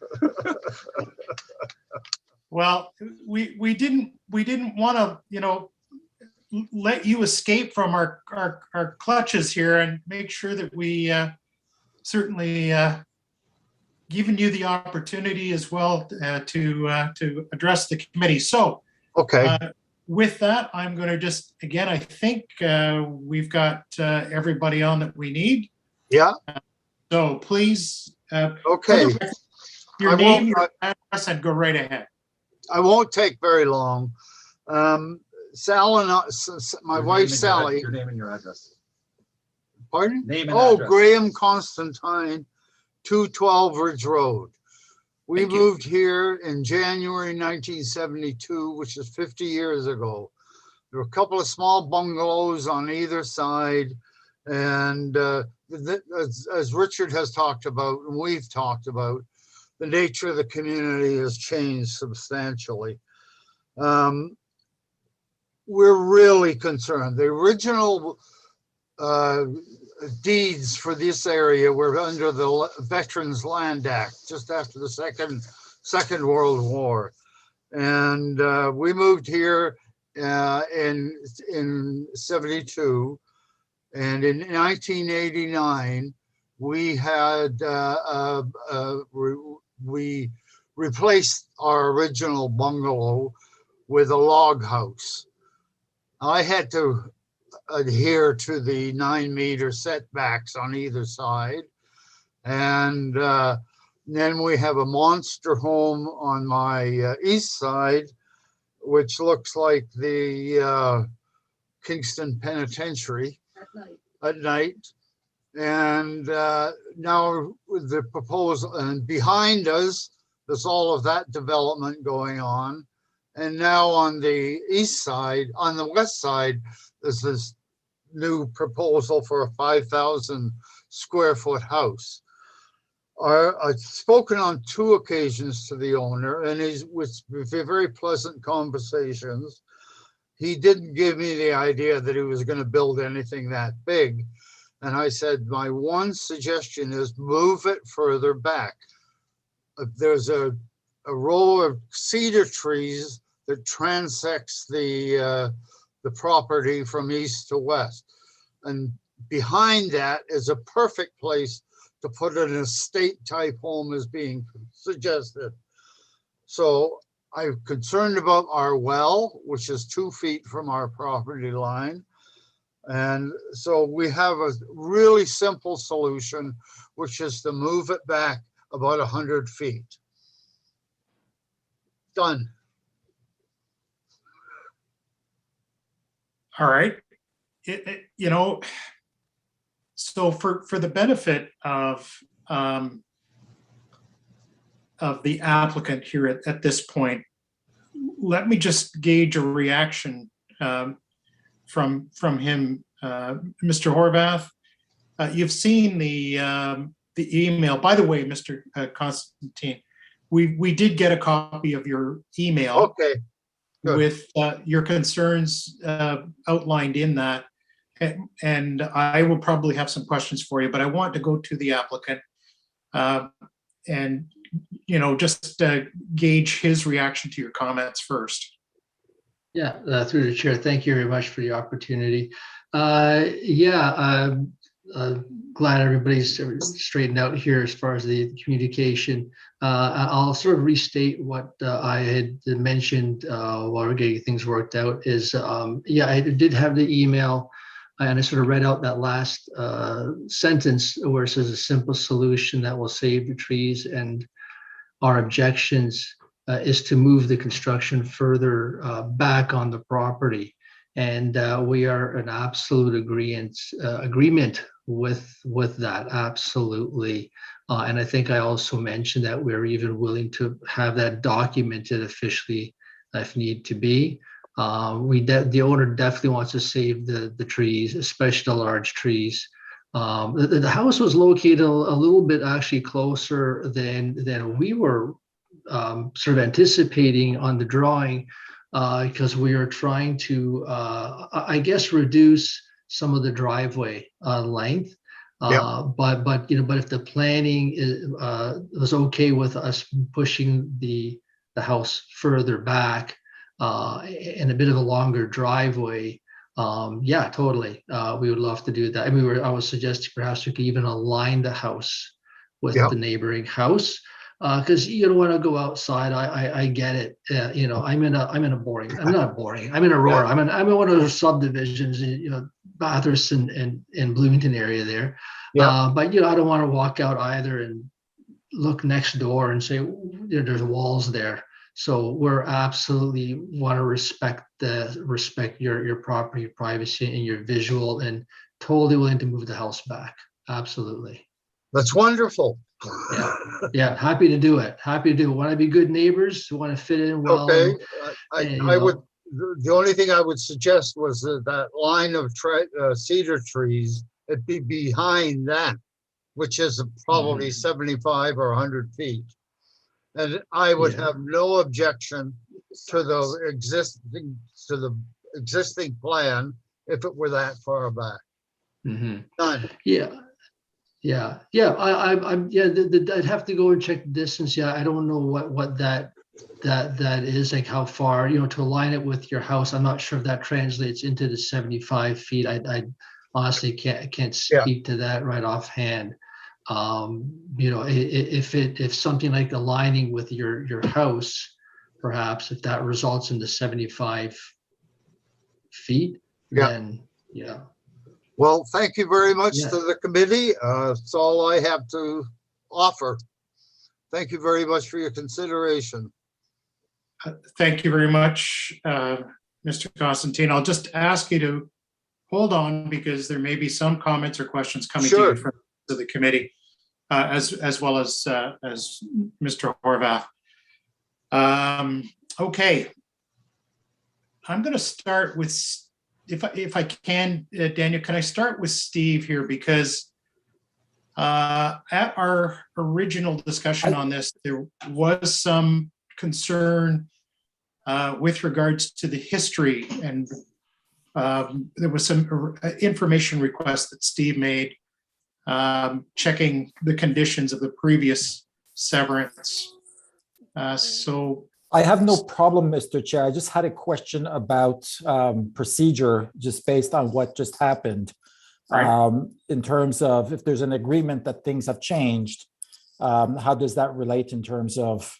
[SPEAKER 1] Well, we didn't want to, let you escape from our clutches here and make sure that we certainly given you the opportunity as well to address the committee. So
[SPEAKER 15] Okay.
[SPEAKER 1] With that, I'm going to just, again, I think we've got everybody on that we need.
[SPEAKER 15] Yeah.
[SPEAKER 1] So please,
[SPEAKER 15] Okay.
[SPEAKER 1] your name, your address, and go right ahead.
[SPEAKER 15] I won't take very long. Sal and my wife Sally.
[SPEAKER 12] Your name and your address.
[SPEAKER 15] Pardon?
[SPEAKER 12] Name and
[SPEAKER 15] Oh,
[SPEAKER 12] address.
[SPEAKER 15] Graham Constantine, 212 Ridge Road. We
[SPEAKER 1] Thank you.
[SPEAKER 15] moved here in January 1972, which is 50 years ago. There were a couple of small bungalows on either side. And as Richard has talked about, and we've talked about, the nature of the community has changed substantially. We're really concerned. The original deeds for this area were under the Veterans Land Act, just after the Second World War. And we moved here in 72. And in 1989, we had, we replaced our original bungalow with a log house. I had to adhere to the 9-meter setbacks on either side. And then we have a monster home on my east side, which looks like the Kingston Penitentiary at night. And now with the proposal, and behind us, there's all of that development going on. And now on the east side, on the west side, there's this new proposal for a 5,000 square foot house. I've spoken on 2 occasions to the owner, and he's with very pleasant conversations. He didn't give me the idea that he was going to build anything that big. And I said, my one suggestion is move it further back. There's a row of cedar trees that transects the property from east to west. And behind that is a perfect place to put an estate type home as being suggested. So I'm concerned about our well, which is 2 feet from our property line. And so we have a really simple solution, which is to move it back about 100 feet. Done.
[SPEAKER 1] All right. So for the benefit of the applicant here at this point, let me just gauge a reaction from him, Mr. Horvath. You've seen the email. By the way, Mr. Constantine, we did get a copy of your email.
[SPEAKER 15] Okay. Good.
[SPEAKER 1] With your concerns outlined in that. And I will probably have some questions for you, but I want to go to the applicant and, just gauge his reaction to your comments first.
[SPEAKER 11] Yeah, through the chair, thank you very much for the opportunity. Glad everybody's straightened out here as far as the communication. I'll sort of restate what I had mentioned while we're getting things worked out is, I did have the email and I sort of read out that last sentence where it says a simple solution that will save the trees, and our objections is to move the construction further back on the property. And we are in absolute agreement with that, absolutely. And I think I also mentioned that we're even willing to have that documented officially if need to be. The owner definitely wants to save the trees, especially the large trees. The house was located a little bit actually closer than we were sort of anticipating on the drawing, because we are trying to, I guess, reduce some of the driveway length. But if the planning was okay with us pushing the house further back and a bit of a longer driveway, yeah, totally, we would love to do that. And I was suggesting perhaps we could even align the house with the neighboring house. Because you don't want to go outside. I get it. I'm in a boring. I'm not boring. I'm in Aurora. I'm in one of those subdivisions. Bathurst and Bloomington area there. But I don't want to walk out either and look next door and say there's walls there. So we're absolutely want to respect your property, your privacy, and your visual, and totally willing to move the house back. Absolutely.
[SPEAKER 15] That's wonderful.
[SPEAKER 11] Yeah, happy to do it. Happy to do it. Want to be good neighbors, want to fit in well.
[SPEAKER 15] Okay, I would. The only thing I would suggest was that line of cedar trees, it'd be behind that, which is probably 75 or 100 feet. And I would have no objection to the existing plan if it were that far back. None.
[SPEAKER 11] I'd have to go and check the distance. Yeah, I don't know what that is, like how far, to align it with your house. I'm not sure if that translates into the 75 feet. I honestly can't speak to that right offhand. If something like aligning with your house, perhaps if that results in the 75 feet, then yeah.
[SPEAKER 15] Well, thank you very much to the committee. That's all I have to offer. Thank you very much for your consideration.
[SPEAKER 1] Thank you very much, Mr. Constantine. I'll just ask you to hold on because there may be some comments or questions coming to you from the committee, as well as Mr. Horvath. Okay, I'm going to start with. If I can, Daniel, can I start with Steve here? Because at our original discussion on this, there was some concern with regards to the history, and there was some information request that Steve made, checking the conditions of the previous severance. So
[SPEAKER 3] I have no problem, Mr. Chair. I just had a question about procedure, just based on what just happened. In terms of if there's an agreement that things have changed, how does that relate in terms of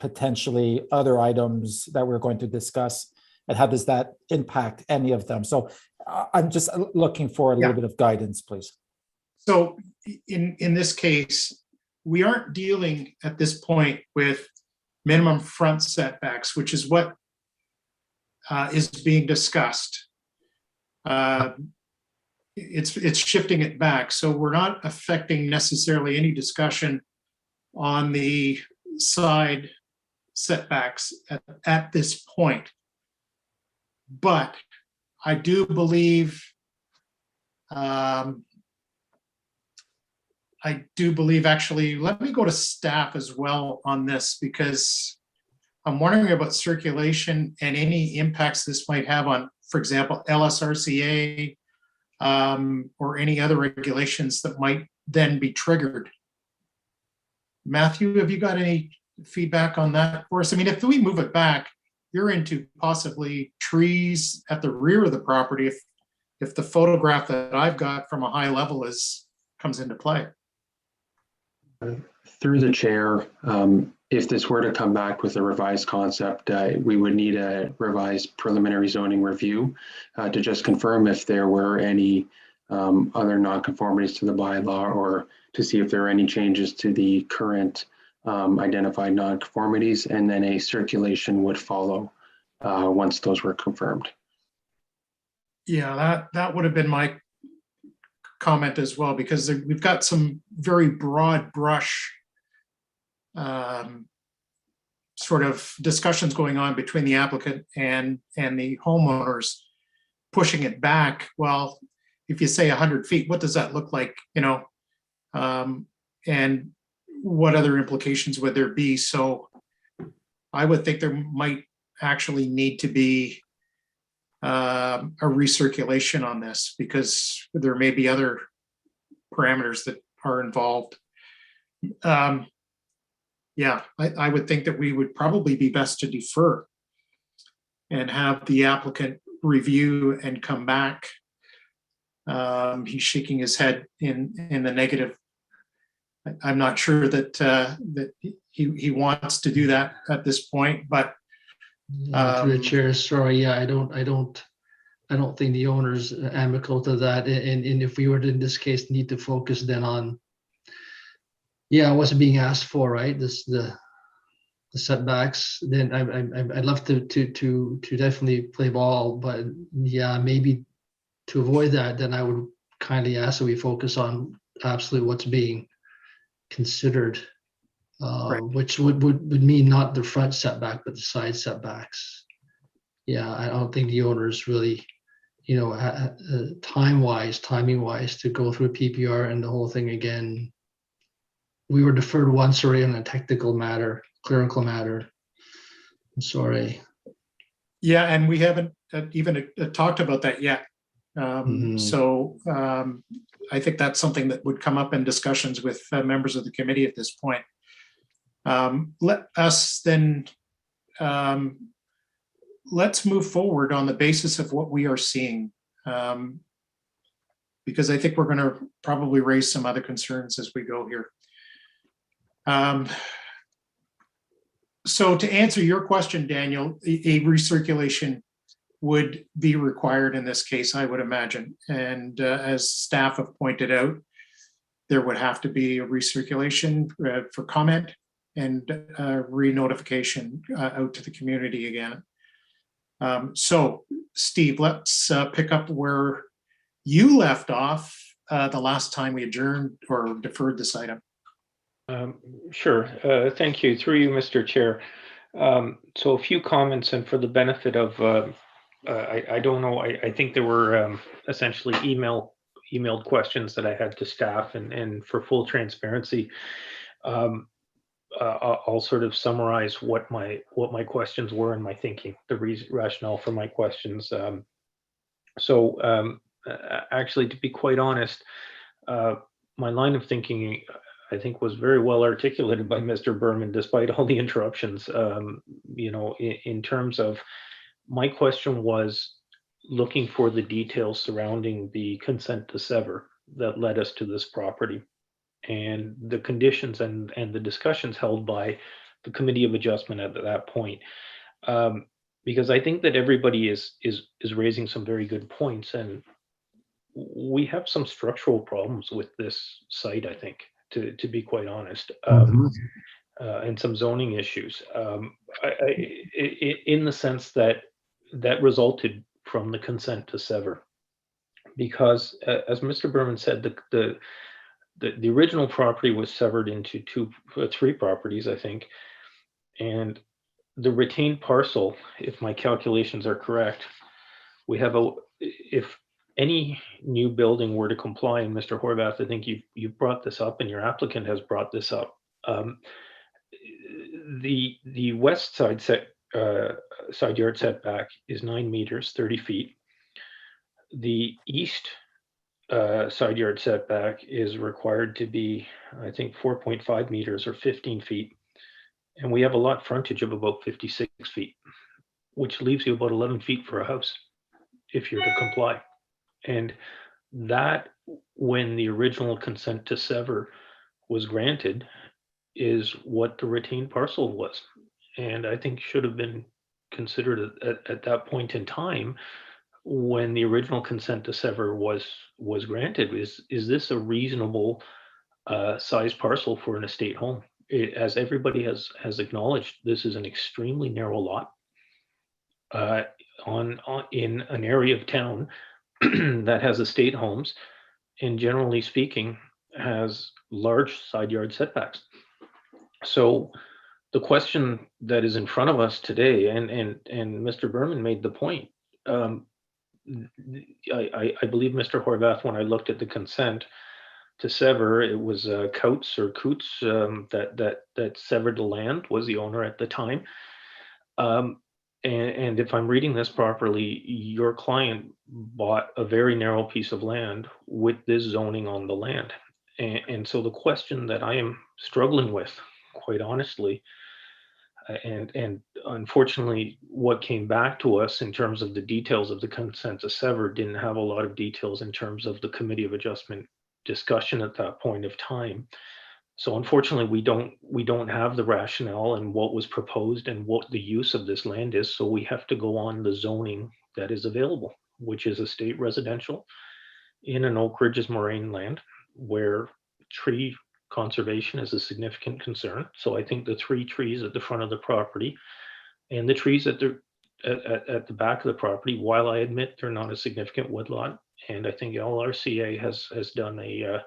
[SPEAKER 3] potentially other items that we're going to discuss, and how does that impact any of them? So I'm just looking for a little bit of guidance, please.
[SPEAKER 1] So in this case, we aren't dealing at this point with minimum front setbacks, which is what is being discussed. It's shifting it back. So we're not affecting necessarily any discussion on the side setbacks at this point. But I do believe actually, let me go to staff as well on this, because I'm wondering about circulation and any impacts this might have on, for example, LSRCA or any other regulations that might then be triggered. Matthew, have you got any feedback on that for us? I mean, if we move it back, you're into possibly trees at the rear of the property if the photograph that I've got from a high level comes into play.
[SPEAKER 7] Through the chair, if this were to come back with a revised concept, we would need a revised preliminary zoning review to just confirm if there were any other nonconformities to the bylaw, or to see if there are any changes to the current identified nonconformities, and then a circulation would follow once those were confirmed.
[SPEAKER 1] Yeah, that would have been my comment as well, because we've got some very broad brush sort of discussions going on between the applicant and the homeowners pushing it back. Well, if you say 100 feet, what does that look like, you know? And what other implications would there be? So I would think there might actually need to be a recirculation on this, because there may be other parameters that are involved. Yeah, I would think that we would probably be best to defer and have the applicant review and come back. He's shaking his head in the negative. I'm not sure that that he wants to do that at this point, but
[SPEAKER 11] through the chair, sorry, yeah, I don't think the owner's amicable to that. And if we were to, in this case, need to focus then on, yeah, what's being asked for, right? The setbacks. Then I'd love to definitely play ball, but yeah, maybe to avoid that, then I would kindly ask that we focus on absolutely what's being considered,
[SPEAKER 1] Right.
[SPEAKER 11] which would mean not the front setback, but the side setbacks. Yeah, I don't think the owners really, you know, timing wise, to go through PPR and the whole thing again. We were deferred once already on a technical matter, clerical matter. I'm sorry.
[SPEAKER 1] yeah, and we haven't even talked about that yet. So I think that's something that would come up in discussions with members of the committee at this point. Let us then, let's move forward on the basis of what we are seeing. Because I think we're going to probably raise some other concerns as we go here. So to answer your question, Daniel, a recirculation would be required in this case, I would imagine. And as staff have pointed out, there would have to be a recirculation for comment and re-notification out to the community again. So Steve, let's pick up where you left off the last time we adjourned or deferred this item.
[SPEAKER 8] Sure. Thank you. Through you, Mr. Chair. So a few comments, and for the benefit of, I don't know, I think there were essentially emailed questions that I had to staff, and for full transparency, I'll sort of summarize what my questions were and my thinking, the rationale for my questions. Actually, to be quite honest, my line of thinking, I think, was very well articulated by Mr. Berman, despite all the interruptions. You know, in terms of, my question was looking for the details surrounding the consent to sever that led us to this property, and the conditions and the discussions held by the Committee of Adjustment at that point. Because I think that everybody is raising some very good points, and we have some structural problems with this site, I think, to be quite honest, and some zoning issues, in the sense that resulted from the consent to sever. Because as Mr. Berman said, the original property was severed into three properties, I think, and the retained parcel, if my calculations are correct, we have if any new building were to comply, and Mr. Horvath, I think you brought this up, and your applicant has brought this up. The west side side yard setback is 9 meters, 30 feet. The east side yard setback is required to be, I think, 4.5 meters or 15 feet. And we have a lot frontage of about 56 feet, which leaves you about 11 feet for a house if you're to comply. And that, when the original consent to sever was granted, is what the retained parcel was. And I think should have been considered at that point in time when the original consent to sever was granted. Is this a reasonable size parcel for an estate home? As everybody has acknowledged, this is an extremely narrow lot in an area of town that has estate homes and generally speaking, has large side yard setbacks. So the question that is in front of us today, and Mr. Berman made the point, I believe Mr. Horvath, when I looked at the consent to sever, it was Coates that severed the land, was the owner at the time. And if I'm reading this properly, your client bought a very narrow piece of land with this zoning on the land. And so the question that I am struggling with, quite honestly, and unfortunately, what came back to us in terms of the details of the consent to sever didn't have a lot of details in terms of the Committee of Adjustment discussion at that point of time. So unfortunately, we don't have the rationale and what was proposed and what the use of this land is. So we have to go on the zoning that is available, which is a state residential in an Oak Ridges moraine land where tree conservation is a significant concern. So I think the 3 trees at the front of the property and the trees at the back of the property, while I admit they're not a significant woodlot, and I think LRCA has done a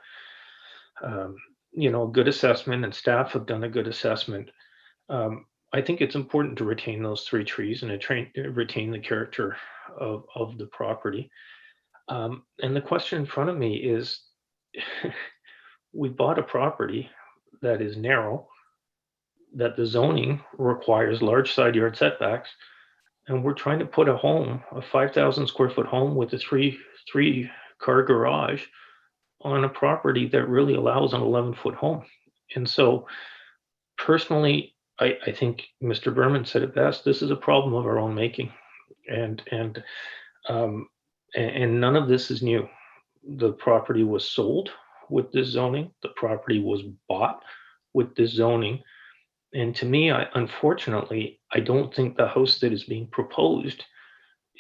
[SPEAKER 8] good assessment, and staff have done a good assessment. I think it's important to retain those 3 trees and retain the character of the property. And the question in front of me is, we bought a property that is narrow, that the zoning requires large side yard setbacks, and we're trying to put a home, a 5,000 square foot home with a three car garage on a property that really allows an 11-foot home. And so personally, I think Mr. Berman said it best, this is a problem of our own making. And none of this is new. The property was sold with this zoning. The property was bought with this zoning. And to me, unfortunately, I don't think the house that is being proposed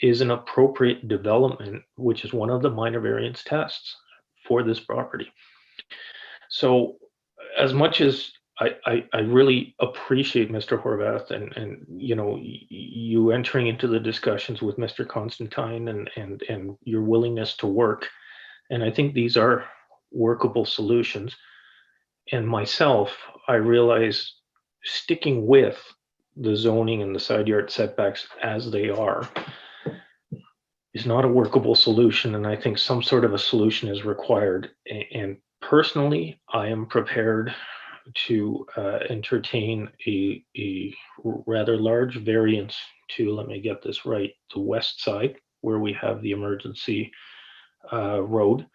[SPEAKER 8] is an appropriate development, which is one of the minor variance tests for this property. So as much as I really appreciate Mr. Horvath and you entering into the discussions with Mr. Constantine and your willingness to work, and I think these are workable solutions. And myself, I realize sticking with the zoning and the side yard setbacks as they are is not a workable solution. And I think some sort of a solution is required. And personally, I am prepared to entertain a rather large variance to, let me get this right, the west side where we have the emergency road.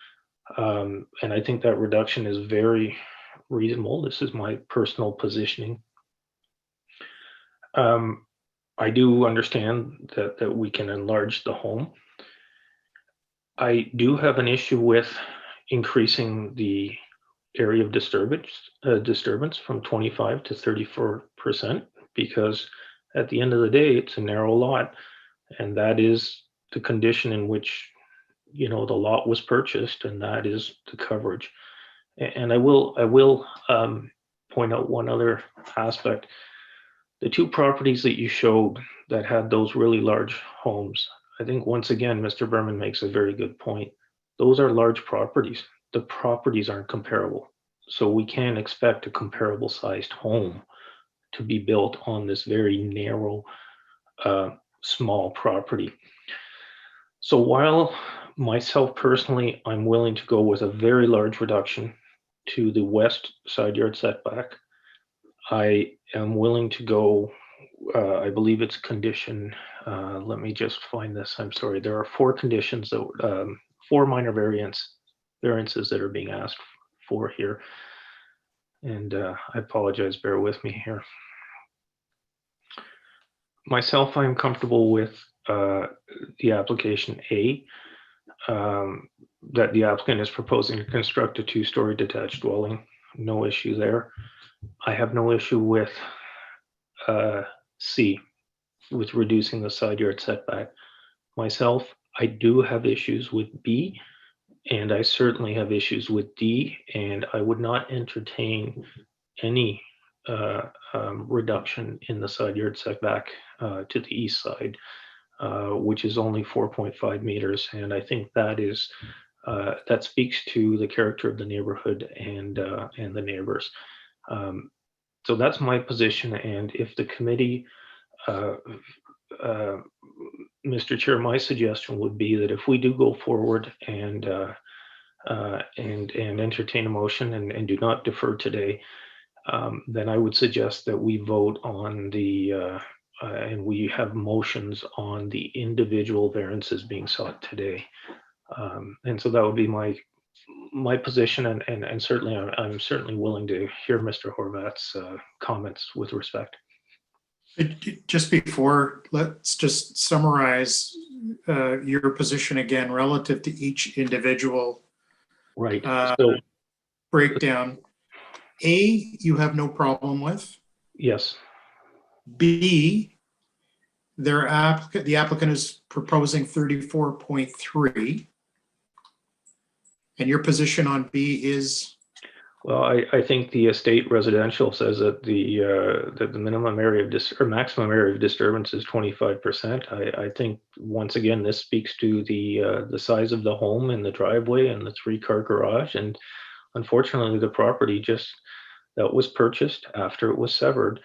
[SPEAKER 8] And I think that reduction is very reasonable. This is my personal positioning. I do understand that we can enlarge the home. I do have an issue with increasing the area of disturbance from 25 to 34%, because at the end of the day, it's a narrow lot, and that is the condition in which the lot was purchased, and that is the coverage. And I will point out one other aspect. The 2 properties that you showed that had those really large homes, I think once again, Mr. Berman makes a very good point. Those are large properties. The properties aren't comparable. So we can't expect a comparable sized home to be built on this very narrow, small property. So while myself personally, I'm willing to go with a very large reduction to the west side yard setback, I am willing to go, I believe it's condition, let me just find this, I'm sorry. There are 4 conditions, that 4 minor variances that are being asked for here. And I apologize, bear with me here. Myself, I'm comfortable with the application A, that the applicant is proposing to construct a 2-story detached dwelling. No issue there. I have no issue with C, with reducing the side yard setback. Myself, I do have issues with B, and I certainly have issues with D, and I would not entertain any reduction in the side yard setback to the east side, which is only 4.5 meters. And I think that is that speaks to the character of the neighborhood and the neighbors. So that's my position. And if the committee, Mr. Chair, my suggestion would be that if we do go forward and entertain a motion and do not defer today, then I would suggest that we vote on the and we have motions on the individual variances being sought today. And so that would be my position, and certainly I'm certainly willing to hear Mr. Horvat's comments with respect.
[SPEAKER 1] Just before, let's just summarize your position again relative to each individual
[SPEAKER 8] right. So
[SPEAKER 1] breakdown. A, you have no problem with.
[SPEAKER 8] Yes.
[SPEAKER 1] B, the applicant is proposing 34.3. And your position on B is?
[SPEAKER 8] Well, I think the estate residential says that the minimum area of or maximum area of disturbance is 25%. I think once again this speaks to the size of the home and the driveway and the 3-car garage, and unfortunately the property that was purchased after it was severed.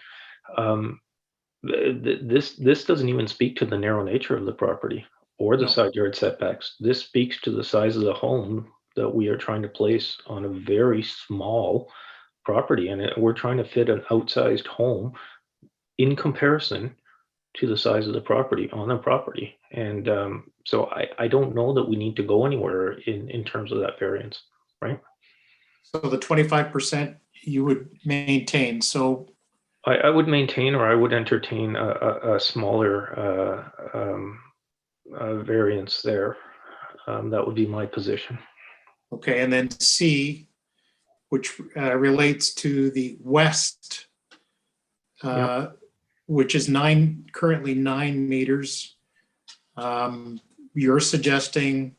[SPEAKER 8] This doesn't even speak to the narrow nature of the property or the side yard setbacks. This speaks to the size of the home that we are trying to place on a very small property, and we're trying to fit an outsized home in comparison to the size of the property on the property. And so I don't know that we need to go anywhere in terms of that variance, right?
[SPEAKER 1] So the 25% you would maintain. So
[SPEAKER 8] I would maintain, or I would entertain a smaller variance there. That would be my position.
[SPEAKER 1] Okay, and then C, which relates to the west, which is currently 9 meters. You're suggesting,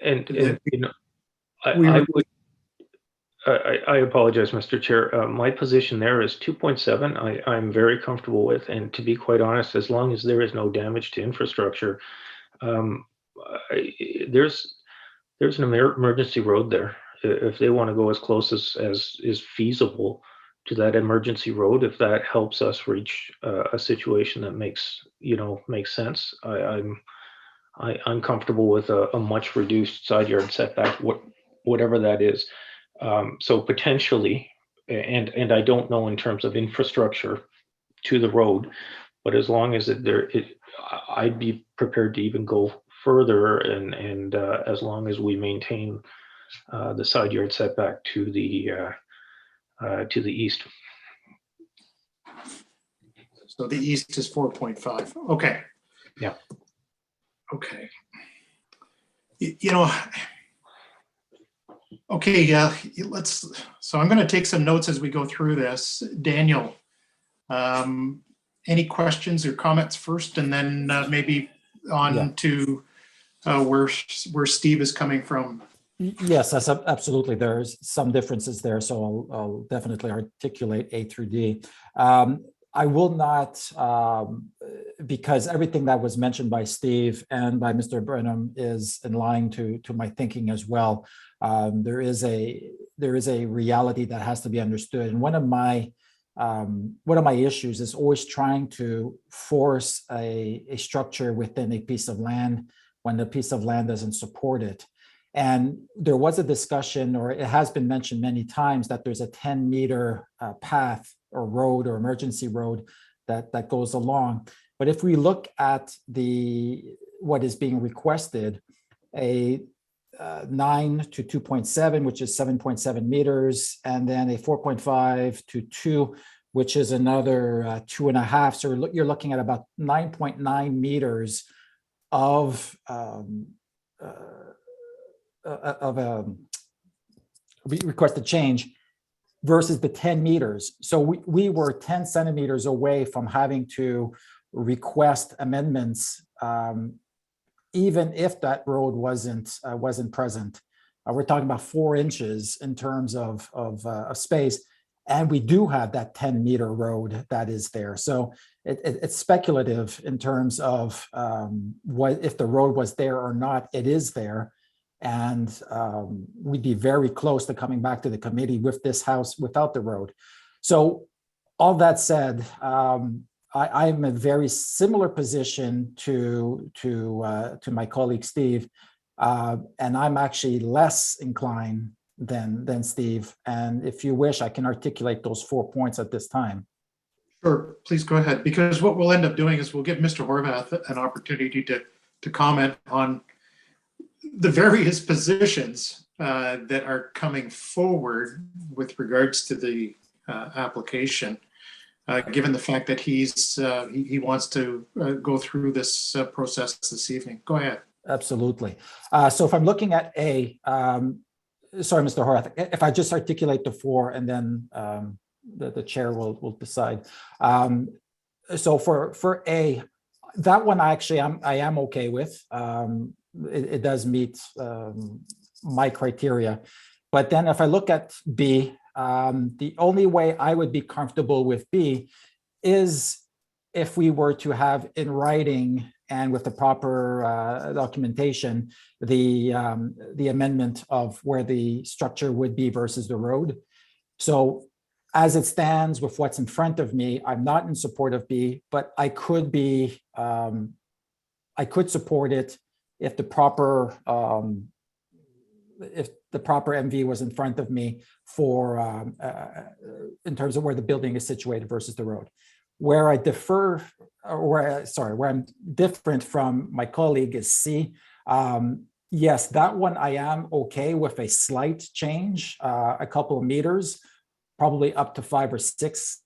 [SPEAKER 8] and you know, I apologize, Mr. Chair. My position there is 2.7. I'm very comfortable with, and to be quite honest, as long as there is no damage to infrastructure, there's an emergency road there. If they want to go as close as is feasible to that emergency road, if that helps us reach a situation that makes sense, I'm comfortable with a much reduced side yard setback, whatever that is. So potentially, and I don't know in terms of infrastructure to the road, but as long as I'd be prepared to even go further, and as long as we maintain the side yard setback to the east.
[SPEAKER 1] So the east is 4.5. Okay.
[SPEAKER 8] Yeah.
[SPEAKER 1] Okay. Okay, so I'm going to take some notes as we go through this. Daniel, any questions or comments first, and then maybe on to where Steve is coming from?
[SPEAKER 3] Yes, absolutely. There's some differences there, so I'll definitely articulate A through D. I will not, because everything that was mentioned by Steve and by Mr. Brenham is in line to my thinking as well. There is a reality that has to be understood, and one of my issues is always trying to force a structure within a piece of land when the piece of land doesn't support it. And there was a discussion, or it has been mentioned many times, that there's a 10-meter path or road or emergency road that goes along. But if we look at what is being requested, a 9 to 2.7, which is 7.7 meters, and then a 4.5 to 2, which is another 2.5. So you're looking at about 9.9 meters of a requested change versus the 10 meters. So we were 10 centimeters away from having to request amendments, even if that road wasn't present. We're talking about 4 inches in terms of space, and we do have that 10-meter road that is there. So it's speculative in terms of what if the road was there or not. It is there. And we'd be very close to coming back to the committee with this house without the road. So all that said, I'm a very similar position to my colleague Steve, and I'm actually less inclined than Steve. And if you wish, I can articulate those 4 points at this time.
[SPEAKER 1] Sure, please go ahead, because what we'll end up doing is we'll give Mr. Horvath an opportunity to comment on the various positions that are coming forward with regards to the application, given the fact that he wants to go through this process this evening. Go ahead.
[SPEAKER 3] Absolutely. So if I'm looking at A, sorry, Mr. Horvath, if I just articulate the 4 and then the chair will decide. So for A, that one I am okay with. It does meet my criteria. But then if I look at B, the only way I would be comfortable with B is if we were to have in writing and with the proper documentation, the amendment of where the structure would be versus the road. So as it stands with what's in front of me, I'm not in support of B, but I could be, I could support it if the proper MV was in front of me for in terms of where the building is situated versus the road. Where I differ, or where I'm different from my colleague is C. Yes, that one I am okay with a slight change, a couple of meters, probably up to 5 or 6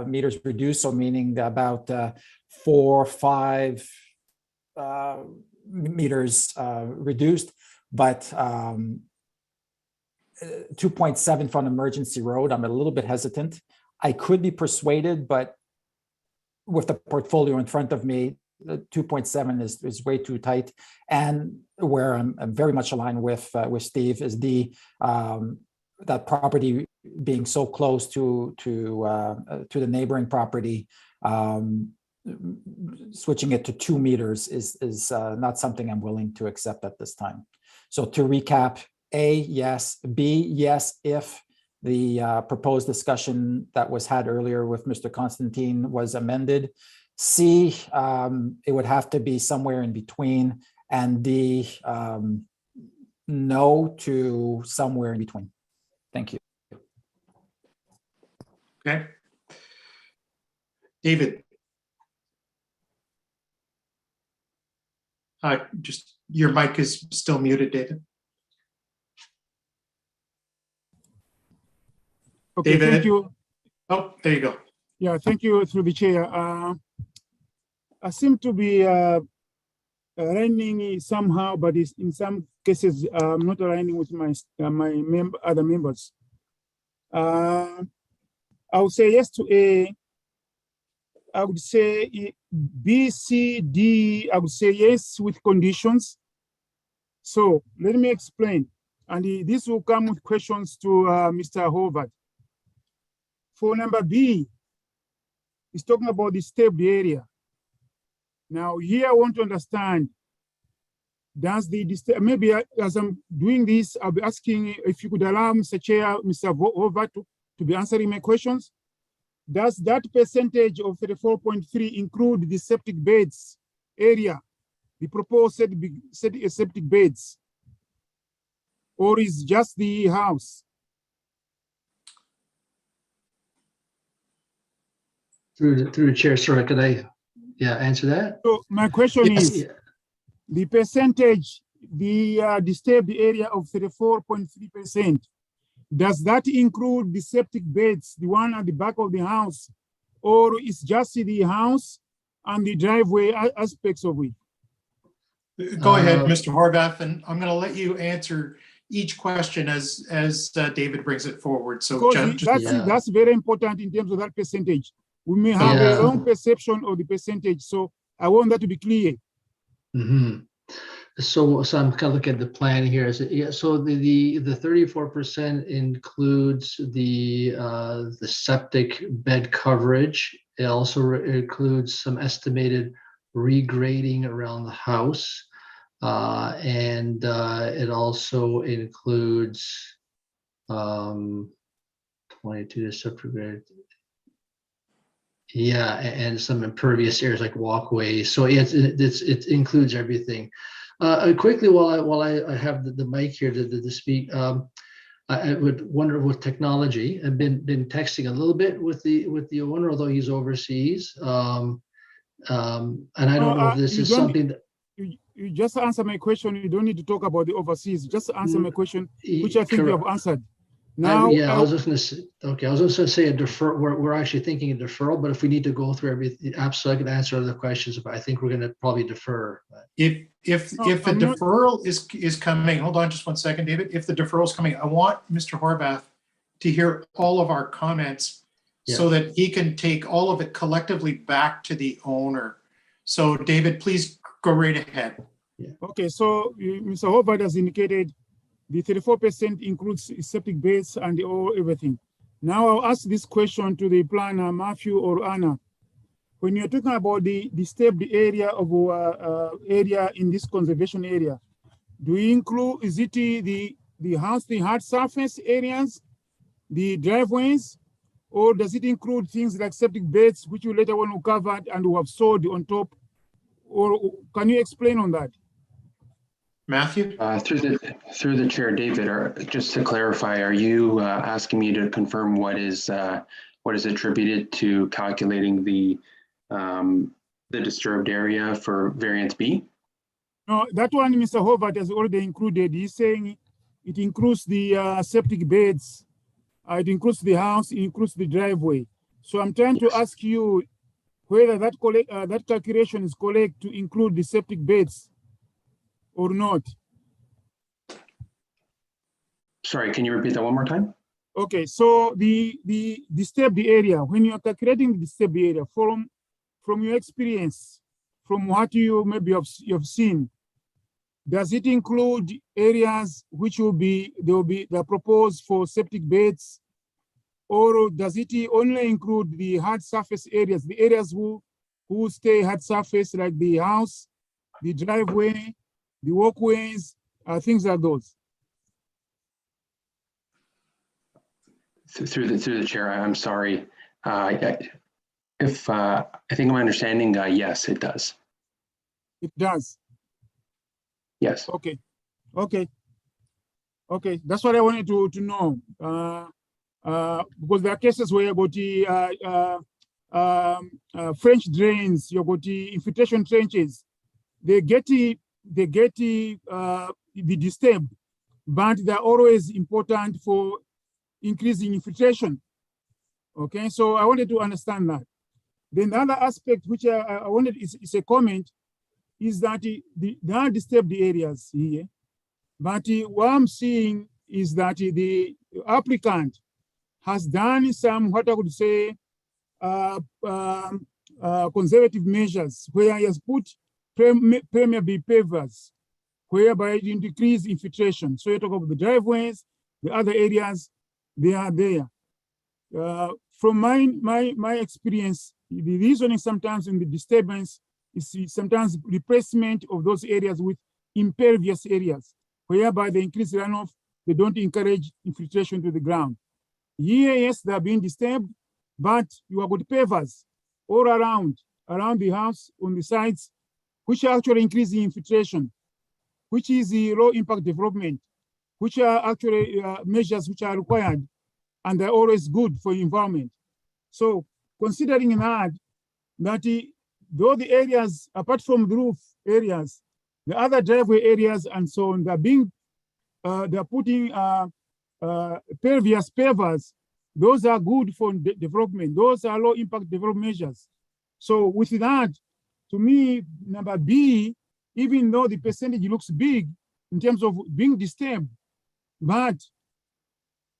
[SPEAKER 3] meters reduced. So meaning about 4 or 5 meters reduced, but 2.7 for an emergency road, I'm a little bit hesitant. I could be persuaded, but with the portfolio in front of me, the 2.7 is way too tight. And where I'm very much aligned with Steve is that property being so close to the neighboring property, switching it to 2 meters is not something I'm willing to accept at this time. So to recap, A, yes. B, yes, if the proposed discussion that was had earlier with Mr. Constantine was amended. C, it would have to be somewhere in between. And D, no to somewhere in between. Thank you.
[SPEAKER 1] Okay. David. Just your mic is still muted, David.
[SPEAKER 5] Okay,
[SPEAKER 1] David.
[SPEAKER 5] thank you.
[SPEAKER 1] Oh, there you go.
[SPEAKER 5] Yeah, thank you through the chair. I seem to be aligning somehow, but it's in some cases not aligning with my other members. I would say yes to A. I would say B, C, D. I would say yes with conditions. So let me explain, and this will come with questions to Mr. Horvath. For number B, it's talking about the stepped area. Now here I want to understand, does maybe as I'm doing this, I'll be asking if you could allow Mr. Chair, Mr. Horvath to be answering my questions. Does that percentage of 34.3 include the septic beds area, the proposed septic beds, or is just the house?
[SPEAKER 11] Through the chair, sorry, could I answer that?
[SPEAKER 5] So my question is, the percentage, the disturbed area of 34.3%, does that include the septic beds, the one at the back of the house, or is just the house and the driveway aspects of it?
[SPEAKER 1] Go ahead, Mr. Horvath, and I'm going to let you answer each question as David brings it forward. So
[SPEAKER 5] that's very important in terms of that percentage. We may have a wrong perception of the percentage, so I want that to be clear.
[SPEAKER 11] Mm-hmm. So I'm kind of looking at the plan here. So the 34% includes the septic bed coverage. It also includes some estimated regrading around the house. And it also includes 22 separate. Yeah, and some impervious areas like walkways. So it includes everything. Quickly, while I have the mic here to speak, I would wonder with technology. I've been texting a little bit with the owner, although he's overseas. And I don't know if this is something that.
[SPEAKER 5] You just answer my question. You don't need to talk about the overseas. Just answer my question, which I think you have answered. Now,
[SPEAKER 11] I was just going to say, okay, I was just going to say a defer. We're actually thinking a deferral, but if we need to go through everything, absolutely, I can answer other questions. But I think we're going to probably defer.
[SPEAKER 1] If the deferral is coming, hold on just one second, David. If the deferral is coming, I want Mr. Horvath to hear all of our comments so that he can take all of it collectively back to the owner. So, David, please go right ahead.
[SPEAKER 5] Okay, so Mr. Horvath has indicated the 34% includes septic beds and everything. Now I'll ask this question to the planner, Matthew or Anna. When you're talking about the disturbed area of area in this conservation area, do you include, is it the house, the hard surface areas, the driveways, or does it include things like septic beds, which you later on covered and will have sold on top? Or can you explain on that?
[SPEAKER 1] Matthew?
[SPEAKER 7] Through the chair, David, just to clarify, are you asking me to confirm what is attributed to calculating the disturbed area for variance B?
[SPEAKER 5] No, that one Mr. Horvath has already included. He's saying it includes the septic beds, it includes the house, it includes the driveway. So I'm trying to ask you whether that calculation is correct to include the septic beds or not.
[SPEAKER 7] Sorry, can you repeat that one more time?
[SPEAKER 5] Okay, so the disturbed area, when you are calculating the disturbed area, from your experience, from what you maybe you've seen, does it include areas which they're proposed for septic beds, or does it only include the hard surface areas, the areas who stay hard surface, like the house, the driveway, the walkways, things like those?
[SPEAKER 7] Through the chair, I'm sorry. If I think I'm understanding, yes, it does.
[SPEAKER 5] It does.
[SPEAKER 7] Yes.
[SPEAKER 5] Okay. That's what I wanted to know. Because there are cases where you got the French drains, you got the infiltration trenches. They get the disturbed, but they're always important for increasing infiltration. Okay, so I wanted to understand that. Then the other aspect which I wanted is a comment, is that there are disturbed areas here, but what I'm seeing is that the applicant has done some, what I would say, conservative measures, where he has put permeable pavers, whereby it increase infiltration. So you talk about the driveways, the other areas, they are there. From my experience, the reasoning sometimes in the disturbance is sometimes replacement of those areas with impervious areas, whereby the increased runoff, they don't encourage infiltration to the ground. Here, yes, they are being disturbed, but you have got pavers all around the house, on the sides, which are actually increasing infiltration, which is the low impact development, which are actually measures which are required, and they're always good for the environment. So considering that though the areas, apart from the roof areas, the other driveway areas and so on, they're putting pervious pavers, those are good for development. Those are low impact development measures. So with that, to me, number B, even though the percentage looks big in terms of being disturbed, but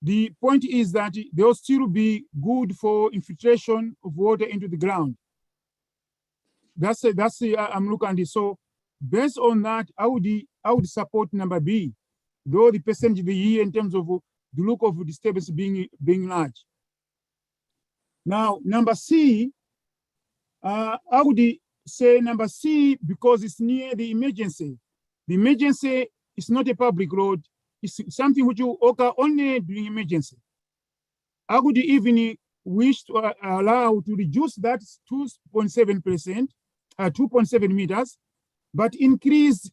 [SPEAKER 5] the point is that they'll still be good for infiltration of water into the ground. That's I'm looking at it. So based on that, I would support number B, though the percentage here in terms of the look of disturbance being large. Now, number C, I would say number C, because it's near the emergency. The emergency is not a public road. It's something which will occur only during emergency. I would even wish to allow to reduce that 2.7%, 2.7 meters, but increase,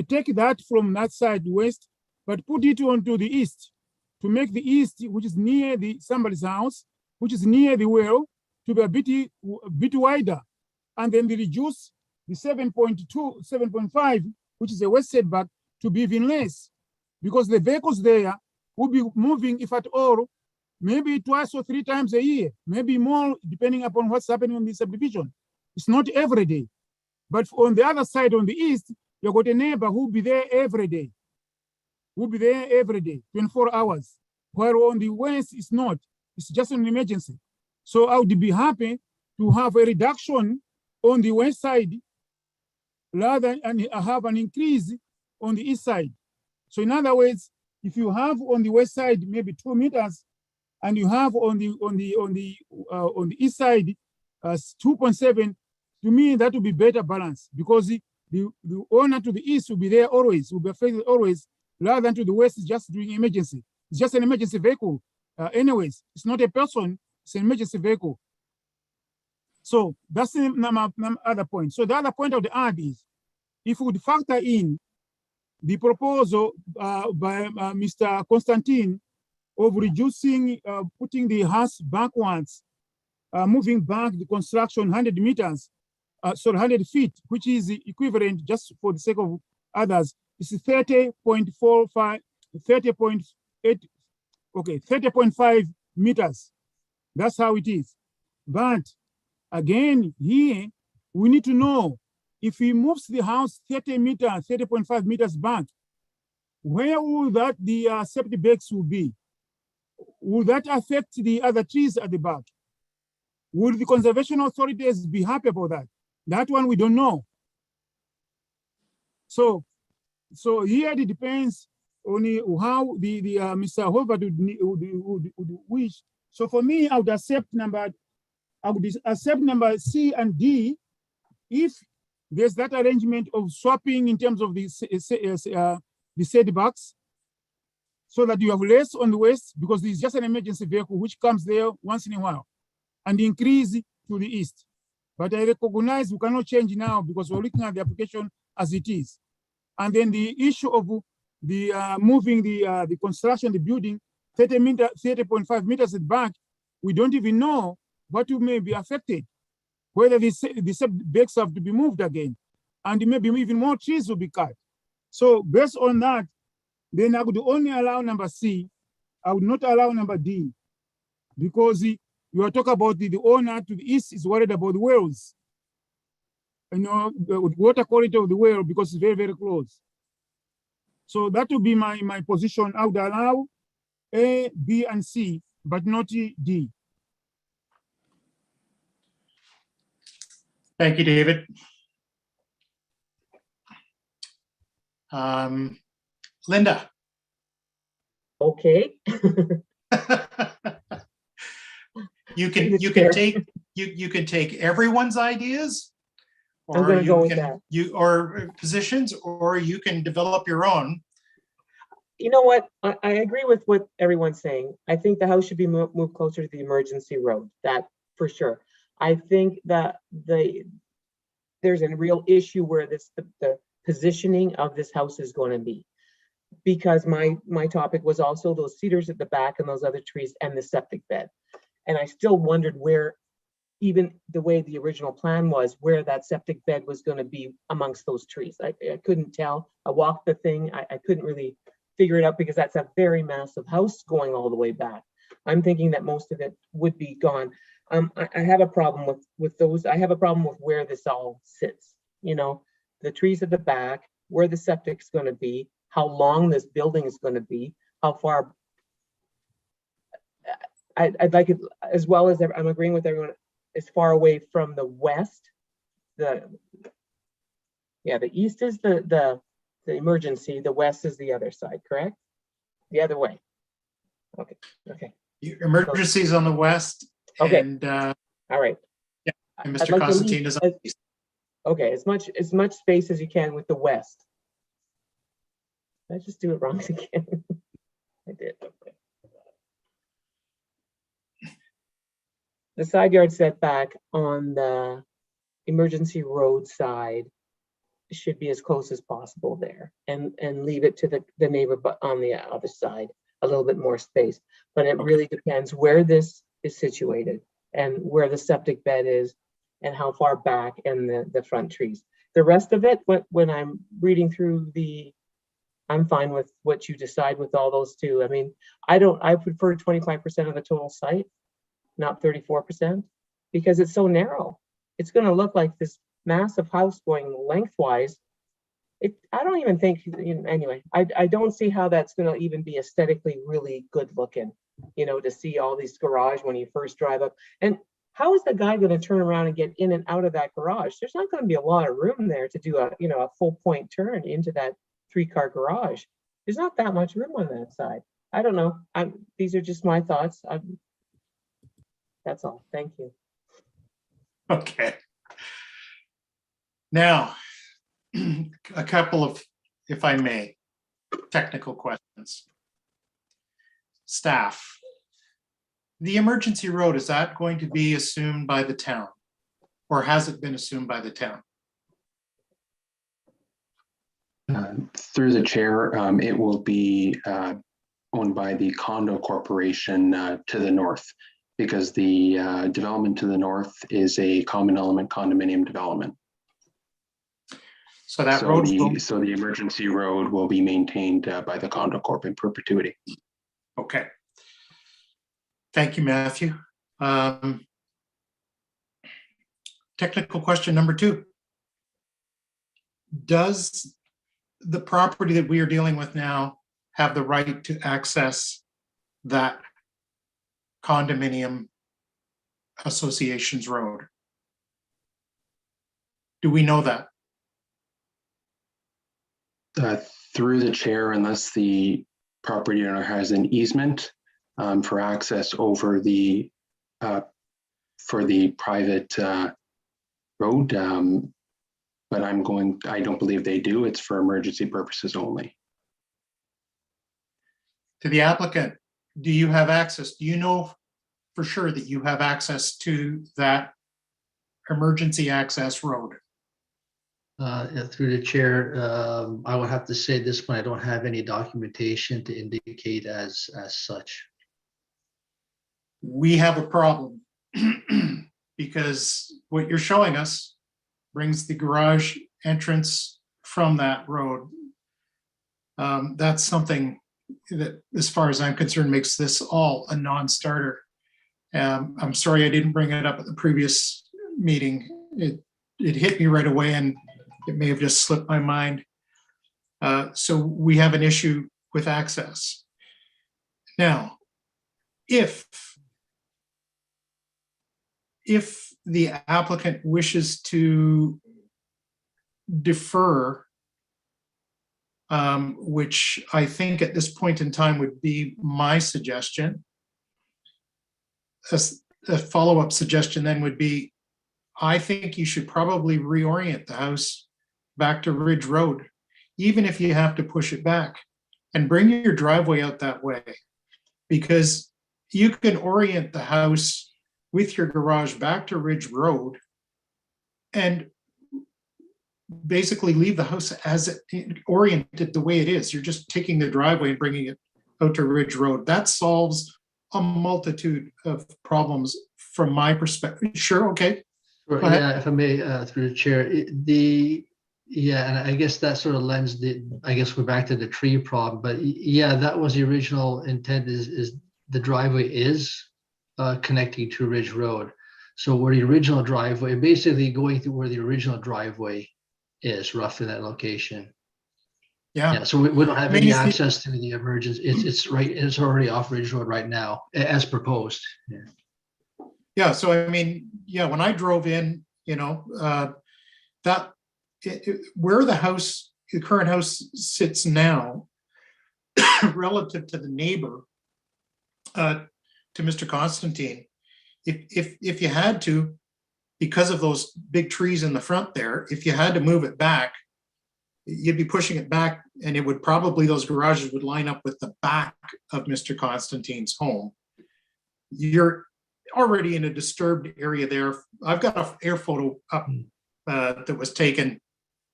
[SPEAKER 5] take that from that side west, but put it onto the east to make the east, which is near somebody's house, which is near the well, to be a bit wider. And then they reduce the 7.2, 7.5, which is a west setback, to be even less, because the vehicles there will be moving, if at all, maybe twice or 3 times a year, maybe more, depending upon what's happening on the subdivision. It's not every day. But on the other side, on the east, you've got a neighbor who'll be there every day. Who'll be there every day, 24 hours. While on the west, it's not. It's just an emergency. So I would be happy to have a reduction on the west side rather than have an increase on the east side. So in other words, if you have on the west side maybe 2 meters, and you have on the east side 2.7, to me that would be better balance, because the owner to the east will be there always, will be affected always, rather than to the west is just during emergency. It's just an emergency vehicle. Anyways, it's not a person, it's an emergency vehicle. So that's the other point. So the other point of the add is, if we would factor in the proposal by Mr. Constantine of reducing, putting the house backwards, moving back the construction 100 meters, 100 feet, which is equivalent, just for the sake of others, it's 30.45, 30.8, okay, 30.5 meters. That's how it is. But again, here, we need to know, if he moves the house 30 meters, 30.5 meters back, where will that the septic bags will be? Will that affect the other trees at the back? Will the conservation authorities be happy about that? That one we don't know. So here it depends on how the Mr. Hobart would wish. So for me, I would accept number C and D if there's that arrangement of swapping in terms of the setbacks, so that you have less on the west, because it's just an emergency vehicle which comes there once in a while, and increase to the east. But I recognize we cannot change now because we're looking at the application as it is. And then the issue of the moving the construction, the building 30.5 meters at the back, we don't even know what may be affected, whether the setbacks have to be moved again, and maybe even more trees will be cut. So based on that, then I would only allow number C. I would not allow number D, because you are talking about the owner to the east is worried about the wells. You know, the water quality of the well, because it's very, very close. So that would be my position. I would allow A, B, and C, but not D.
[SPEAKER 1] Thank you, David. Linda.
[SPEAKER 2] Okay.
[SPEAKER 1] You can take everyone's ideas,
[SPEAKER 2] I'm
[SPEAKER 1] or
[SPEAKER 2] gonna go with
[SPEAKER 1] you
[SPEAKER 2] that.
[SPEAKER 1] can or positions, or you can develop your own.
[SPEAKER 2] You know what? I agree with what everyone's saying. I think the house should be moved closer to the emergency road, that for sure. I think that there's a real issue where the positioning of this house is going to be, because my topic was also those cedars at the back and those other trees and the septic bed. And I still wondered where, even the way the original plan was, where that septic bed was going to be amongst those trees. I couldn't tell. I walked the thing. I couldn't really figure it out, because that's a very massive house going all the way back. I'm thinking that most of it would be gone. I have a problem with those. I have a problem with where this all sits. You know, the trees at the back, where the septic's going to be, how long this building is going to be, how far. I'd like it, as well as I'm agreeing with everyone, as far away from the west. The east is the emergency, the west is the other side, correct? The other way. Okay.
[SPEAKER 1] Emergencies on the west.
[SPEAKER 2] Okay.
[SPEAKER 1] And
[SPEAKER 2] all right.
[SPEAKER 1] Yeah, and
[SPEAKER 2] I'd
[SPEAKER 1] Mr.
[SPEAKER 2] like
[SPEAKER 1] Constantine is on the east.
[SPEAKER 2] Okay, as much space as you can with the west. Did I just do it wrong again? I did. Okay. The side yard setback on the emergency road side should be as close as possible there, and leave it to the neighbor but on the other side a little bit more space. But it really depends where this is situated and where the septic bed is and how far back and the front trees. The rest of it, when I'm reading through I'm fine with what you decide with all those two. I mean, I prefer 25% of the total site, not 34%, because it's so narrow. It's going to look like this massive house going lengthwise. I don't even think, anyway, I don't see how that's going to even be aesthetically really good looking, to see all these garage when you first drive up. And how is the guy going to turn around and get in and out of that garage? There's not going to be a lot of room there to do a full point turn into that 3-car garage. There's not that much room on that side. I don't know. These are just my thoughts. That's all. Thank you.
[SPEAKER 1] Okay. Now, a couple of, if I may, technical questions. Staff, the emergency road, is that going to be assumed by the town? Or has it been assumed by the town?
[SPEAKER 7] Through the chair, it will be owned by the condo corporation to the north, because the development to the north is a common element condominium development.
[SPEAKER 1] So that road,
[SPEAKER 7] so the emergency road will be maintained by the condo corp in perpetuity.
[SPEAKER 1] Okay. Thank you, Matthew. Technical question number 2. Does the property that we are dealing with now have the right to access that condominium association's road? Do we know that?
[SPEAKER 7] Through the chair, unless the property owner has an easement for access over the for the private road, but I don't believe they do. It's for emergency purposes only.
[SPEAKER 1] To the applicant, do you have access? Do you know for sure that you have access to that emergency access road?
[SPEAKER 11] Through the chair, I would have to say this one, I don't have any documentation to indicate as such.
[SPEAKER 1] We have a problem because what you're showing us brings the garage entrance from that road. That's something that, as far as I'm concerned, makes this all a non-starter. I'm sorry I didn't bring it up at the previous meeting. It hit me right away and it may have just slipped my mind. So we have an issue with access. Now, if the applicant wishes to defer, which I think at this point in time would be my suggestion, a follow-up suggestion then would be, I think you should probably reorient the house back to Ridge Road, even if you have to push it back, and bring your driveway out that way, because you can orient the house with your garage back to Ridge Road and basically leave the house as it oriented the way it is. You're just taking the driveway and bringing it out to Ridge Road. That solves a multitude of problems from my perspective. Sure, okay.
[SPEAKER 11] Sure, yeah, if I may, through the chair, and I guess that sort of lends I guess we're back to the tree problem, but yeah, that was the original intent, is the driveway is connecting to Ridge Road. So where the original driveway, basically going through where the original driveway is, roughly that location. Yeah, so we don't have any access to the emergency. It's already off Ridge Road right now, as proposed.
[SPEAKER 1] Yeah, so I mean, yeah, when I drove in, where the current house sits now, relative to the neighbor, to Mr. Constantine, if you had to, because of those big trees in the front there, if you had to move it back, you'd be pushing it back and it would probably, those garages would line up with the back of Mr. Constantine's home. You're already in a disturbed area there. I've got an air photo up that was taken.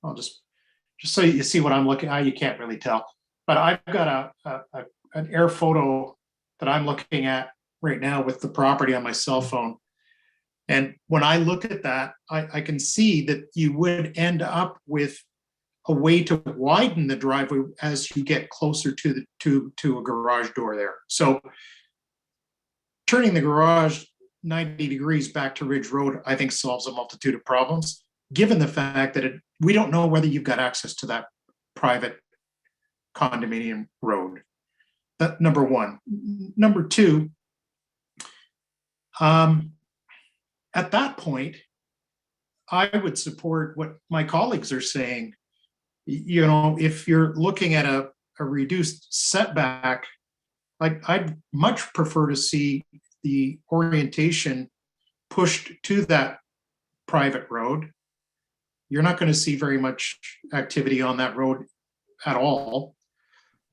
[SPEAKER 1] I'll just so you see what I'm looking at. You can't really tell, but I've got an air photo that I'm looking at right now with the property on my cell phone. And when I look at that, I can see that you would end up with a way to widen the driveway as you get closer to a garage door there. So turning the garage 90 degrees back to Ridge Road, I think solves a multitude of problems, given the fact that we don't know whether you've got access to that private condominium road. That number one. Number two, at that point, I would support what my colleagues are saying. You know, if you're looking at a reduced setback, I'd much prefer to see the orientation pushed to that private road. You're not going to see very much activity on that road at all.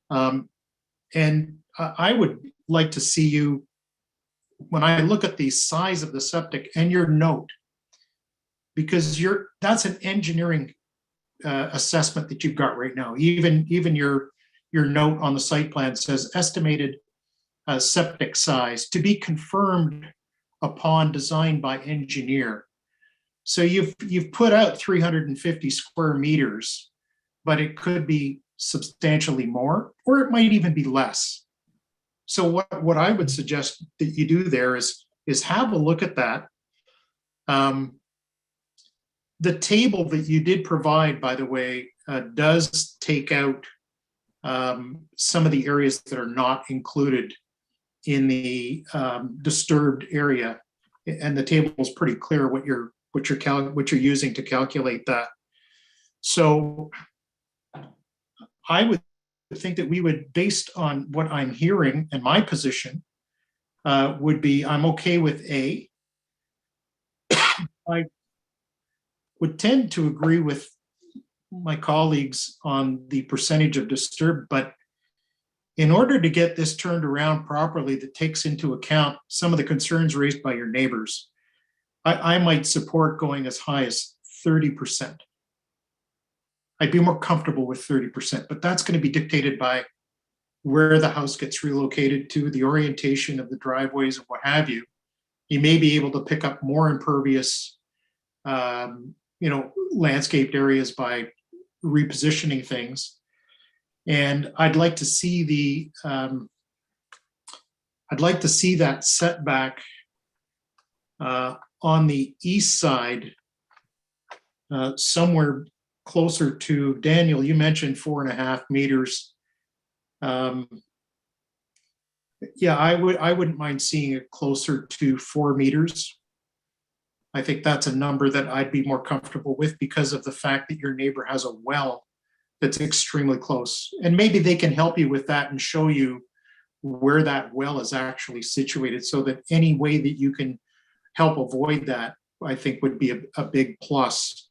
[SPEAKER 1] And I would like to see you, when I look at the size of the septic and your note, because that's an engineering assessment that you've got right now. Even your note on the site plan says estimated septic size to be confirmed upon design by engineer. So you've put out 350 square meters, but it could be substantially more, or it might even be less. So what I would suggest that you do there is have a look at that. The table that you did provide, by the way, does take out some of the areas that are not included in the disturbed area, and the table is pretty clear what you're using to calculate that. So I would think that we would, based on what I'm hearing and my position, would be I'm okay with A. I would tend to agree with my colleagues on the percentage of disturbed, but in order to get this turned around properly that takes into account some of the concerns raised by your neighbors, I might support going as high as 30%. I'd be more comfortable with 30%, but that's going to be dictated by where the house gets relocated to, the orientation of the driveways and what have you. You may be able to pick up more impervious, landscaped areas by repositioning things. And I'd like to see that setback on the east side, somewhere closer to, Daniel, you mentioned 4.5 meters. Yeah, I wouldn't mind seeing it closer to 4 meters. I think that's a number that I'd be more comfortable with because of the fact that your neighbor has a well that's extremely close. And maybe they can help you with that and show you where that well is actually situated, so that any way that you can help avoid that, I think would be a big plus.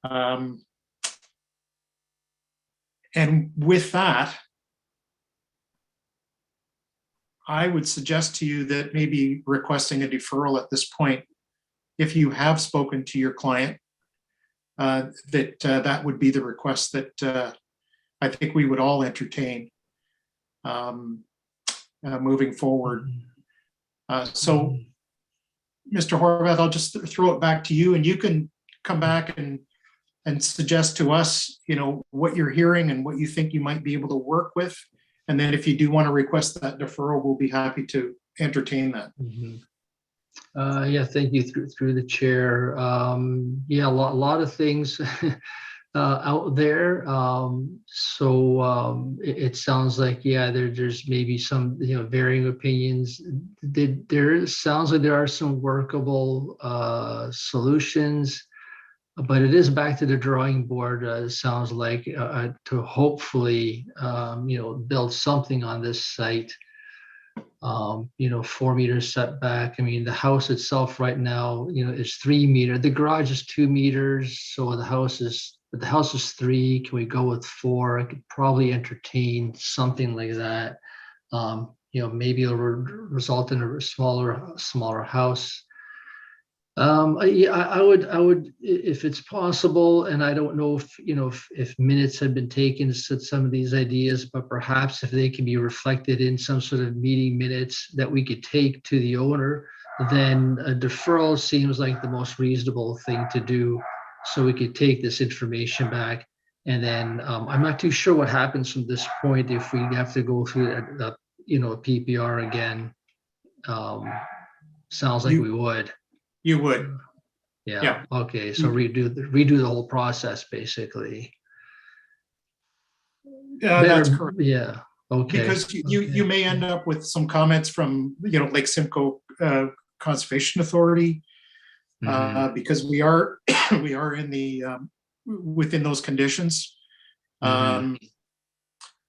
[SPEAKER 1] And with that, I would suggest to you that maybe requesting a deferral at this point, if you have spoken to your client, that would be the request that I think we would all entertain moving forward. So, Mr. Horvath, I'll just throw it back to you, and you can come back and suggest to us, what you're hearing and what you think you might be able to work with. And then if you do want to request that deferral, we'll be happy to entertain that.
[SPEAKER 11] Yeah, thank you through the chair. Yeah, a lot of things out there. It sounds like, yeah, there's maybe some varying opinions. There sounds like there are some workable solutions, but it is back to the drawing board. It sounds like to hopefully build something on this site. 4 meters setback. I mean, the house itself right now, is 3 meters. The garage is 2 meters, so the house is but the house is 3. Can we go with 4? I could probably entertain something like that. Maybe it'll result in a smaller house. Yeah, I would, if it's possible, and I don't know if minutes have been taken to some of these ideas, but perhaps if they can be reflected in some sort of meeting minutes that we could take to the owner, then a deferral seems like the most reasonable thing to do. So we could take this information back, and then I'm not too sure what happens from this point if we have to go through a PPR again. Sounds like we would.
[SPEAKER 1] You would.
[SPEAKER 11] Yeah. Okay. So redo the whole process, basically.
[SPEAKER 1] That's correct.
[SPEAKER 11] Yeah. Okay.
[SPEAKER 1] Because you may end up with some comments from Lake Simcoe Conservation Authority, because we are in the within those conditions, and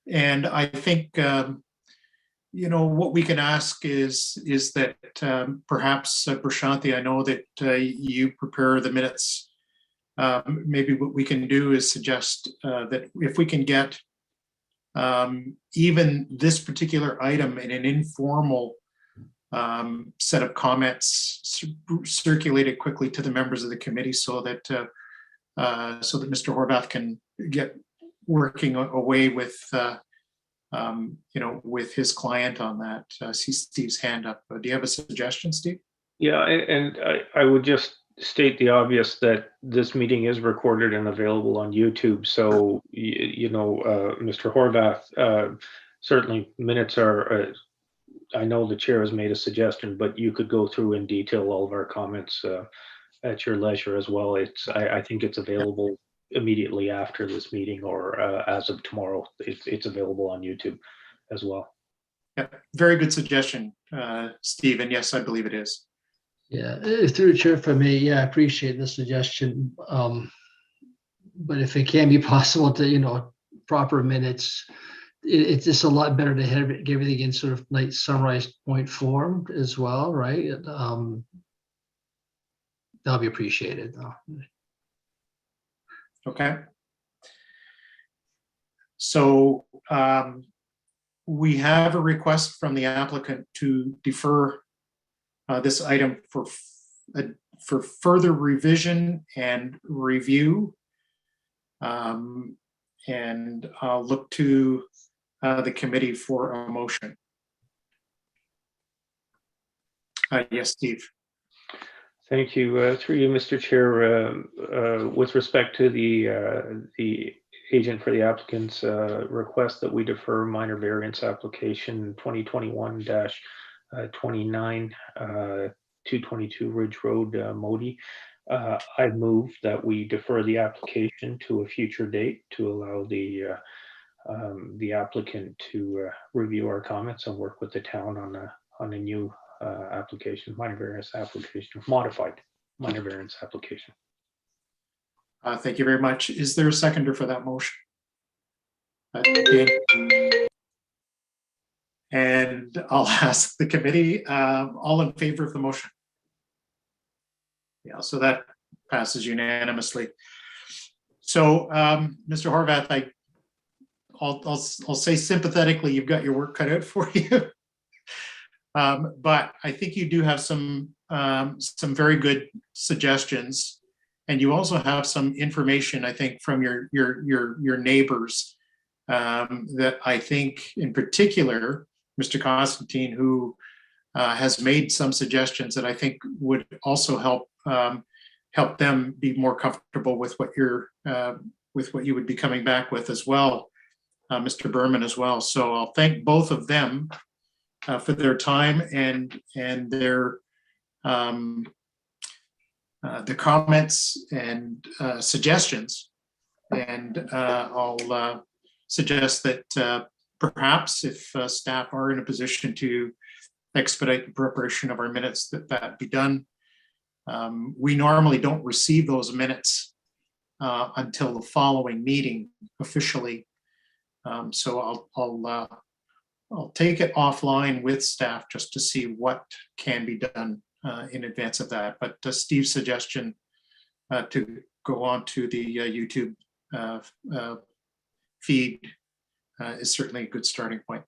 [SPEAKER 1] I think what we can ask is that perhaps Prashanthi, I know that you prepare the minutes. Maybe what we can do is suggest that if we can get even this particular item in an informal set of comments circulated quickly to the members of the committee, so that Mr. Horvath can get working away with with his client on that. I see Steve's hand up. Do you have a suggestion, Steve?
[SPEAKER 8] Yeah, and I would just state the obvious that this meeting is recorded and available on YouTube. So, Mr. Horvath, certainly minutes are, I know the chair has made a suggestion, but you could go through in detail all of our comments at your leisure as well. I think it's available immediately after this meeting, or as of tomorrow. It's available on YouTube as well.
[SPEAKER 1] Yeah, very good suggestion, Steve. And yes, I believe it is.
[SPEAKER 11] Yeah, through the chair for me. Yeah, I appreciate the suggestion. But if it can be possible to, proper minutes, it's just a lot better to have everything in sort of like summarized point form as well, right? That'll be appreciated though.
[SPEAKER 1] Okay. So we have a request from the applicant to defer this item for further revision and review. And I'll look to the committee for a motion. Yes, Steve.
[SPEAKER 8] Thank you. Through you, Mr. Chair, with respect to the agent for the applicant's request that we defer minor variance application 2021-29 222 Ridge Road, Modi. I move that we defer the application to a future date to allow the applicant to review our comments and work with the town on a new application, minor variance application, modified minor variance application.
[SPEAKER 1] Thank you very much. Is there a seconder for that motion? Okay. And I'll ask the committee, all in favor of the motion? Yeah, so that passes unanimously. So, Mr. Horvath, I'll say sympathetically, you've got your work cut out for you. But I think you do have some very good suggestions, and you also have some information, I think, from your neighbors that I think, in particular, Mr. Constantine, who has made some suggestions that I think would also help them be more comfortable with what you would be coming back with as well, Mr. Berman as well. So I'll thank both of them for their time and their the comments and suggestions. And I'll suggest that perhaps if staff are in a position to expedite the preparation of our minutes, that be done. We normally don't receive those minutes until the following meeting officially. So I'll take it offline with staff just to see what can be done in advance of that. But Steve's suggestion to go on to the YouTube feed is certainly a good starting point.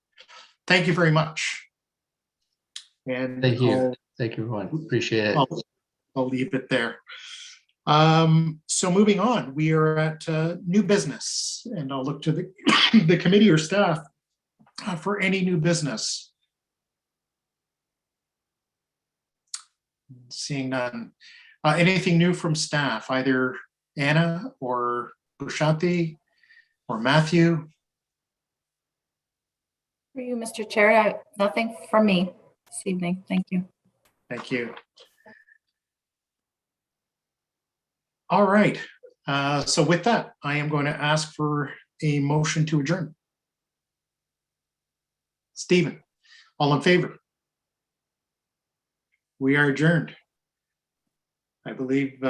[SPEAKER 1] Thank you very much. And
[SPEAKER 11] Thank you. Thank you, everyone. Appreciate it.
[SPEAKER 1] I'll leave it there. So moving on, we are at new business, and I'll look to the committee or staff for any new business. Seeing none. Anything new from staff, either Anna or Bushanti or Matthew?
[SPEAKER 16] For you, Mr. Chair, nothing from me this evening. Thank you.
[SPEAKER 1] Thank you. All right. So with that, I am going to ask for a motion to adjourn. Stephen, all in favor? We are adjourned. I believe